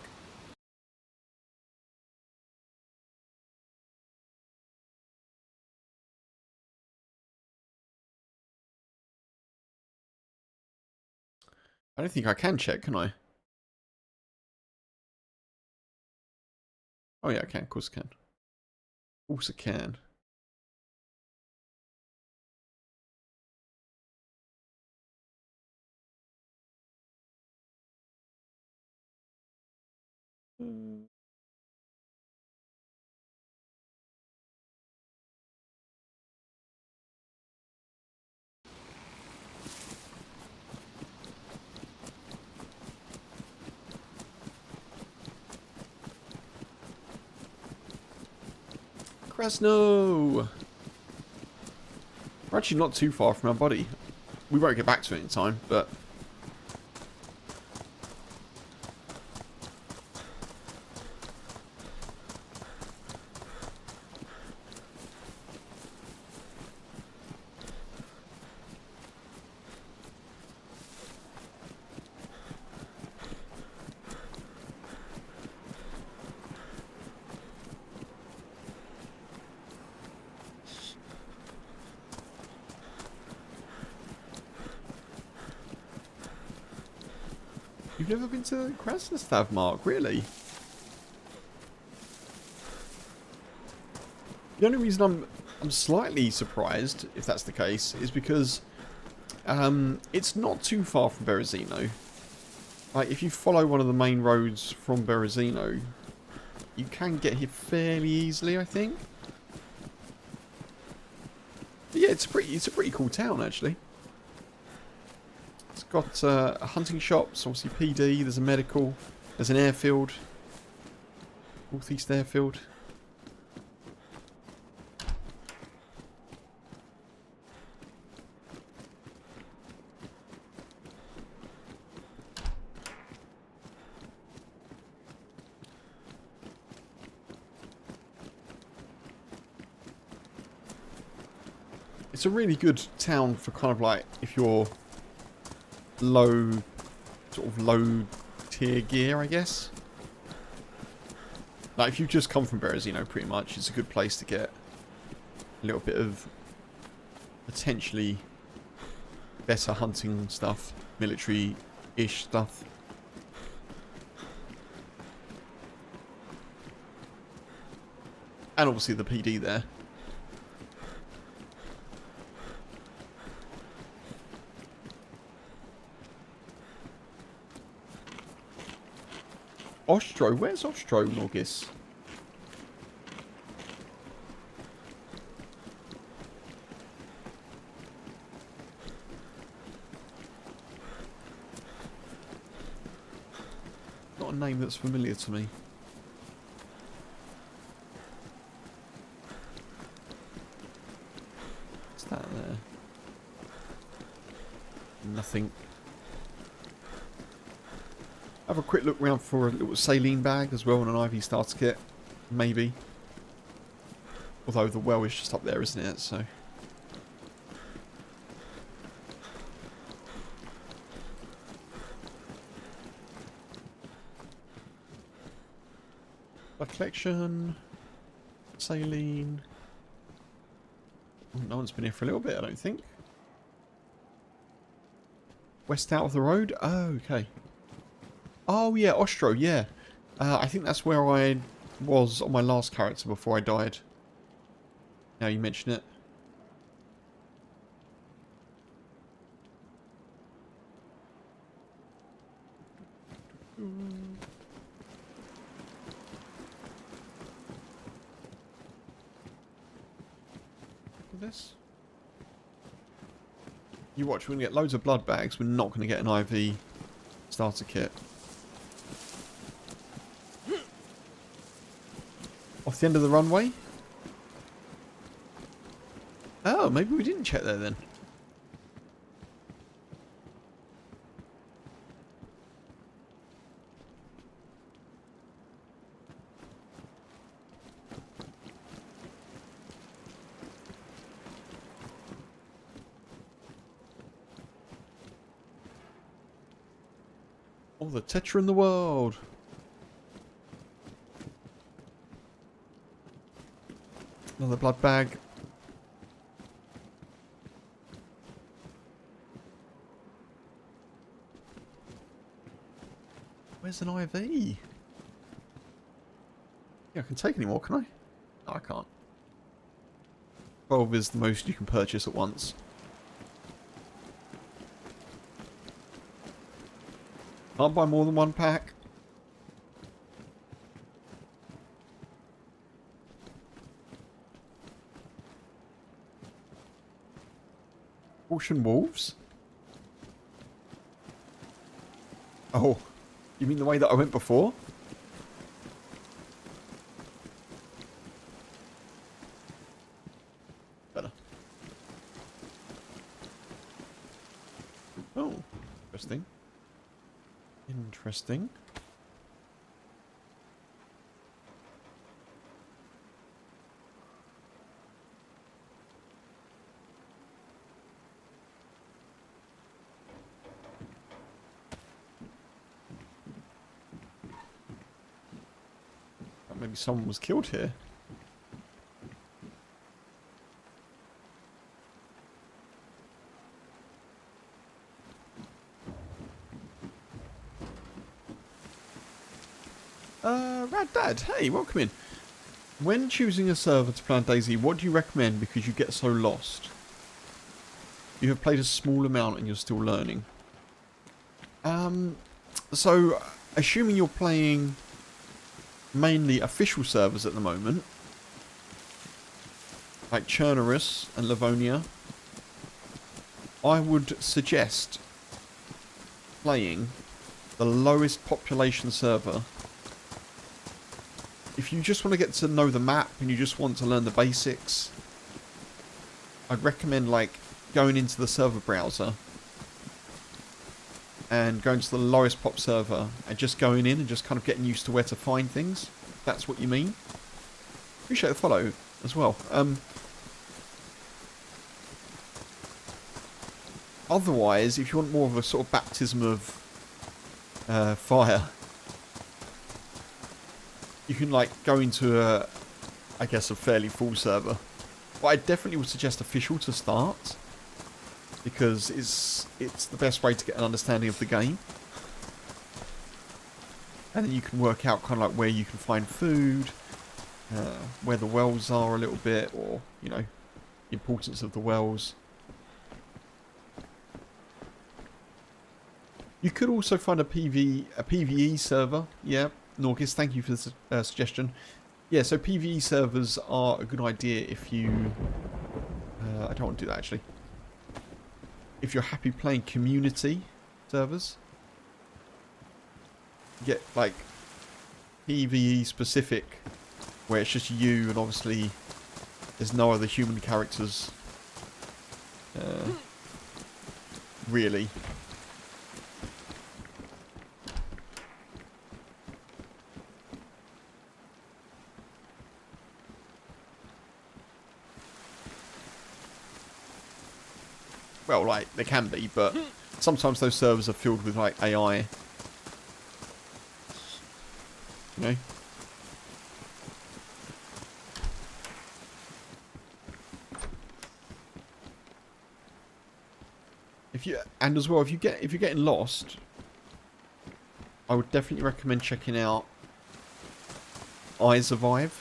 I don't think I can check, can I? Oh yeah, I can. Of course I can. Of course I can. Krasno! We're actually not too far from our body. We won't get back to it in time, but... You've never been to Krasnostav, Mark? Really? The only reason I'm slightly surprised, if that's the case, is because it's not too far from Berezino. Like, if you follow one of the main roads from Berezino, you can get here fairly easily, I think. But yeah, it's a pretty cool town, actually. It's got a hunting shops, obviously PD, there's a medical, there's an airfield, Northeast Airfield. It's a really good town for kind of like, if you're low tier gear, I guess. Like, if you've just come from Berezino, pretty much, it's a good place to get a little bit of potentially better hunting stuff, military-ish stuff. And obviously the PD there. Ostro? Where's Ostro, Norgis? Not a name that's familiar to me. What's that there? Nothing. Have a quick look around for a little saline bag as well and an IV starter kit. Maybe. Although the well is just up there, isn't it? So. Blood collection. Saline. Oh, no one's been here for a little bit, I don't think. West out of the road? Oh, okay. Oh, yeah, Ostro, yeah. I think that's where I was on my last character before I died. Now you mention it. This? You watch, we're going to get loads of blood bags. We're not going to get an IV starter kit. Off the end of the runway? Oh, maybe we didn't check there then. All the Tetra in the world. Another blood bag. Where's an IV? Yeah, I can take any more, can I? No, I can't. 12 is the most you can purchase at once. Can't buy more than one pack. Ocean wolves? Oh, you mean the way that I went before? Better. Oh, interesting. Interesting. Maybe someone was killed here. Rad Dad, hey, welcome in. When choosing a server to play on DayZ, what do you recommend because you get so lost? You have played a small amount and you're still learning. So, assuming you're playing mainly official servers at the moment, like Chernarus and Livonia, I would suggest playing the lowest population server. If you just want to get to know the map and you just want to learn the basics, I'd recommend like going into the server browser and going to the lowest pop server and just going in and just kind of getting used to where to find things. If that's what you mean. Appreciate the follow as well. Otherwise, if you want more of a sort of baptism of fire, you can like go into I guess a fairly full server. But I definitely would suggest official to start, because it's the best way to get an understanding of the game. And then you can work out kind of like where you can find food, where the wells are a little bit, or, you know, the importance of the wells. You could also find a PvE server. Yeah, Norgis, thank you for the suggestion. Yeah, so PvE servers are a good idea if you... I don't want to do that, actually. If you're happy playing community servers. Get, like, PvE specific, where it's just you and obviously there's no other human characters. Really. Well, like, they can be, but sometimes those servers are filled with, like, AI. You know? And as well, if you're getting lost, I would definitely recommend checking out iSurvive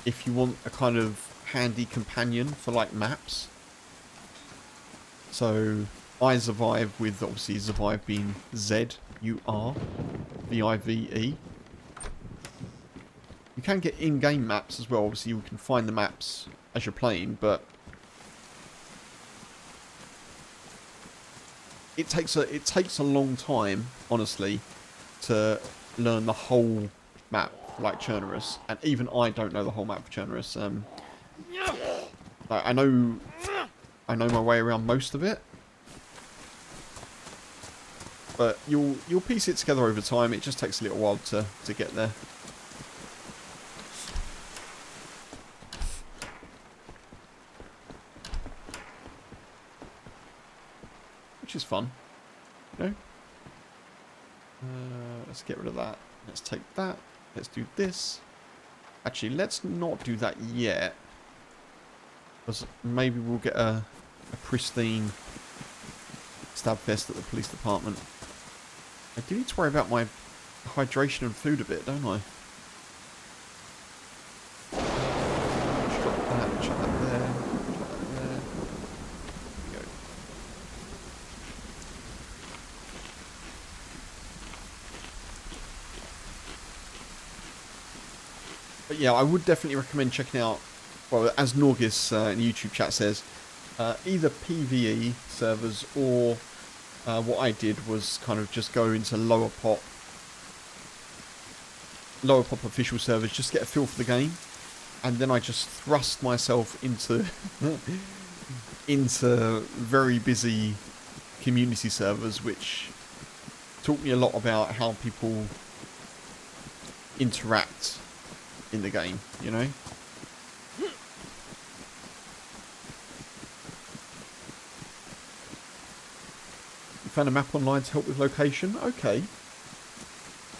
if you want a kind of handy companion for, like, maps. So, iSurvive, with obviously Survive being Z-U-R-V-I-V-E. You can get in-game maps as well. Obviously, you can find the maps as you're playing, but it takes a long time, honestly, to learn the whole map, like Chernarus. And even I don't know the whole map for Chernarus. Like, I know my way around most of it, but you'll piece it together over time. It just takes a little while to get there. Which is fun, you know. Let's get rid of that. Let's take that. Let's do this. Actually, let's not do that yet, because maybe we'll get a pristine stab fest at the police department. I do need to worry about my hydration and food a bit, don't I? Just drop that, chuck that there, chuck that there. There we go. But yeah, I would definitely recommend checking out, well, as Norgis in the YouTube chat says, either PvE servers or what I did was kind of just go into lower pop official servers, just get a feel for the game, and then I just thrust myself into very busy community servers, which taught me a lot about how people interact in the game, you know. Found a map online to help with location. Okay.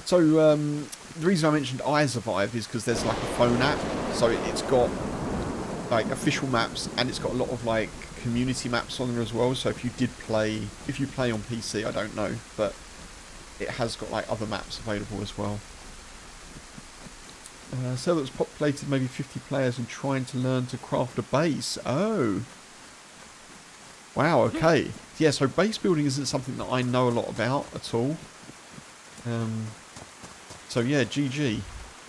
So, the reason I mentioned iSurvive is because there's like a phone app. So it's got like official maps, and it's got a lot of like community maps on there as well. So if you play on PC, I don't know, but it has got like other maps available as well. So that was populated maybe 50 players and trying to learn to craft a base. Oh. Wow, okay. Yeah, so base building isn't something that I know a lot about at all. So yeah, GG.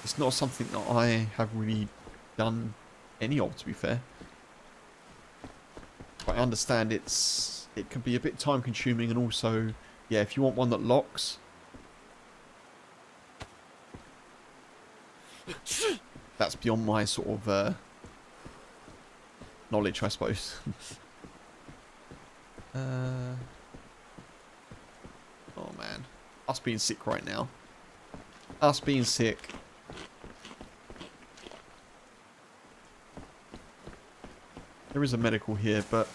It's not something that I have really done any of, to be fair. But I understand it can be a bit time consuming, and also, yeah, if you want one that locks, that's beyond my sort of knowledge, I suppose. Oh man, us being sick right now. Us being sick. There is a medical here, but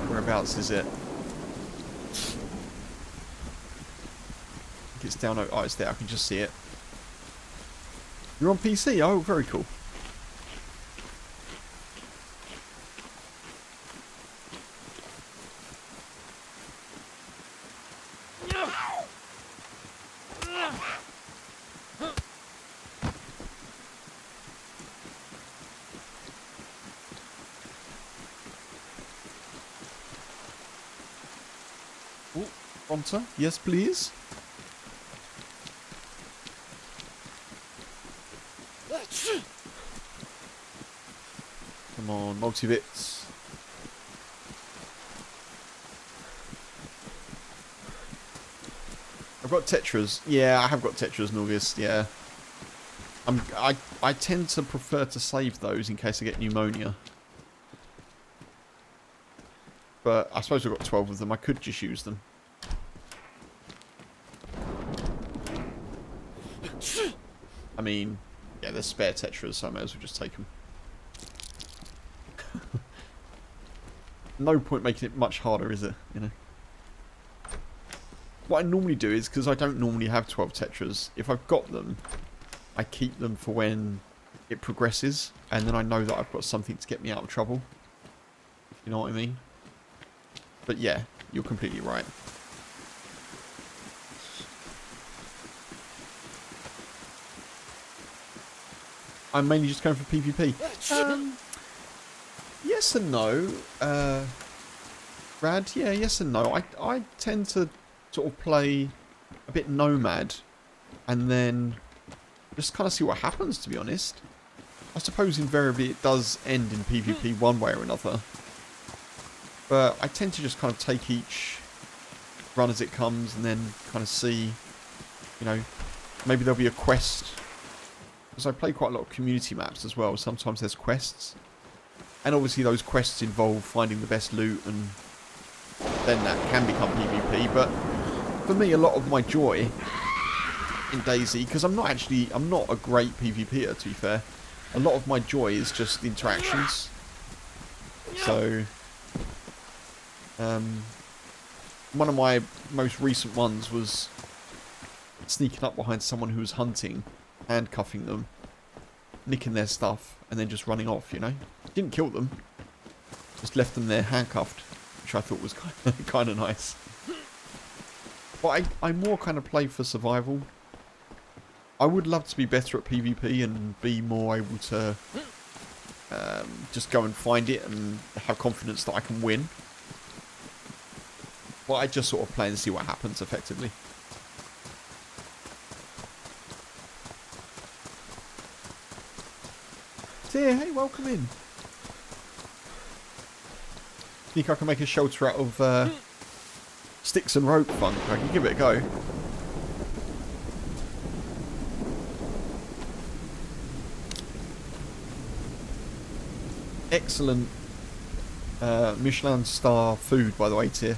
whereabouts is it? I think it's down. Oh, it's there. I can just see it. You're on PC? Oh, very cool. Pronto? Yes, please. Come on, multi-bits. I've got tetras. Yeah, I have got tetras in August. Yeah. I tend to prefer to save those in case I get pneumonia. But I suppose I've got 12 of them. I could just use them. I mean, yeah, there's spare tetras, so I may as well just take them. No point making it much harder, is it? You know. What I normally do is, because I don't normally have 12 tetras, if I've got them, I keep them for when it progresses, and then I know that I've got something to get me out of trouble. You know what I mean? But yeah, you're completely right. I'm mainly just going for PvP. Yes and no. Rad, yeah, yes and no. I tend to sort of play a bit nomad and then just kind of see what happens, to be honest. I suppose invariably it does end in PvP one way or another. But I tend to just kind of take each run as it comes and then kind of see, you know, maybe there'll be a quest. Because I play quite a lot of community maps as well. Sometimes there's quests. And obviously those quests involve finding the best loot, and then that can become PvP. But for me, a lot of my joy in DayZ, because I'm not a great PvPer, to be fair. A lot of my joy is just interactions. So, one of my most recent ones was sneaking up behind someone who was hunting, handcuffing them, nicking their stuff, and then just running off, you know? Didn't kill them, just left them there handcuffed, which I thought was kind of nice. But I more kind of play for survival. I would love to be better at PvP and be more able to just go and find it and have confidence that I can win. But I just sort of play and see what happens, effectively. Dear, hey, welcome in. Think I can make a shelter out of sticks and rope funk? I can give it a go. Excellent Michelin star food, by the way, Tier,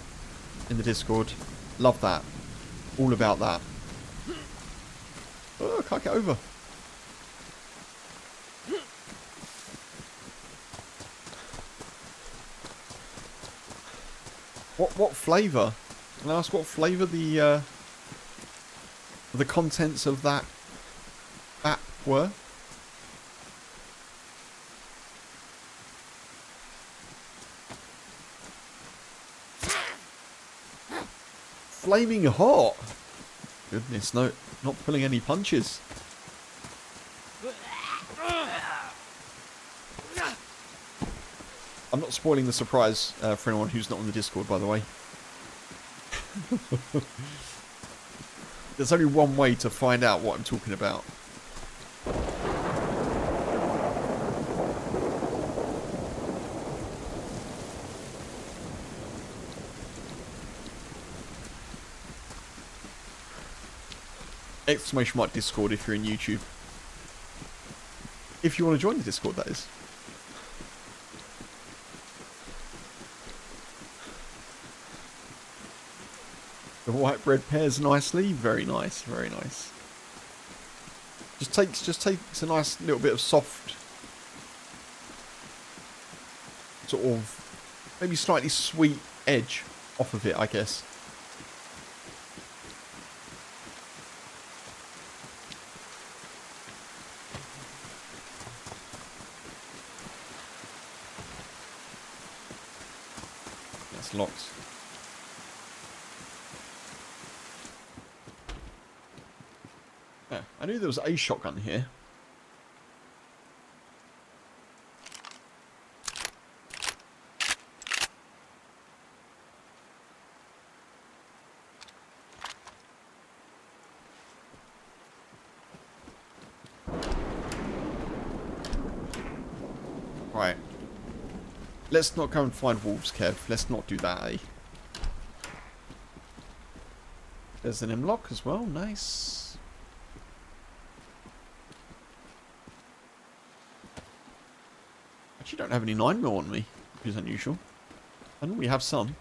in the Discord. Love that. All about that. Oh, I can't get over. What flavour? Can I ask what flavour the contents of that app were? Flaming hot. Goodness, no, not pulling any punches. I'm not spoiling the surprise for anyone who's not on the Discord, by the way. There's only one way to find out what I'm talking about. Exclamation mark Discord if you're in YouTube. If you want to join the Discord, that is. The white bread pairs nicely. Very nice, very nice. Just takes a nice little bit of soft, sort of, maybe slightly sweet edge off of it, I guess. That's locked. Yeah, I knew there was a shotgun here. Right. Let's not go and find wolves, Kev. Let's not do that, eh? There's an M-lock as well. Nice. Actually don't have any 9mm on me, which is unusual. I normally have some.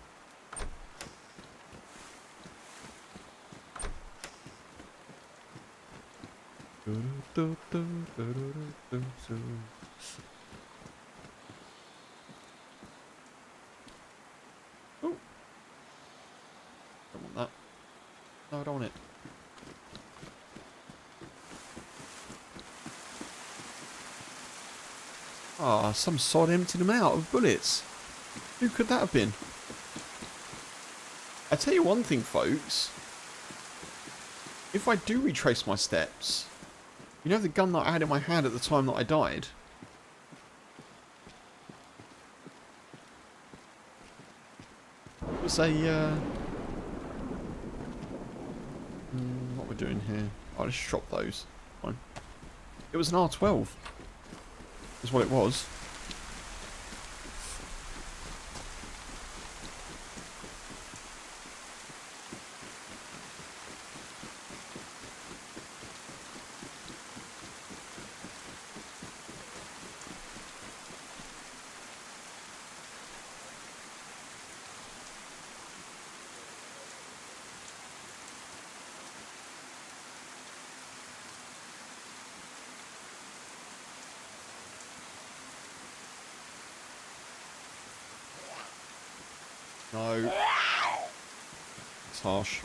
Oh. Don't want that. No, I don't want it. Ah, some sod emptied them out of bullets. Who could that have been? I tell you one thing, folks. If I do retrace my steps, you know the gun that I had in my hand at the time that I died? It was a, what we're doing here? I'll just drop those. Fine. It was an R12. Is what it was. No. It's harsh.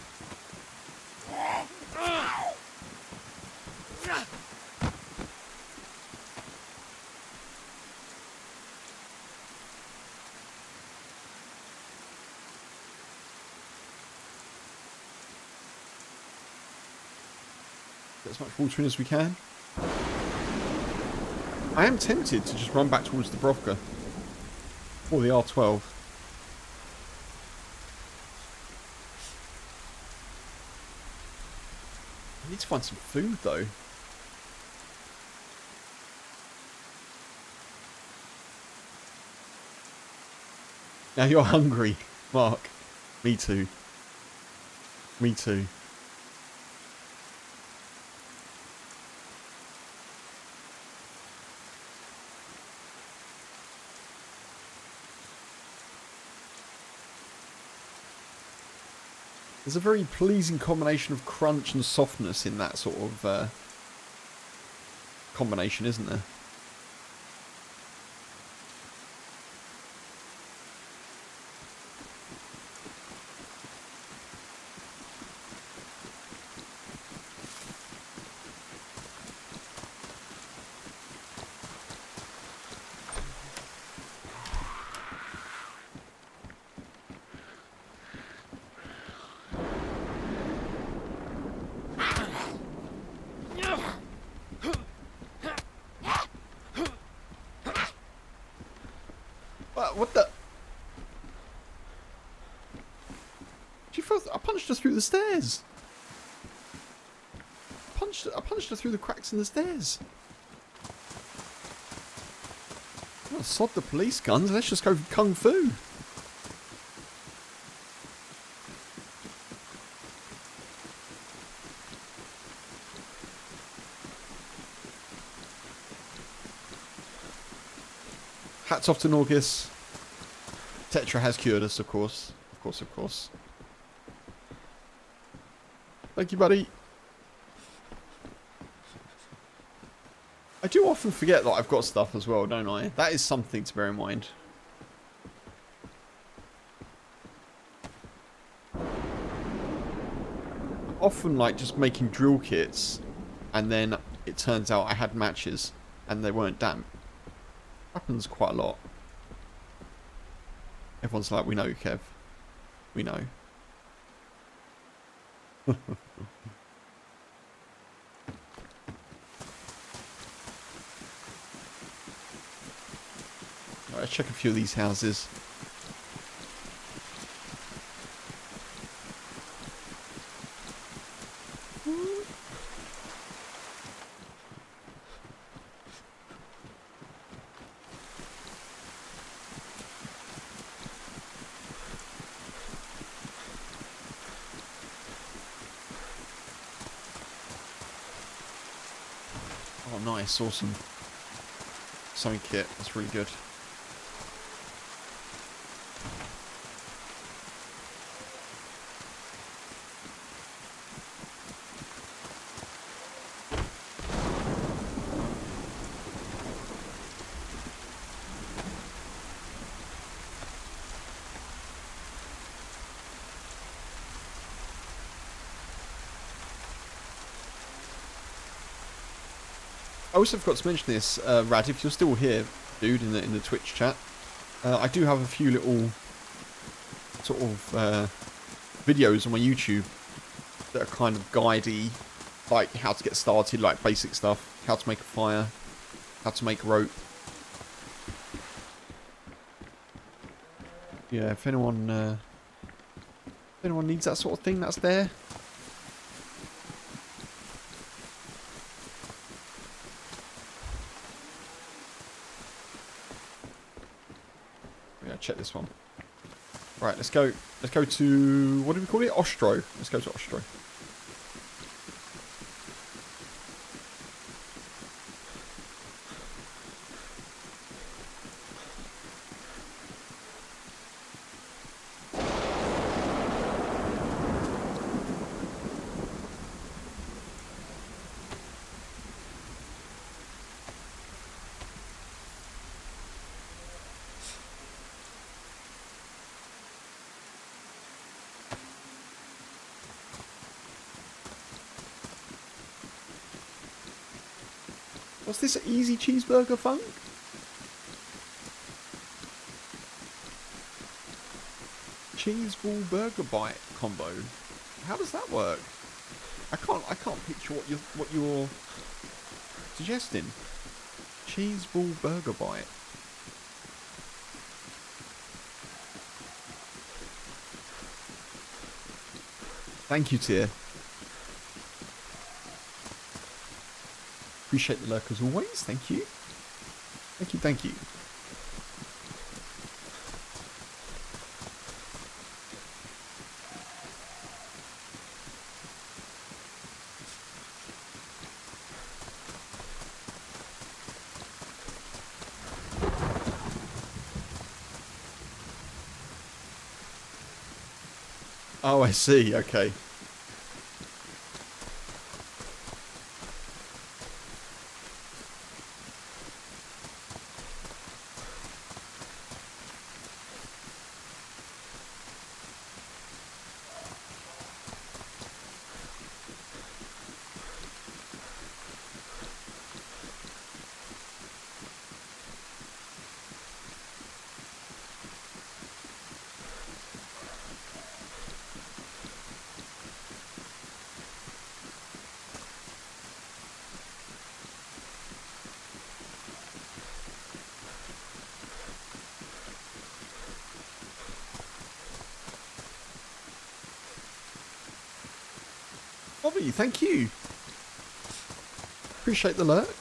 Get as much water in as we can. I am tempted to just run back towards the Brovka. Or the R12. I need to find some food though. Now you're hungry, Mark. Me too. Me too. There's a very pleasing combination of crunch and softness in that sort of combination, isn't there? What the? I punched her through the stairs. I punched her through the cracks in the stairs. Oh, sod the police guns. Let's just go kung fu. Hats off to Norgis. Tetra has cured us, of course. Of course, of course. Thank you, buddy. I do often forget that I've got stuff as well, don't I? That is something to bear in mind. Often, like, just making drill kits, and then it turns out I had matches, and they weren't damp. Happens quite a lot. Everyone's like, we know, Kev. We know. Alright, let's check a few of these houses. Oh, nice, awesome. Sewing kit, that's really good. I also forgot to mention this, Rad, if you're still here, dude, in the Twitch chat, I do have a few little sort of videos on my YouTube that are kind of guidey, like how to get started, like basic stuff, how to make a fire, how to make rope. Yeah, if anyone needs that sort of thing, that's there. Check this one. Right, let's go to, what do we call it? Ostro. Let's go to Ostro. What's this easy cheeseburger funk? Cheese ball burger bite combo. How does that work? I can't picture what you're suggesting. Cheese ball burger bite. Thank you, Tier. Appreciate the lurk as always. Thank you. Thank you, thank you. Oh, I see. Okay. Lovely, thank you. Appreciate the lurk.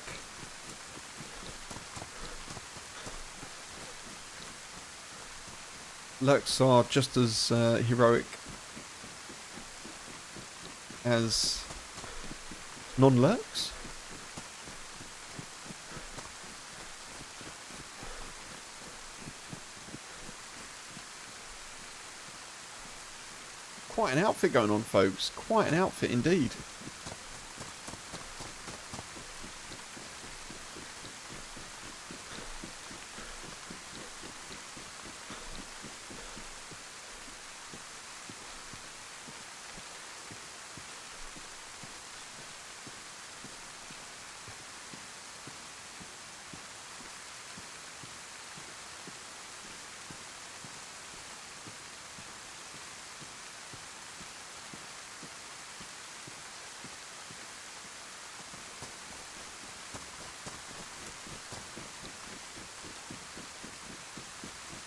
Lurks are just as heroic as non-lurks. Quite an outfit going on, folks. Quite an outfit indeed.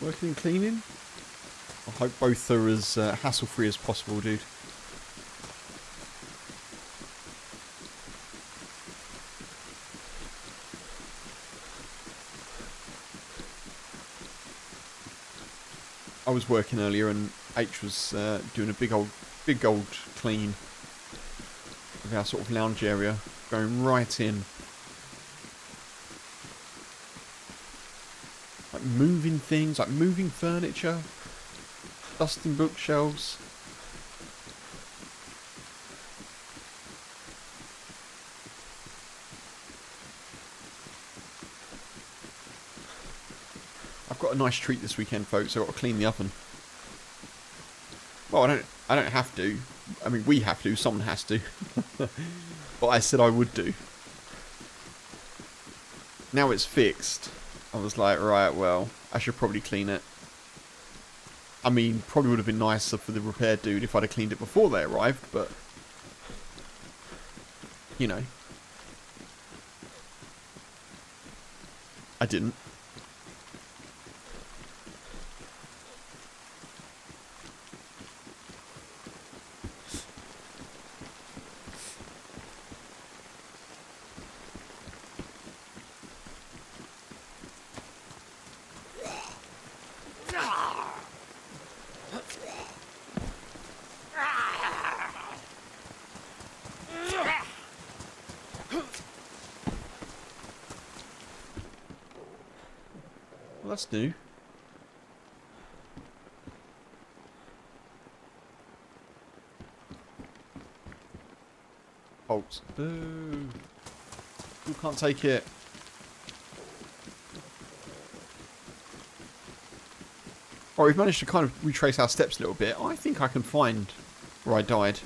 Working and cleaning? I hope both are as hassle-free as possible, dude. I was working earlier and H was doing a big old clean of our sort of lounge area, going right in. Like moving things, like moving furniture, dusting bookshelves. I've got a nice treat this weekend, folks. I've got to clean the oven. Well, I don't have to. I mean, we have to. Someone has to. But I said I would do. Now it's fixed. I was like, right, well, I should probably clean it. I mean, probably would have been nicer for the repair dude if I'd have cleaned it before they arrived, but you know, I didn't. Well, that's new. Bolts. Boo. You can't take it. Alright, we've managed to kind of retrace our steps a little bit. I think I can find where I died.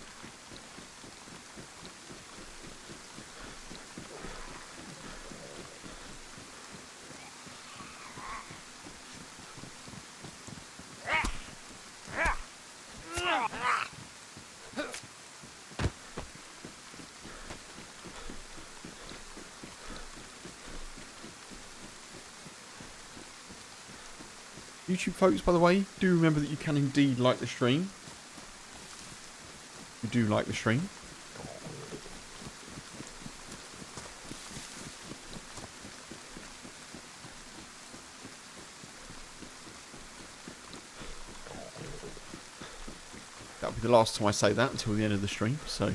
YouTube folks, by the way, do remember that you can indeed like the stream. You do like the stream. That'll be the last time I say that until the end of the stream, so.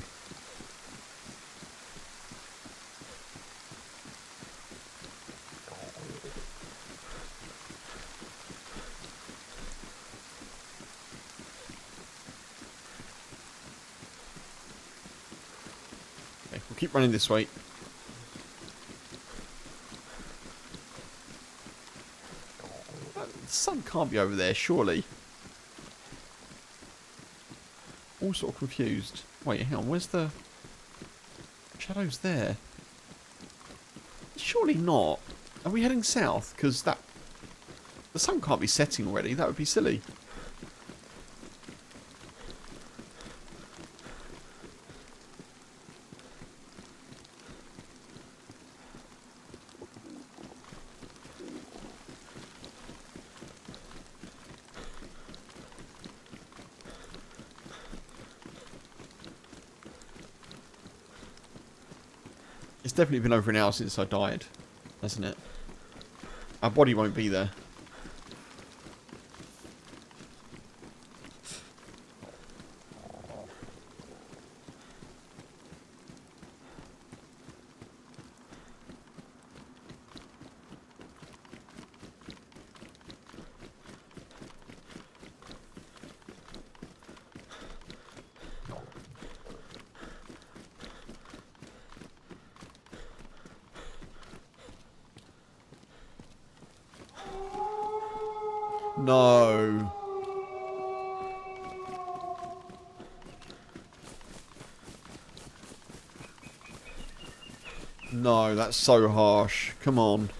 Keep running this way. The sun can't be over there, surely. All sort of confused. Wait, hang on, where's the shadows there? Surely not. Are we heading south? Because the sun can't be setting already. That would be silly. It's definitely been over an hour since I died, hasn't it? Our body won't be there. No. No, that's so harsh. Come on.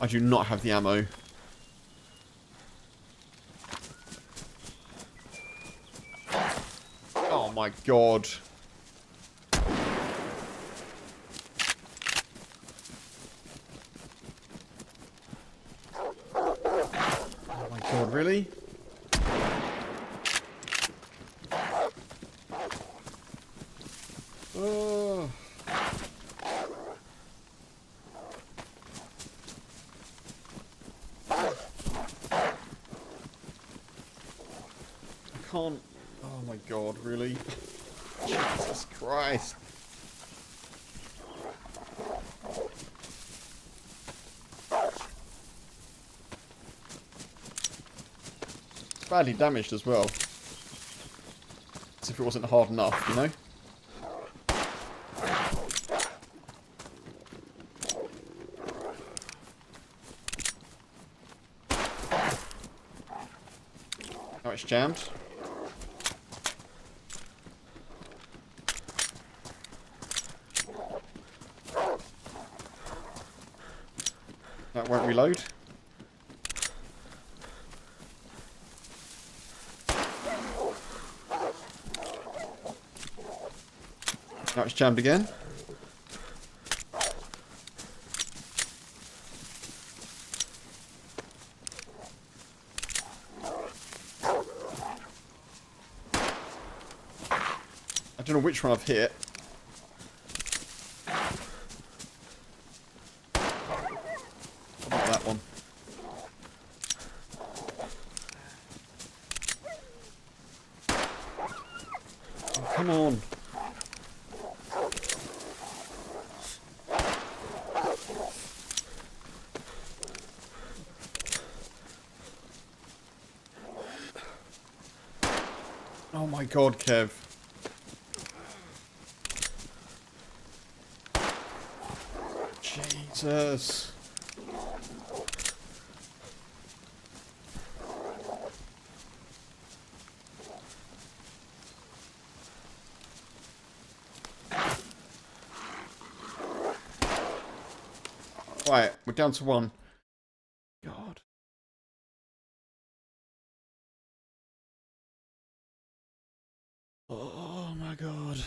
I do not have the ammo. Oh my god. Oh my god, really? Oh. I can't. Oh my god, really? Jesus Christ. It's badly damaged as well. As if it wasn't hard enough, you know? Now it's jammed. That won't reload. Now it's jammed again. I don't know which one I've hit. What about that one? Oh, come on. Oh my god, Kev. Jesus. Right, we're down to one. God. Oh my god.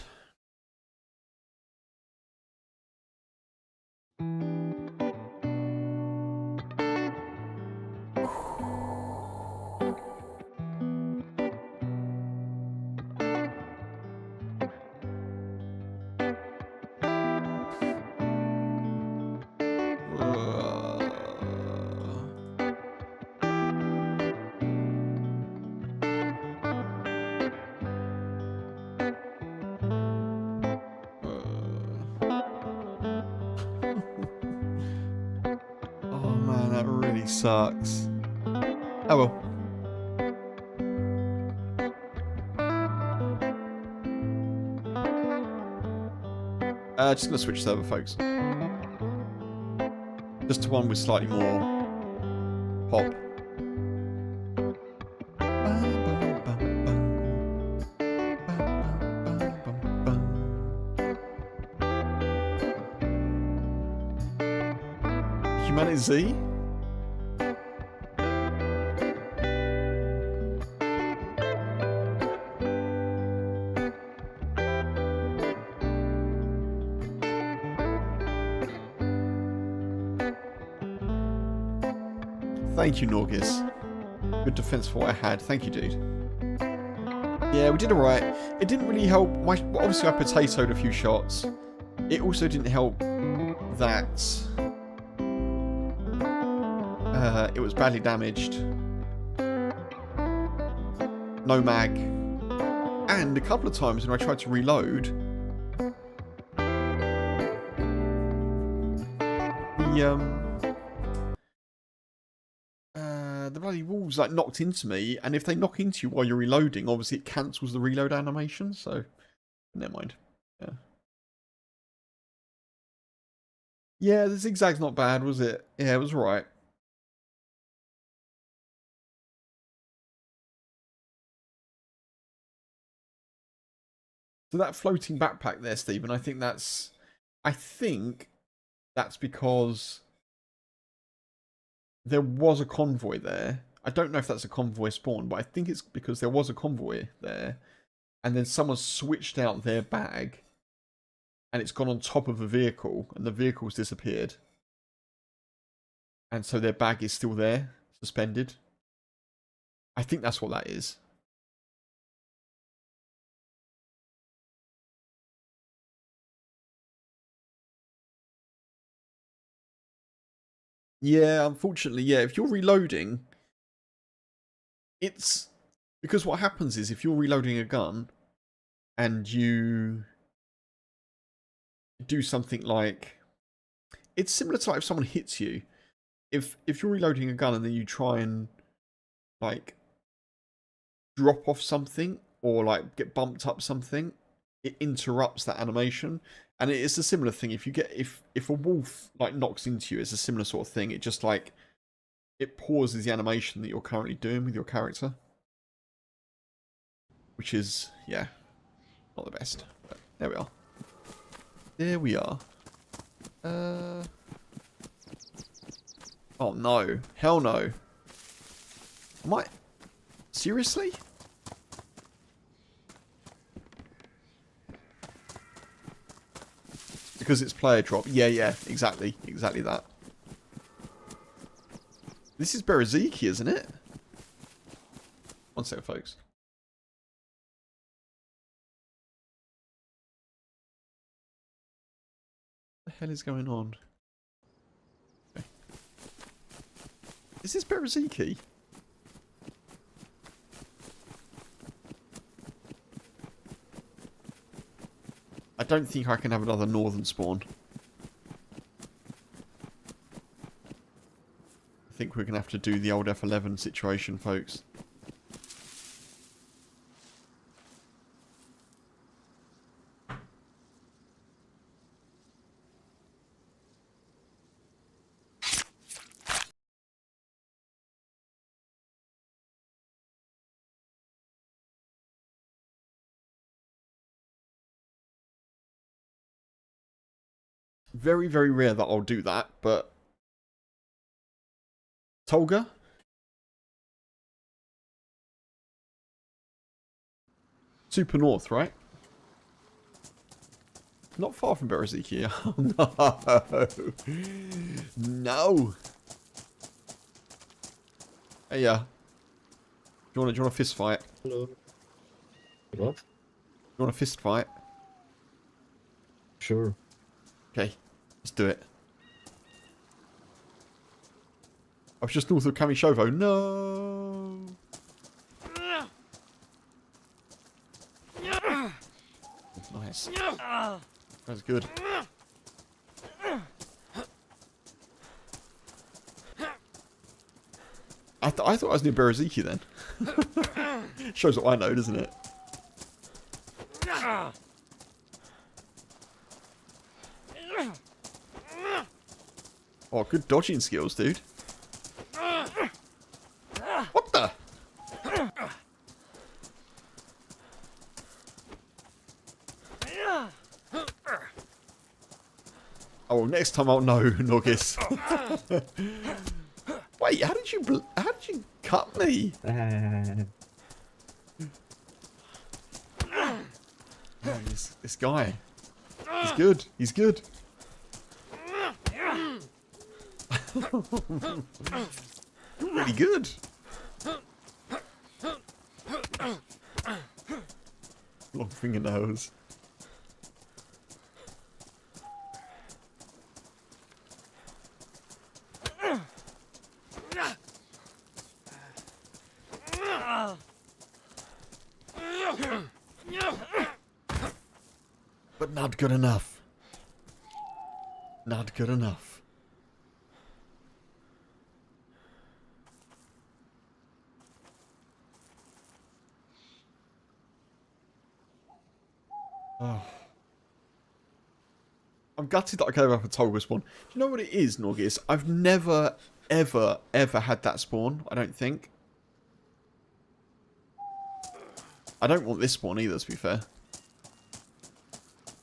Oh man, that really sucks. Oh well. Just gonna switch server, folks. Just to one with slightly more pop. Humanity Z? Thank you, Norgis. Good defense for what I had. Thank you, dude. Yeah, we did alright. It didn't really help. Obviously, I potatoed a few shots. It also didn't help that it was badly damaged. No mag. And a couple of times when I tried to reload, the bloody walls like knocked into me, and if they knock into you while you're reloading, obviously it cancels the reload animation, so never mind. Yeah. Yeah, the zigzag's not bad, was it? Yeah, it was alright. So that floating backpack there, Stephen, I think that's because there was a convoy there. I don't know if that's a convoy spawn, but I think it's because there was a convoy there, and then someone switched out their bag, and it's gone on top of a vehicle, and the vehicle's disappeared. And so their bag is still there, suspended. I think that's what that is. Yeah, unfortunately, yeah. If you're reloading, it's because what happens is if you're reloading a gun and you do something like, it's similar to like if someone hits you. If you're reloading a gun and then you try and like drop off something or like get bumped up something, it interrupts that animation. And it's a similar thing. If you get if a wolf like knocks into you, it's a similar sort of thing. It just like it pauses the animation that you're currently doing with your character, which is yeah, not the best. But there we are. There we are. Oh no! Hell no! Am I seriously? Because it's player drop. Yeah, yeah, exactly. Exactly that. This is Bereziki, isn't it? One second, folks. What the hell is going on? Okay. Is this Bereziki? I don't think I can have another northern spawn. I think we're going to have to do the old F11 situation, folks. Very, very rare that I'll do that, but... Tolga? Super north, right? Not far from Bereziki. Oh, no. No. Hey, do you want a fist fight? Hello. What? You want a fist fight? Sure. Okay, let's do it. I was just north of Kamishovo. No. Nice. That's good. I thought I was near Bereziki then. Shows what I know, doesn't it? Oh, good dodging skills, dude. What the? Oh, next time I'll know, Norgis. Wait, how did you cut me? Oh, this guy. He's good. He's good. You're really good. Long fingernails. But not good enough. Not good enough. Oh. I'm gutted that I gave up a toggle spawn. Do you know what it is, Norgis? I've never, ever, ever had that spawn, I don't think. I don't want this spawn either, to be fair.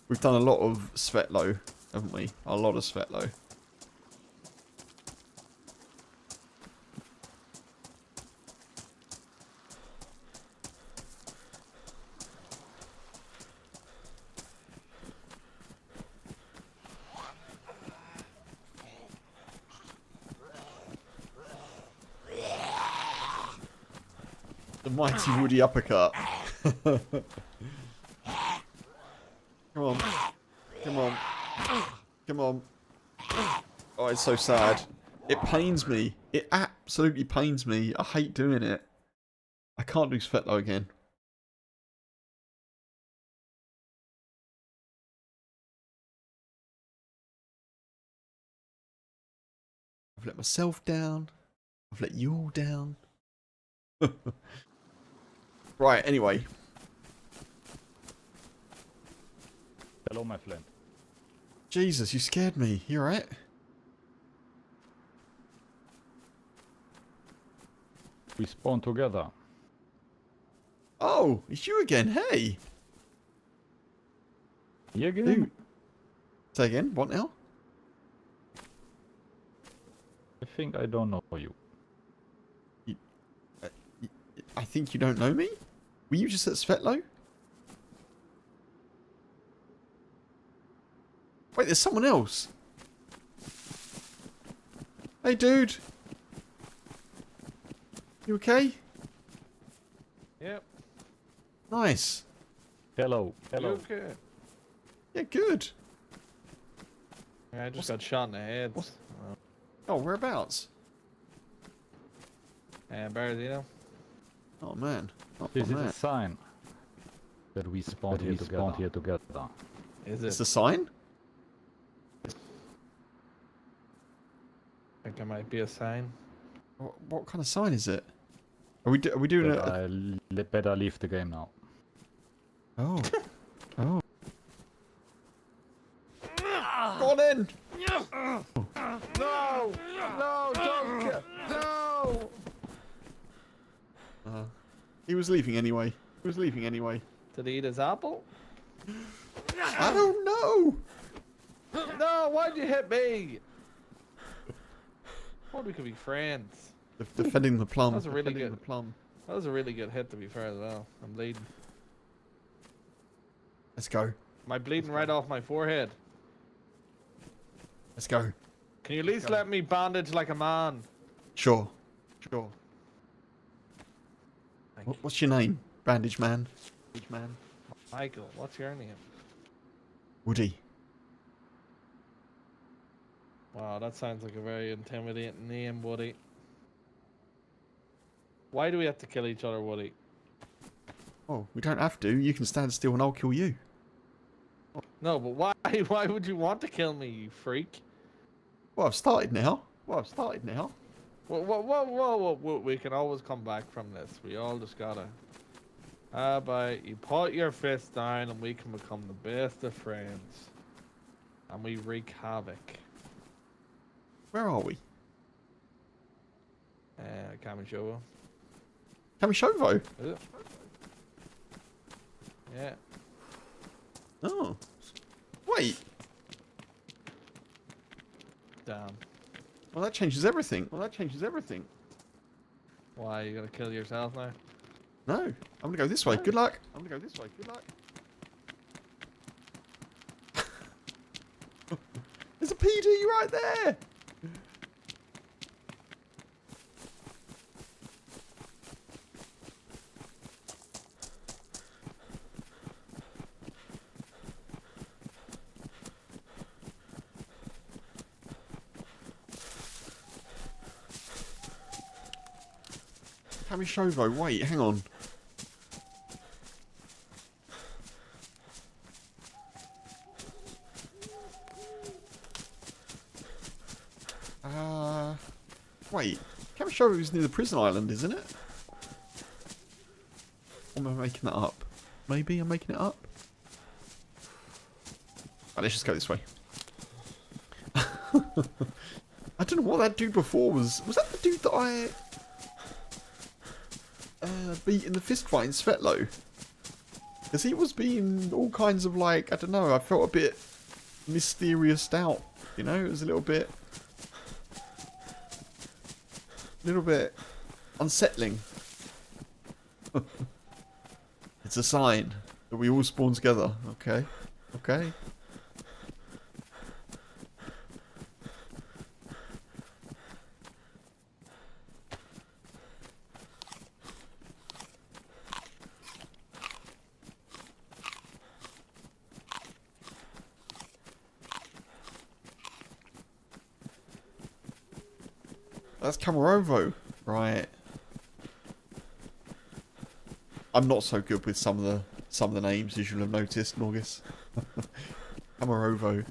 We've done a lot of Svetlo, haven't we? A lot of Svetlo. The mighty Woody uppercut. Come on. Come on. Come on. Oh, it's so sad. It pains me. It absolutely pains me. I hate doing it. I can't do Svetlo again. I've let myself down. I've let you all down. Right, anyway. Hello, my friend. Jesus, you scared me. You alright? We spawn together. Oh, it's you again. Hey. You again? Dude. Say again. What now? I think I don't know you. I think you don't know me? Were you just at Svetlo? Wait, there's someone else. Hey, dude. You okay? Yep. Nice. Hello. Hello. You okay? Yeah, good. Yeah, I just got shot in the head. Oh, whereabouts? Bernardino. Oh, man. Oh, This is man. a sign that we spawned here together. Is It's it? a sign? I think it might be a sign. What kind of sign is it? Are we doing That it? I better leave the game now. Oh. Oh. Go on in! No! No! Don't! No! He was leaving anyway. He was leaving anyway. Did he eat his apple? I don't know! No! Why'd you hit me? Thought we could be friends. Defending the plum. That was a really Defending good- the plum. That was a really good hit, to be fair, as well. I'm bleeding. Let's go. Am I bleeding right off my forehead? Let's go. Can you at least let me bandage like a man? Sure. Sure. Thank What's your name? Bandage man. Bandage man. Michael, what's your name? Woody. Wow, that sounds like a very intimidating name, Woody. Why do we have to kill each other, Woody? Oh, we don't have to. You can stand still and I'll kill you. No, but why? Why would you want to kill me, you freak? Well, I've started now. Whoa, we can always come back from this. We all just gotta... but you put your fist down and we can become the best of friends. And we wreak havoc. Where are we? Kamishovo. Kamishovo? Is it? Yeah. Oh. Wait. Damn. Well, that changes everything. Why, you gonna kill yourself now? No. I'm gonna go this way. Good luck. There's a PD right there. Kamishovo, wait, hang on. Wait. Kamishovo is near the prison island, isn't it? Or am I making that up? Maybe I'm making it up? Right, let's just go this way. I don't know what that dude before was. Was that the dude that I beat in the fist fight in Svetlo? Because he was being all kinds of like, I don't know, I felt a bit mysterious out. You know, it was a little bit unsettling. It's a sign that we all spawn together. Okay. Okay. That's Camarovo, right? I'm not so good with some of the names, as you'll have noticed, Norgus. Camarovo.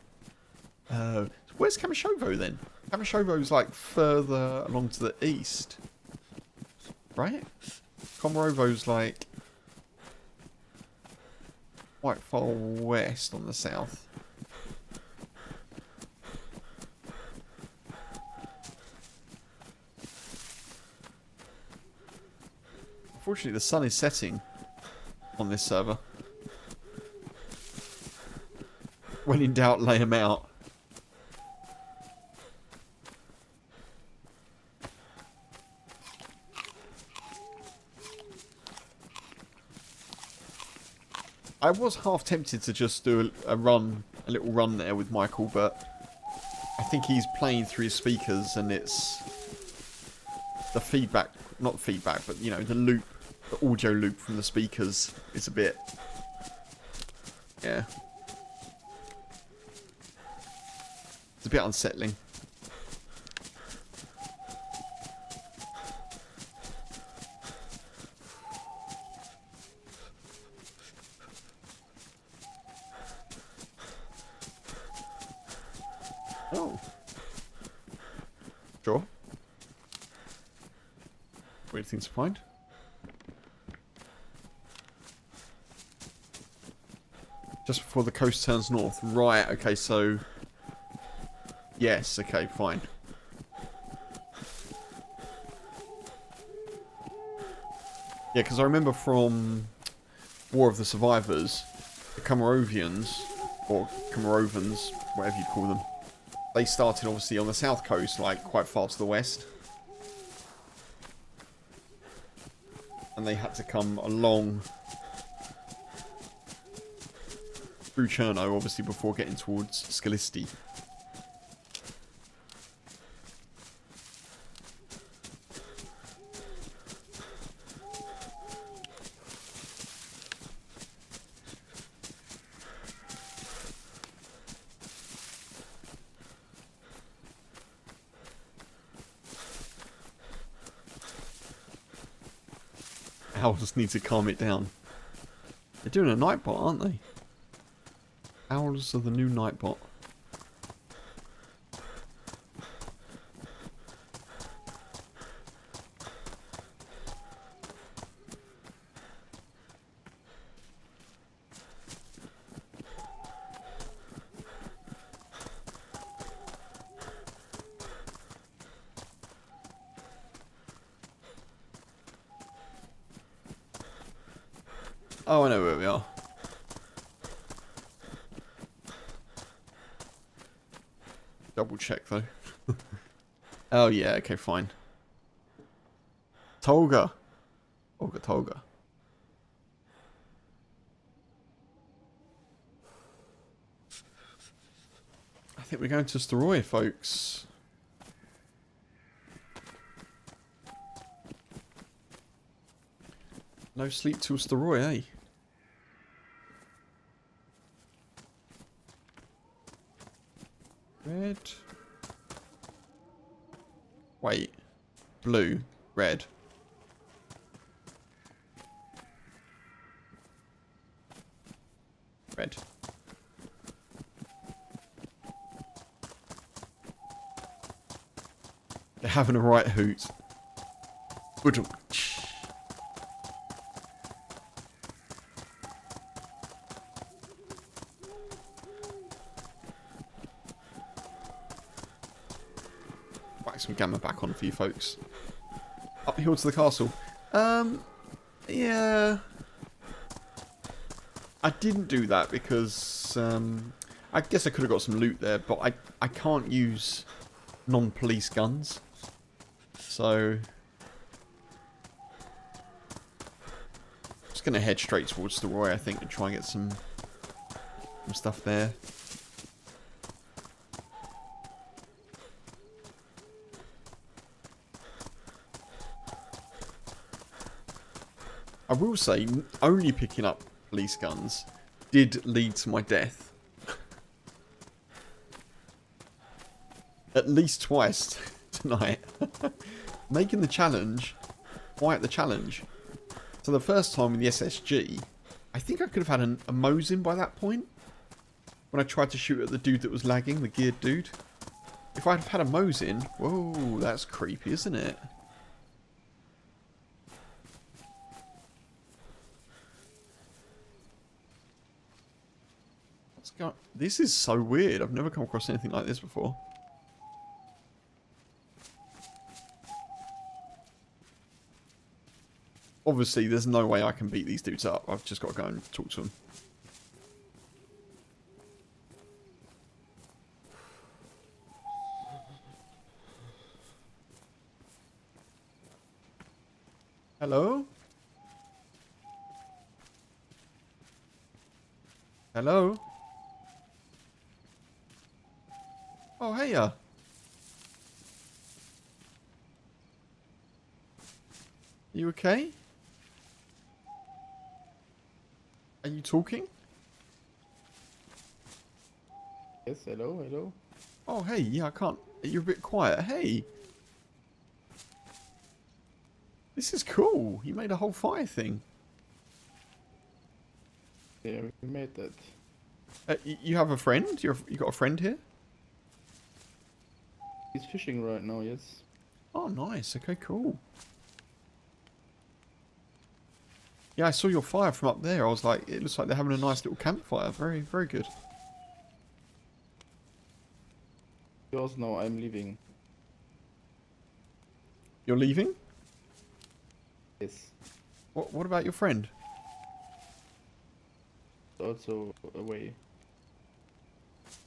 Where's Kamishovo then? Kamishovo's like further along to the east, right? Komarovo's like quite far west on the south. Unfortunately, the sun is setting on this server. When in doubt, lay them out. I was half tempted to just do a little run there with Michael, but I think he's playing through his speakers and it's the feedback, not feedback, but you know, the audio loop from the speakers is a bit, yeah. It's a bit unsettling. Oh. Sure. Weird things to find. Just before the coast turns north. Right, okay, so... Yes, okay, fine. Yeah, because I remember from War of the Survivors, the Comoravians, or Comorovans, whatever you call them, they started obviously on the south coast, like quite far to the west. And they had to come along through Cherno, obviously, before getting towards Skalisti. Owls need to calm it down. They're doing a nightbot, aren't they? Owls are the new nightbot. Oh, I know where we are. Double check though. Oh yeah, okay, fine. Tolga. Tolga. I think we're going to Staroy, folks. No sleep till Staroy, eh? Red. Wait. Blue. Red. Red. They're having a right hoot. Budunk. Whack some gamma back on for you folks. Uphill to the castle. Yeah. I didn't do that because I guess I could have got some loot there, but I can't use non-police guns. So just gonna head straight towards the Roy, I think, to try and get some stuff there. I will say, only picking up police guns did lead to my death. At least twice tonight. Making the challenge quite the challenge. So the first time with the SSG, I think I could have had a Mosin by that point. When I tried to shoot at the dude that was lagging, the geared dude. If I'd have had a Mosin, whoa, that's creepy, isn't it? This is so weird. I've never come across anything like this before. Obviously, there's no way I can beat these dudes up. I've just got to go and talk to them. Hello? Hello? Oh, heya. You okay? Are you talking? Yes, hello, hello. Oh, hey, yeah, I can't. You're a bit quiet. Hey. This is cool. You made a whole fire thing. Yeah, we made that. You have a friend? You got a friend here? He's fishing right now, yes. Oh, nice. Okay, cool. Yeah, I saw your fire from up there. I was like, it looks like they're having a nice little campfire. Very, very good. Yours now, I'm leaving. You're leaving? Yes. What about your friend? Also away.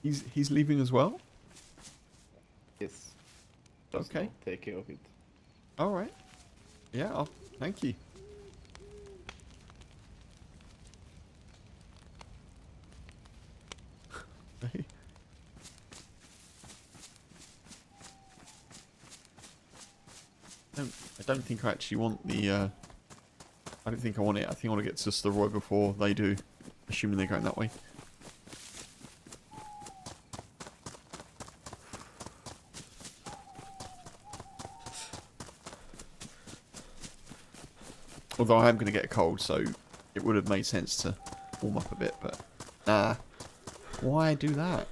He's leaving as well? Yes. Just Okay. now, take care of it. All right. Yeah, thank you. I don't think I actually want the, I don't think I want it. I think I want to get to the Roy before they do, assuming they're going that way. Although I am going to get a cold, so it would have made sense to warm up a bit, but nah. Why do that?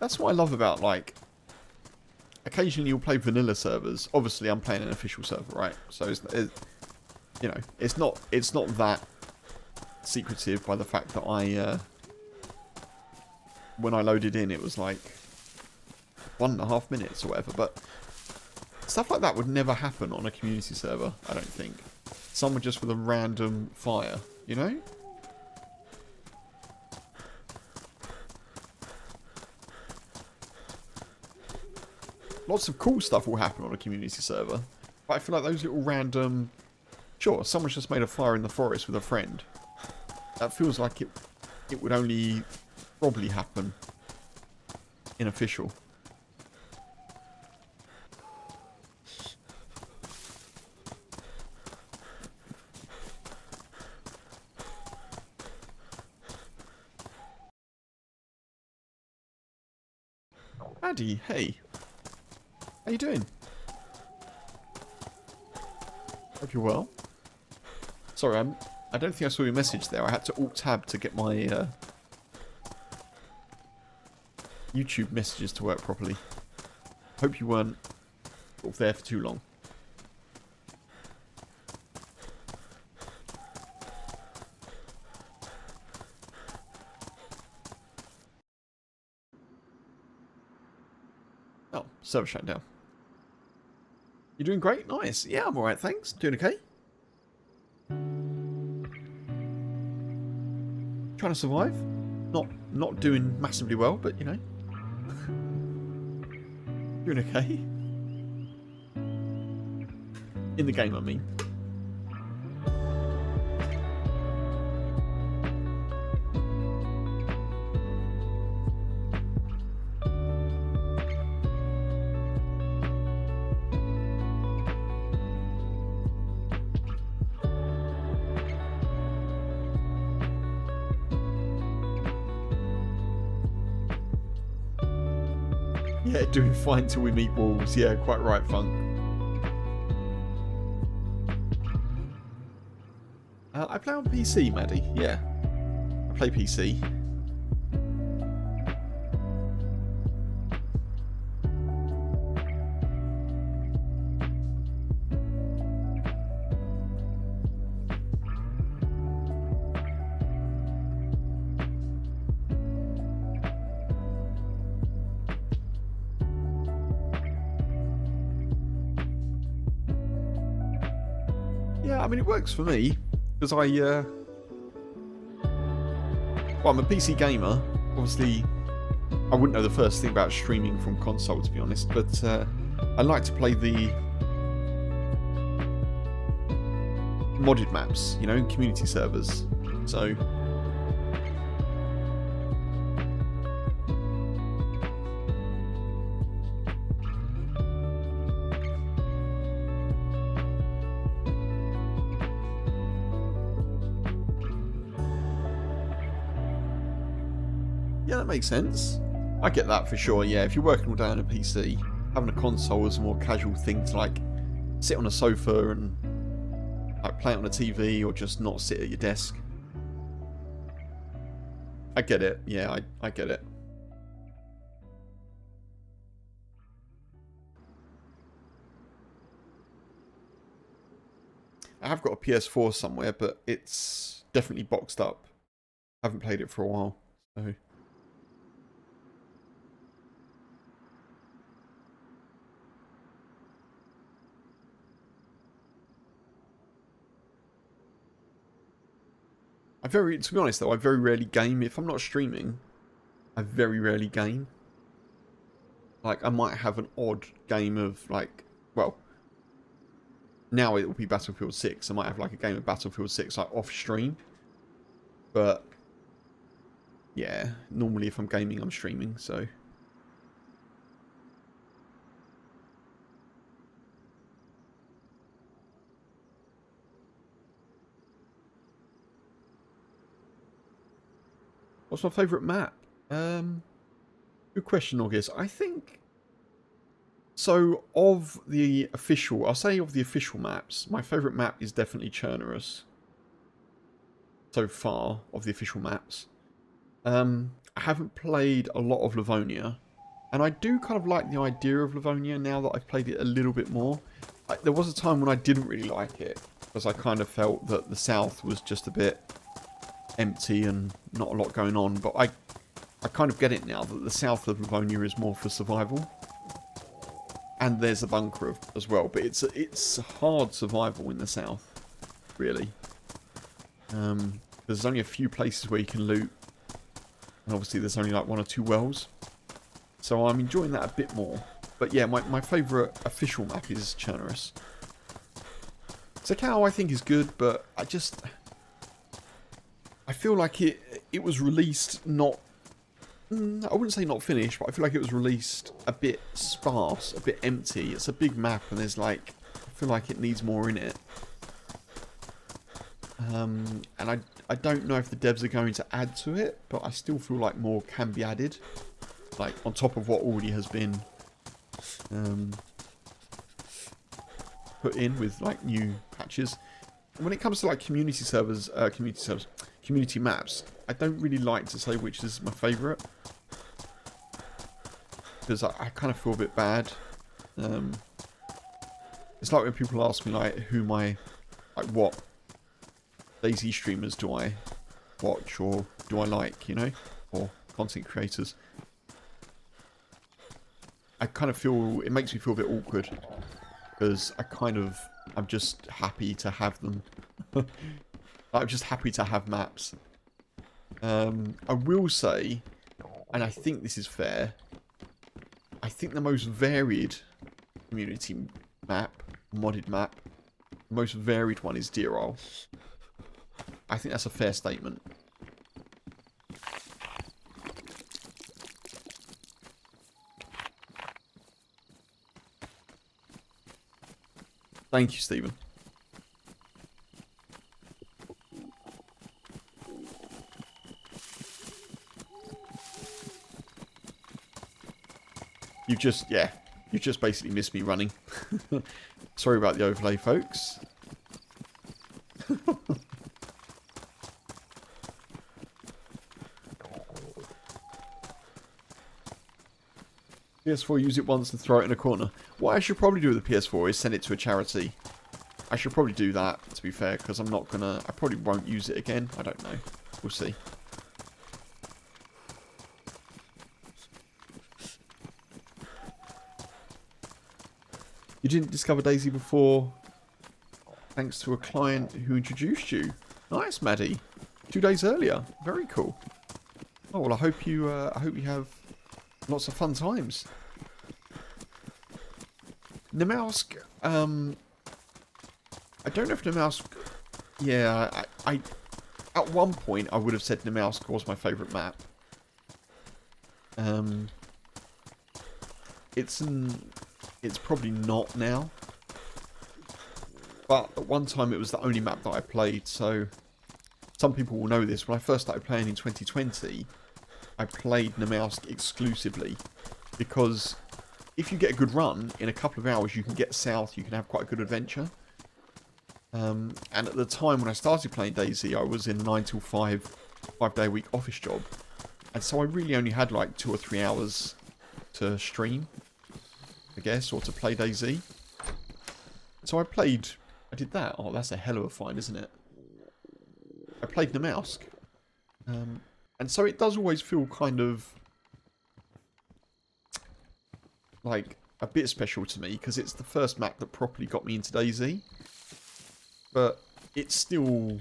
That's what I love about, like, occasionally you'll play vanilla servers. Obviously, I'm playing an official server, right? So, you know, it's not that secretive by the fact that when I loaded in, it was like 1.5 minutes or whatever. But stuff like that would never happen on a community server, I don't think. Someone just with a random fire, you know? Lots of cool stuff will happen on a community server. But I feel like those little random... Sure, someone's just made a fire in the forest with a friend. That feels like it would only probably happen in official. Addy, hey. How you doing? Hope you're well. Sorry, I don't think I saw your message there. I had to Alt-Tab to get my YouTube messages to work properly. Hope you weren't sort of there for too long. Oh, server shut down. You're doing great? Nice. Yeah, I'm alright, thanks. Doing okay. Trying to survive. Not doing massively well, but you know. Doing okay. In the game, I mean. Yeah, doing fine till we meet walls. Yeah, quite right, Funk. I play on PC, Maddie. Yeah, I play PC. Yeah, I mean, it works for me, because well, I'm a PC gamer. Obviously, I wouldn't know the first thing about streaming from console, to be honest, but I like to play the modded maps, you know, community servers. So, yeah, that makes sense. I get that for sure, yeah. If you're working all day on a PC, having a console is a more casual thing to, like, sit on a sofa and, like, play it on a TV or just not sit at your desk. I get it. Yeah, I get it. I have got a PS4 somewhere, but it's definitely boxed up. I haven't played it for a while, so... to be honest though, I very rarely game. If I'm not streaming, I very rarely game. Like, I might have an odd game of, like, well, now it will be Battlefield 6. I might have, like, a game of Battlefield 6, like, off stream. But, yeah, normally if I'm gaming, I'm streaming, so... What's my favourite map? Good question, August. I think... So, of the official... I'll say of the official maps, my favourite map is definitely Chernarus. So far, of the official maps. I haven't played a lot of Livonia. And I do kind of like the idea of Livonia now that I've played it a little bit more. There was a time when I didn't really like it. Because I kind of felt that the south was just a bit... empty and not a lot going on, but I kind of get it now that the south of Livonia is more for survival, and there's a bunker as well, but it's hard survival in the south, really. There's only a few places where you can loot, and obviously there's only like 1 or 2 wells, so I'm enjoying that a bit more. But yeah, my favourite official map is Chernarus. Sakao I think is good, but I feel like it was released not... I wouldn't say not finished, but I feel like it was released a bit sparse, a bit empty. It's a big map and there's like... I feel like it needs more in it. And I don't know if the devs are going to add to it, but I still feel like more can be added. Like, on top of what already has been put in with, like, new patches. when it comes to like community maps, I don't really like to say which is my favourite. Because I kind of feel a bit bad. It's like when people ask me like what DayZ streamers do I watch or do I like, you know, or content creators. I kind of feel, it makes me feel a bit awkward because I'm just happy to have them. I'm just happy to have maps. I will say, and I think this is fair, I think the most varied community map, modded map, the most varied one is Deer Isle. I think that's a fair statement. Thank you, Stephen. You've just basically missed me running. Sorry about the overlay, folks. PS4, use it once and throw it in a corner. What I should probably do with the PS4 is send it to a charity. I should probably do that, to be fair, because I probably won't use it again. I don't know. We'll see. You didn't discover DayZ before, thanks to a client who introduced you. Nice, Maddie. 2 days earlier. Very cool. Oh well, I hope you have lots of fun times. Nemausk. I don't know if Nemausk. Yeah, I at one point I would have said Nemausk was my favourite map. It's probably not now. But at one time it was the only map that I played, so some people will know this. When I first started playing in 2020, I played Nemausk exclusively. Because if you get a good run, in a couple of hours you can get south, you can have quite a good adventure. And at the time when I started playing DayZ, I was in a 9 till 5, 5-day-a-week office job. And so I really only had like 2 or 3 hours to stream, I guess, or to play DayZ. So I did that. Oh, that's a hell of a find, isn't it? I played Nemausk. And so it does always feel kind of like a bit special to me, because it's the first map that properly got me into DayZ. But it's still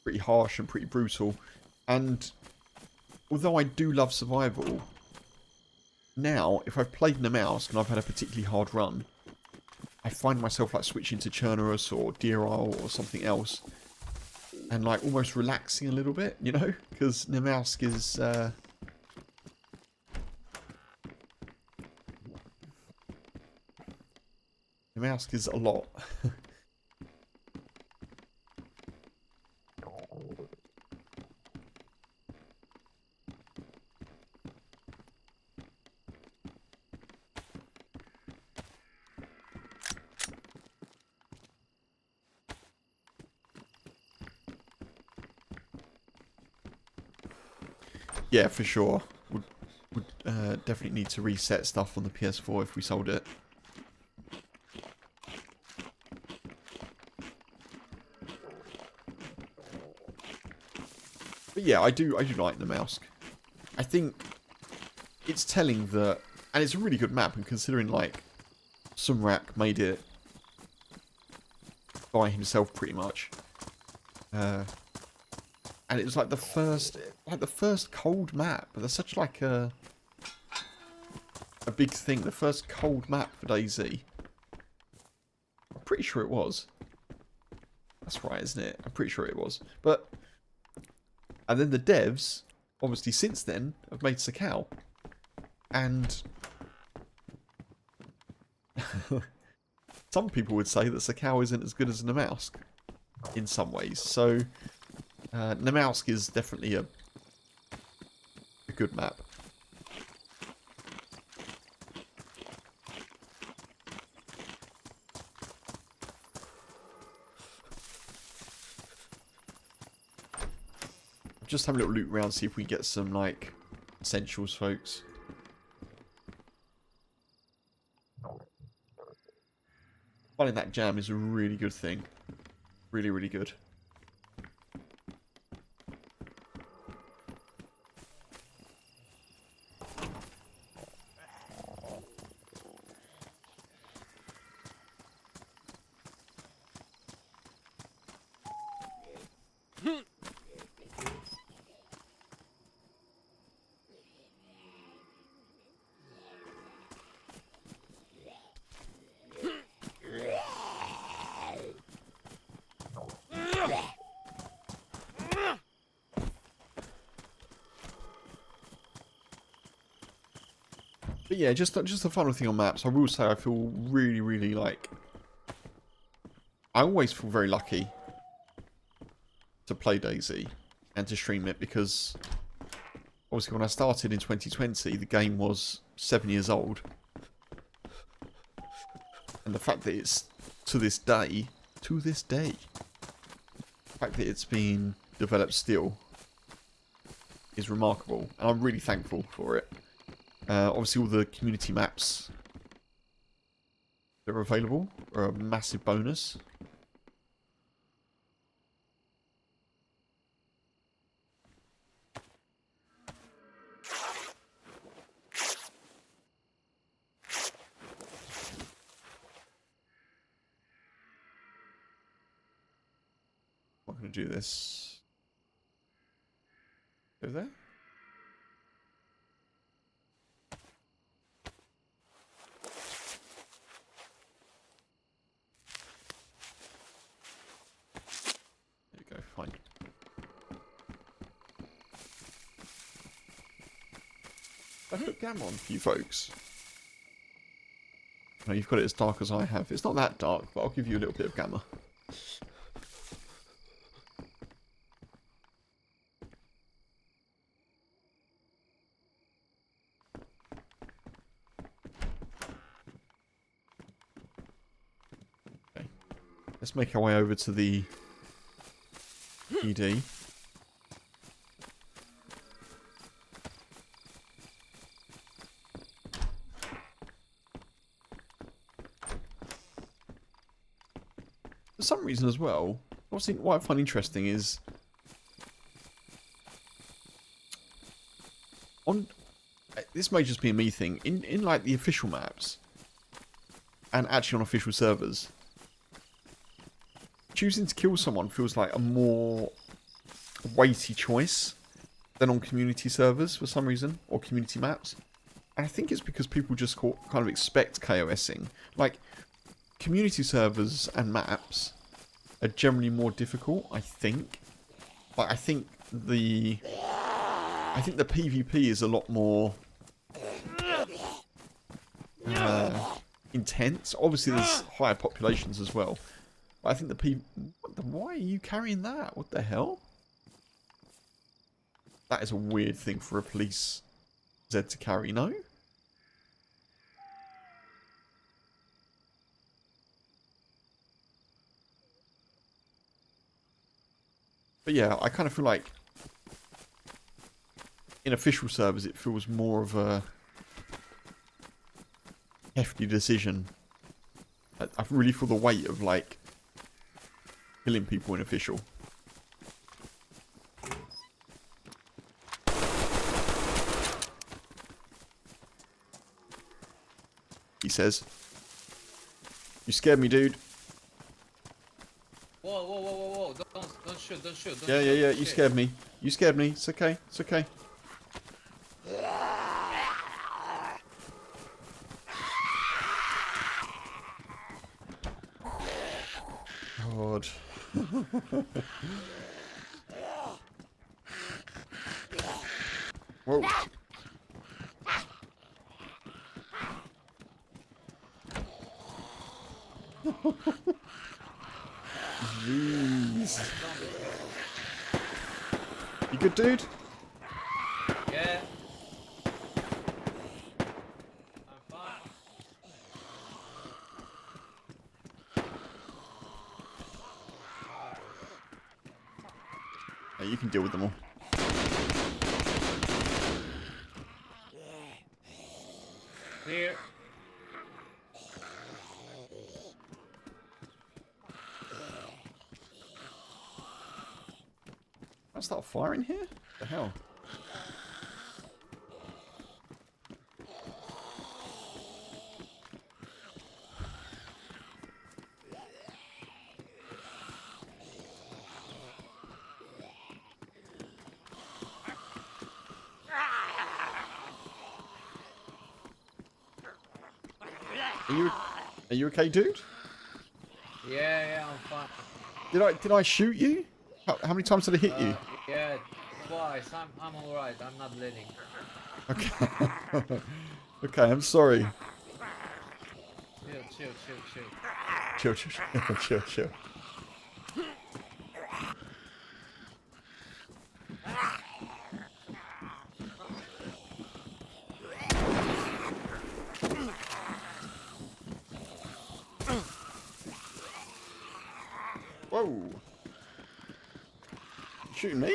pretty harsh and pretty brutal. And although I do love survival, now, if I've played Nemausk and I've had a particularly hard run, I find myself like switching to Chernarus or Deer Isle or something else, and like almost relaxing a little bit, you know, because Nemausk is Nemausk is a lot. Yeah, for sure. Would definitely need to reset stuff on the PS4 if we sold it. But yeah, I do like Nemausk. I think it's telling that, and it's a really good map, and considering like Sumrak made it by himself pretty much. And it was like the first cold map. That's such like a big thing. The first cold map for DayZ. I'm pretty sure it was. That's right, isn't it? I'm pretty sure it was. But and then the devs, obviously since then, have made Sakal. And some people would say that Sakal isn't as good as Nemausk in some ways. So Nemausk is definitely a good map. Just have a little loot around, see if we get some, like, essentials, folks. Finding that jam is a really good thing. Really, really good. But yeah, just the final thing on maps. I will say I feel really, really like... I always feel very lucky to play DayZ and to stream it because obviously when I started in 2020, the game was 7 years old. And the fact that it's to this day, the fact that it's been developed still is remarkable. And I'm really thankful for it. Obviously all the community maps that are available are a massive bonus. I'm not going to do this. Go there. There we go, fine. I put gamma on for you folks. No, you've got it as dark as I have. It's not that dark, but I'll give you a little bit of gamma. Okay. Let's make our way over to the ED. For some reason as well, what I find interesting is on this may just be a me thing in like the official maps and actually on official servers, choosing to kill someone feels like a more weighty choice than on community servers for some reason, or community maps. And I think it's because people just kind of expect KOSing. Like, community servers and maps are generally more difficult, I think. But I think the PvP is a lot more intense. Obviously, there's higher populations as well. But I think why are you carrying that? What the hell? That is a weird thing for a police Z to carry, no? But yeah, I kind of feel like in official servers it feels more of a hefty decision. I really feel the weight of like killing people in official. He says, "You scared me, dude." Whoa, whoa, whoa, whoa, whoa. Don't shoot, don't shoot. Don't Yeah, shoot. yeah, yeah. You Shit. scared me. You scared me. It's okay. It's okay. God. Whoa. Jeez. You good, dude? Yeah. I'm fine. Yeah, you can deal with them all. I start firing here? What the hell? Are you okay, dude? Yeah, I'm fine. Did I shoot you? How many times did I hit you? Yeah, twice. I'm alright. I'm not bleeding. Okay. Okay, I'm sorry. Chill. Chill, chill, chill. Whoa. Shooting me?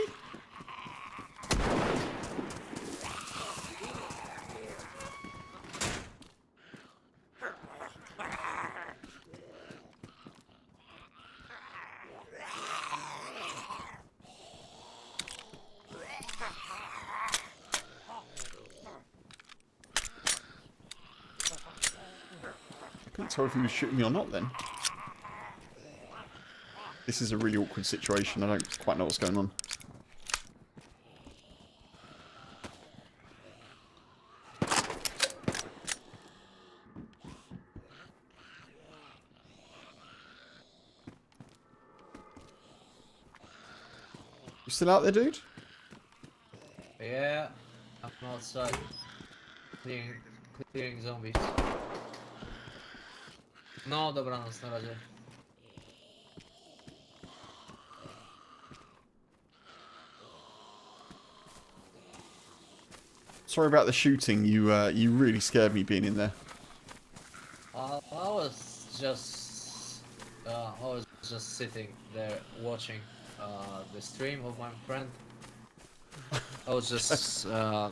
I couldn't tell if he was shooting me or not then. This is a really awkward situation. I don't quite know what's going on. You still out there, dude? Yeah, I'm outside. Clearing zombies. No, dobranoc na razie. Sorry about the shooting. You really scared me being in there. I was just sitting there watching the stream of my friend. I was just yeah,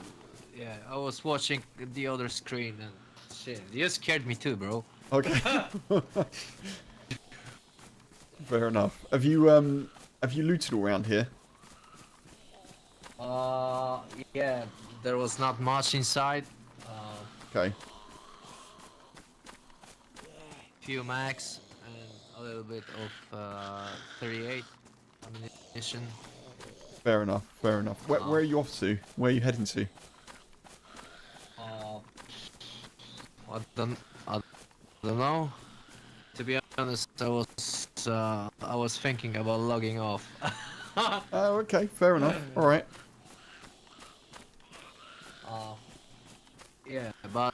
I was watching the other screen and shit. You scared me too, bro. Okay. Fair enough. Have you looted all around here? Yeah, there was not much inside. Okay. Few max and a little bit of 38 ammunition. Fair enough. Fair enough. Where are you off to? Where are you heading to? I don't know. To be honest, I was thinking about logging off. Oh, okay. Fair enough. All right. Yeah, but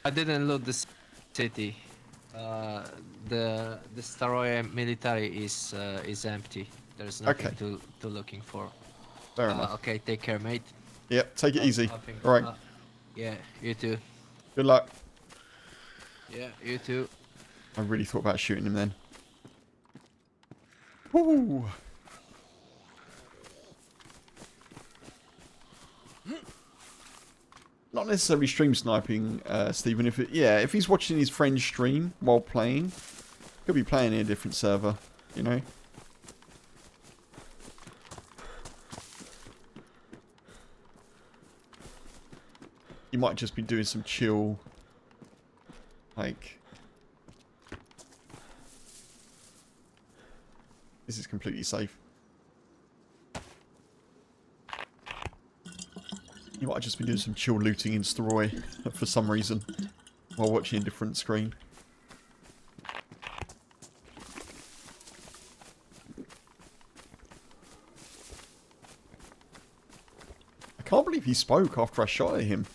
I didn't loot the city. The Staroye military is empty. There's nothing Okay. to looking for. Fair enough. Okay, take care, mate. Yep. Take it easy. I think, All right. Yeah, you too. Good luck. Yeah, you too. I really thought about shooting him then. Woo! Not necessarily stream sniping, Stephen. If he's watching his friend's stream while playing, he'll be playing in a different server, you know. You might just be doing some chill, like. This is completely safe. You might just be doing some chill looting in Staroye for some reason while watching a different screen. I can't believe he spoke after I shot at him.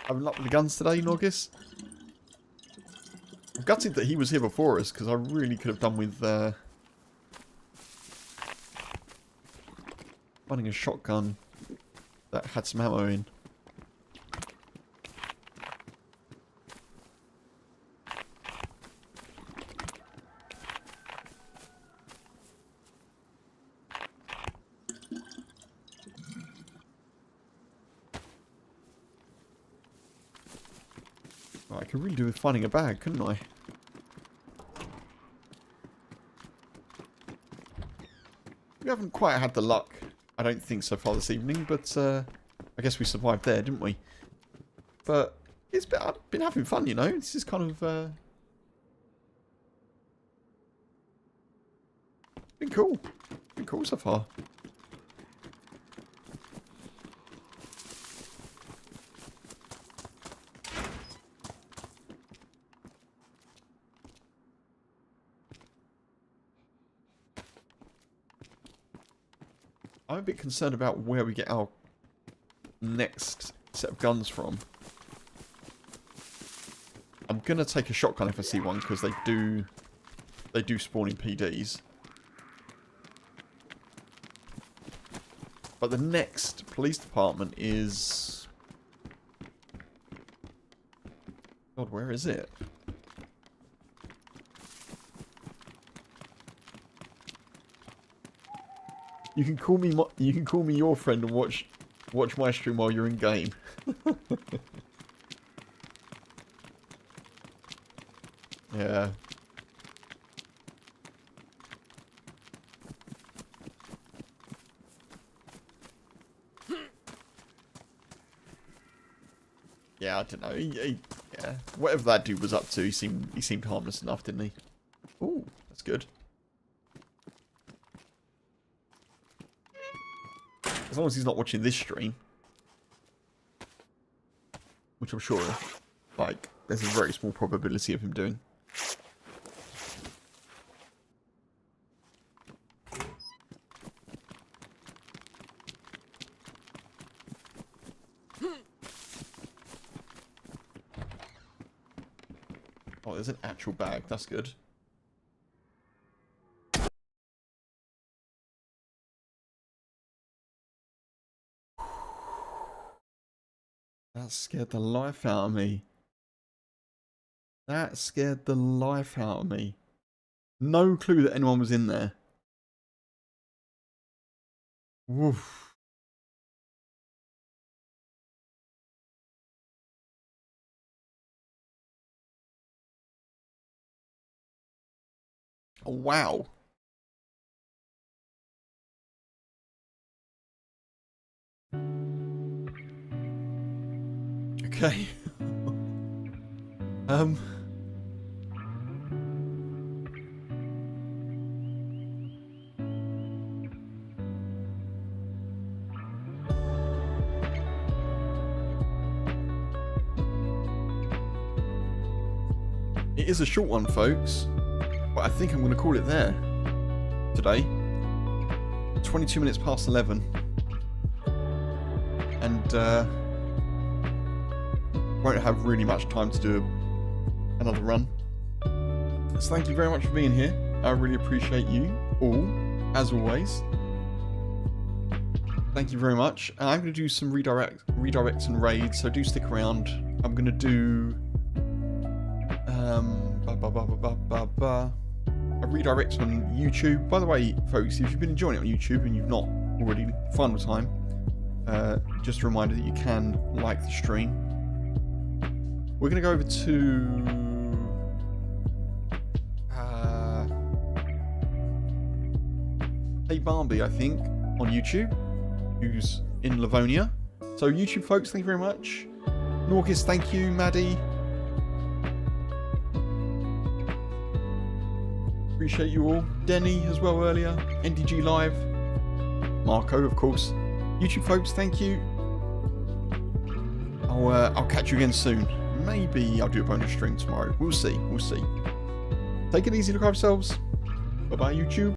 Having luck with the guns today, Norgis? I'm gutted that he was here before us, because I really could have done with finding a shotgun that had some ammo in. Oh, I could really do with finding a bag, couldn't I? We haven't quite had the luck, I don't think, so far this evening, but I guess we survived there, didn't we? But I've been having fun, you know. This is kind of been cool. Been cool so far. I'm a bit concerned about where we get our next set of guns from. I'm gonna take a shotgun if I see one, because they do spawn in PDs. But the next police department is... God, where is it? You can call me your friend and watch my stream while you're in game. Yeah. Yeah, I don't know. Yeah, whatever that dude was up to, he seemed harmless enough, didn't he? Ooh, that's good. As long as he's not watching this stream. Which I'm sure, like, there's a very small probability of him doing. Oh, there's an actual bag. That's good. That scared the life out of me. That scared the life out of me. No clue that anyone was in there. Woof. Oh, wow. Okay. It is a short one, folks, but I think I'm going to call it there today. 22 minutes past 11. And, won't have really much time to do another run. So thank you very much for being here. I really appreciate you all, as always. Thank you very much. I'm going to do some redirects and raids, so do stick around. I'm going to do a redirect on YouTube. By the way, folks, if you've been enjoying it on YouTube and you've not already, final time, just a reminder that you can like the stream. We're going to go over to Hey Barbie, I think, on YouTube, who's in Livonia. So YouTube folks, thank you very much. Norkis, thank you. Maddie, appreciate you all. Denny as well earlier. NDG Live. Marco, of course. YouTube folks, thank you. I'll catch you again soon. Maybe I'll do a bonus stream tomorrow. We'll see. We'll see. Take it easy. Look after yourselves. Bye bye, YouTube.